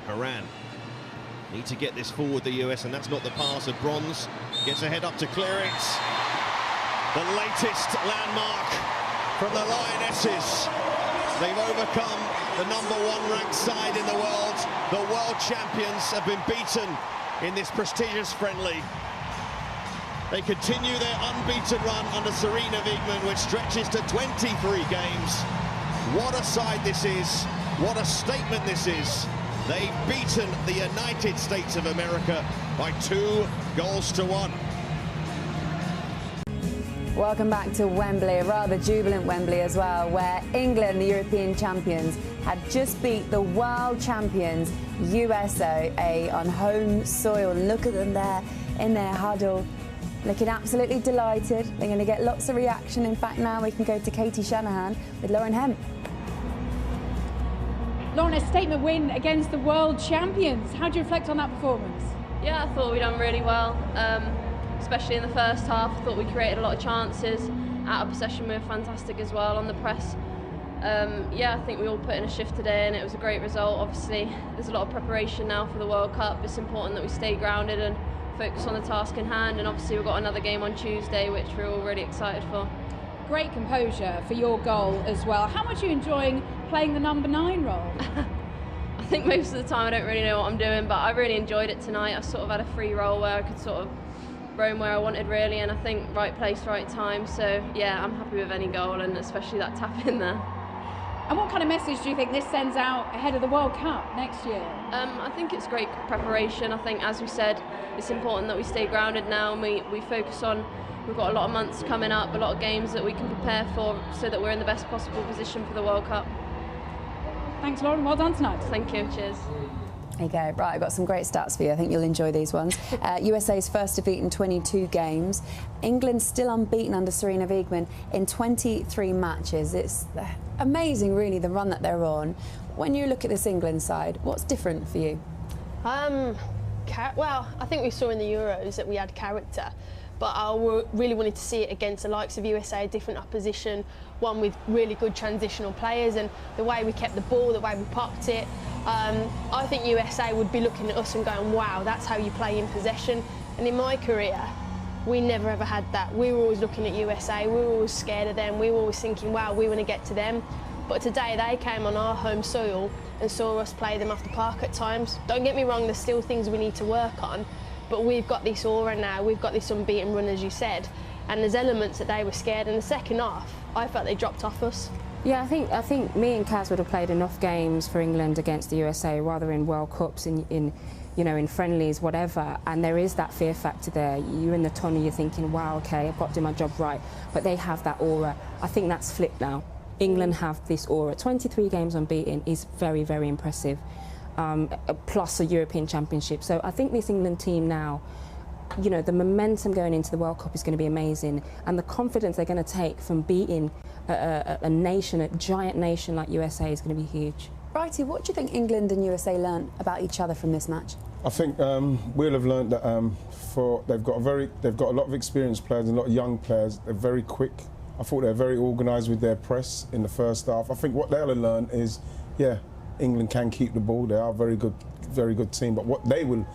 Haran need to get this forward, the US, and that's not the pass of Bronze. Gets a head up to clear it. The latest landmark from the Lionesses. They've overcome the #1 ranked side in the world. The world champions have been beaten in this prestigious friendly. They continue their unbeaten run under Sarina Wiegman, which stretches to 23 games. What a side this is. What a statement this is. They've beaten the United States of America by 2-1. Welcome back to Wembley, a rather jubilant Wembley as well, where England, the European champions, had just beat the world champions USA on home soil. Look at them there in their huddle, looking absolutely delighted. They're going to get lots of reaction. In fact, now we can go to Katie Shanahan with Lauren Hemp. Lauren, a statement win against the world champions. How do you reflect on that performance? Yeah, I thought we done really well. Especially in the first half. I thought we created a lot of chances. Out of possession, we were fantastic as well on the press. Yeah, I think we all put in a shift today and it was a great result. Obviously, there's a lot of preparation now for the World Cup. It's important that we stay grounded and focus on the task in hand, and obviously we've got another game on Tuesday, which we're all really excited for. Great composure for your goal as well. How much are you enjoying playing the #9 role? I think most of the time I don't really know what I'm doing, but I really enjoyed it tonight. I sort of had a free role where I could sort of roam where I wanted really, and I think right place, right time. So yeah, I'm happy with any goal, and especially that tap in there. And what kind of message do you think this sends out ahead of the World Cup next year? I think it's great preparation. I think, as we said, it's important that we stay grounded now and we focus on, we've got a lot of months coming up, a lot of games that we can prepare for so that we're in the best possible position for the World Cup. Thanks, Lauren. Well done tonight. Thank you. Cheers. There you go. Right, I've got some great stats for you. I think you'll enjoy these ones. USA's first defeat in 22 games. England's still unbeaten under Serena Wiegmann in 23 matches. It's amazing, really, the run that they're on. When you look at this England side, what's different for you? Well, I think we saw in the Euros that we had character, but I really wanted to see it against the likes of USA, different opposition, one with really good transitional players, and the way we kept the ball, the way we popped it. I think USA would be looking at us and going, wow, that's how you play in possession. And in my career, we never ever had that. We were always looking at USA, we were always scared of them, we were always thinking, wow, we want to get to them. But today they came on our home soil and saw us play them off the park at times. Don't get me wrong, there's still things we need to work on, but we've got this aura now, we've got this unbeaten run, as you said, and there's elements that they were scared. In the second half, I felt they dropped off us. Yeah, I think me and Kaz would have played enough games for England against the USA, rather in World Cups, in friendlies, whatever, and there is that fear factor there. You're in the tunnel, you're thinking, wow, okay, I've got to do my job right, but they have that aura. I think that's flipped now. England have this aura. 23 games unbeaten is very, very impressive, plus a European Championship. So I think this England team now, the momentum going into the World Cup is going to be amazing, and the confidence they're going to take from beating a nation, a giant nation like USA, is going to be huge. Righty, what do you think England and USA learned about each other from this match? I think we'll have learned that they've got a lot of experienced players and a lot of young players. They're very quick. I thought they're very organised with their press in the first half. I think what they'll have learned is, yeah, England can keep the ball. They are a very good team. But what they will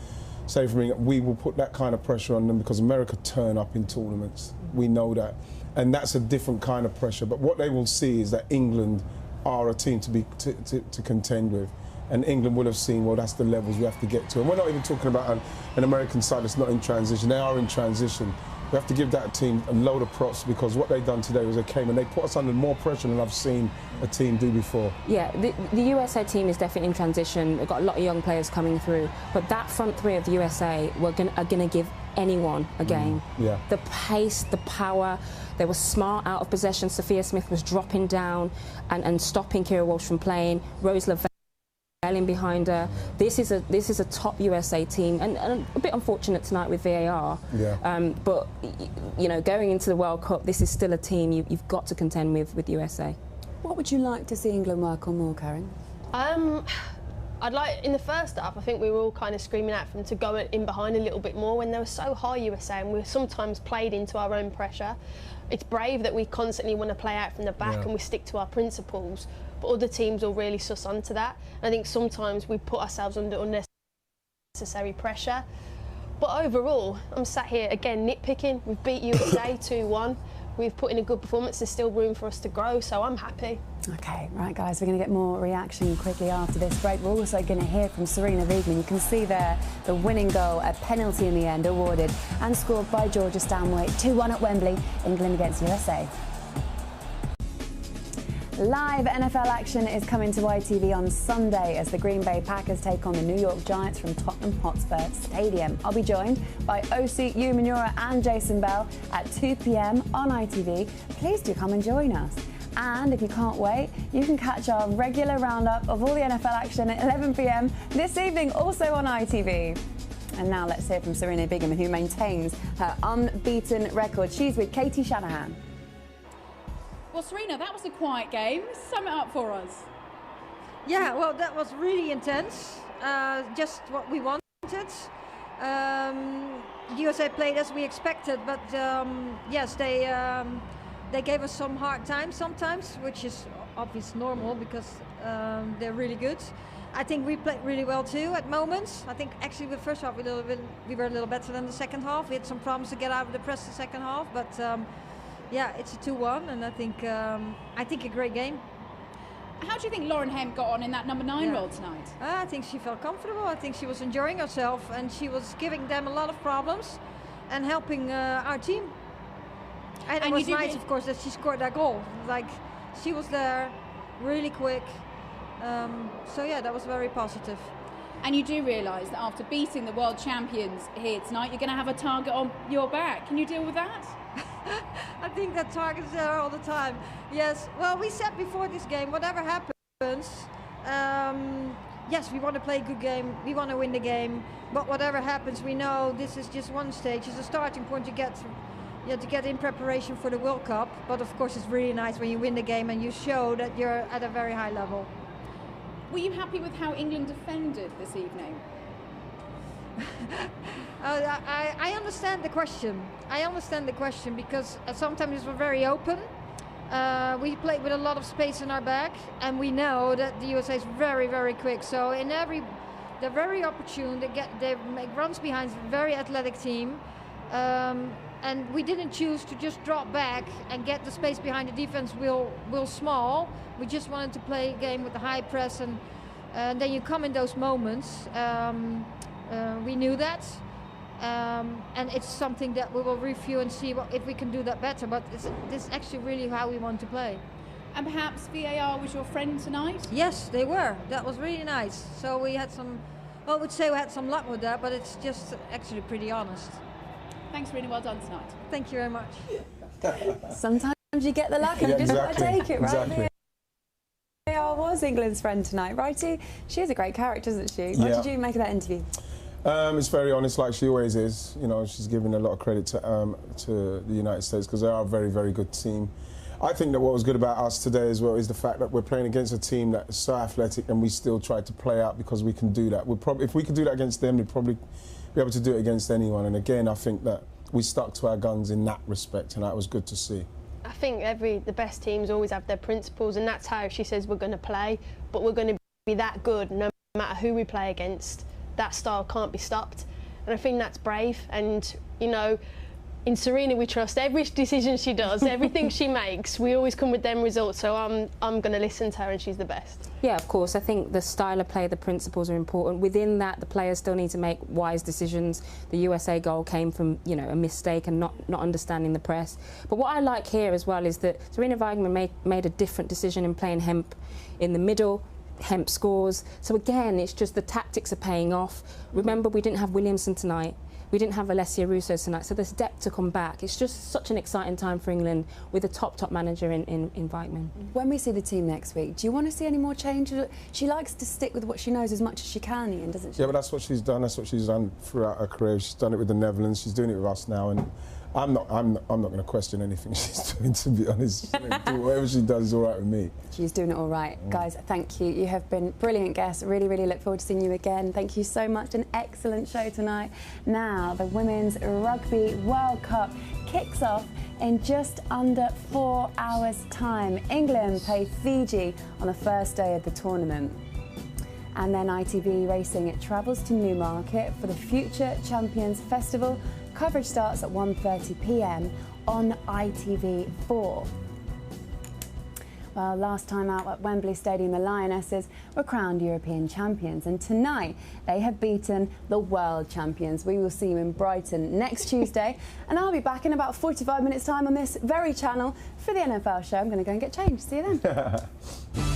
say for me, we will put that kind of pressure on them because America turn up in tournaments. We know that. And that's a different kind of pressure. But what they will see is that England are a team to contend with. And England will have seen, well, that's the levels we have to get to. And we're not even talking about an American side that's not in transition. They are in transition. We have to give that team a load of props, because what they've done today was they came and they put us under more pressure than I've seen a team do before. Yeah, the USA team is definitely in transition. They've got a lot of young players coming through, but that front three of the USA are going to give anyone a game. Yeah. The pace, the power, they were smart out of possession. Sophia Smith was dropping down and stopping Kira Walsh from playing. Rose Lavelle in behind her. This is a top USA team, and a bit unfortunate tonight with VAR. Yeah. But going into the World Cup, this is still a team you've got to contend with USA. What would you like to see England work on more, Karen? I'd like, in the first half, I think we were all kind of screaming out for them to go in behind a little bit more when they were so high, USA, and we sometimes played into our own pressure. It's brave that we constantly want to play out from the back and we stick to our principles, but other teams will really suss onto that. And I think sometimes we put ourselves under unnecessary pressure. But overall, I'm sat here again nitpicking. We've beat USA 2-1. We've put in a good performance. There's still room for us to grow, so I'm happy. OK, right, guys, we're going to get more reaction quickly after this break. We're also going to hear from Serena Wiegmann. You can see there the winning goal, a penalty in the end, awarded and scored by Georgia Stanway. 2-1 at Wembley, England against USA. Live NFL action is coming to ITV on Sunday as the Green Bay Packers take on the New York Giants from Tottenham Hotspur Stadium. I'll be joined by OC Umanura and Jason Bell at 2 p.m. on ITV. Please do come and join us. And if you can't wait, you can catch our regular roundup of all the NFL action at 11 p.m. this evening, also on ITV. And now let's hear from Serena Wiegmann, who maintains her unbeaten record. She's with Katie Shanahan. Well, Serena, that was a quiet game. Sum it up for us. Yeah, well, that was really intense. Just what we wanted. USA played as we expected, but yes, they gave us some hard time sometimes, which is obviously normal because they're really good. I think we played really well too at moments. I think actually the first half we were a little better than the second half. We had some problems to get out of the press the second half, but yeah, it's a 2-1, and I think a great game. How do you think Lauren Hemp got on in that number 9 role tonight? I think she felt comfortable. I think she was enjoying herself, and she was giving them a lot of problems and helping our team. And it was nice, of course, that she scored that goal. Like, she was there, really quick. So yeah, that was very positive. And you do realise that after beating the world champions here tonight, you're going to have a target on your back. Can you deal with that? I think that target's there all the time. Yes. Well, we said before this game, whatever happens, yes, we want to play a good game, we want to win the game, but whatever happens, we know this is just one stage, it's a starting point to get in preparation for the World Cup. But of course, it's really nice when you win the game and you show that you're at a very high level. Were you happy with how England defended this evening? I understand the question. I understand the question because sometimes we're very open. We played with a lot of space in our back, and we know that the USA is very, very quick. So they're very opportune. They make runs behind a very athletic team, and we didn't choose to just drop back and get the space behind the defense real small. We just wanted to play a game with the high press, and then you come in those moments. We knew that. And it's something that we will review and see if we can do that better. But this is actually really how we want to play. And perhaps VAR was your friend tonight? Yes, they were. That was really nice. So we had I would say we had some luck with that, but it's just actually pretty honest. Thanks, Serena. Well done tonight. Thank you very much. Sometimes you get the luck and you just got to take it, right? Exactly. VAR was England's friend tonight, righty? She is a great character, isn't she? What did you make of that interview? It's very honest, like she always is. You know, she's giving a lot of credit to the United States because they are a very, very good team. I think that what was good about us today as well is the fact that we're playing against a team that is so athletic, and we still try to play out because we can do that. If we could do that against them, we'd probably be able to do it against anyone. And again, I think that we stuck to our guns in that respect, and that was good to see. I think the best teams always have their principles, and that's how she says we're going to play, but we're going to be that good no matter who we play against. That style can't be stopped, and I think that's brave. And you know, in Serena we trust every decision she does, everything she makes. We always come with them results, so I'm going to listen to her, and she's the best. Yeah, of course. I think the style of play, the principles are important. Within that, the players still need to make wise decisions. The USA goal came from, you know, a mistake and not understanding the press. But what I like here as well is that Serena Weigmann made a different decision in playing Hemp in the middle. Hemp scores. So again, it's just the tactics are paying off. Remember, we didn't have Williamson tonight. We didn't have Alessia Russo tonight. So there's depth to come back. It's just such an exciting time for England with a top manager in Weigmann. When we see the team next week, do you want to see any more change? She likes to stick with what she knows as much as she can, Ian, doesn't she? Yeah, but that's what she's done. That's what she's done throughout her career. She's done it with the Netherlands. She's doing it with us now, and I'm not going to question anything she's doing, to be honest. Whatever she does is all right with me. She's doing it all right. Guys, thank you. You have been brilliant guests. Really, really look forward to seeing you again. Thank you so much. An excellent show tonight. Now, the Women's Rugby World Cup kicks off in just under 4 hours' time. England play Fiji on the first day of the tournament. And then ITV Racing, it travels to Newmarket for the Future Champions Festival. Coverage starts at 1:30 p.m. on ITV4. Well, last time out at Wembley Stadium, the Lionesses were crowned European champions, and tonight they have beaten the world champions. We will see you in Brighton next Tuesday, and I'll be back in about 45 minutes' time on this very channel for the NFL show. I'm going to go and get changed. See you then.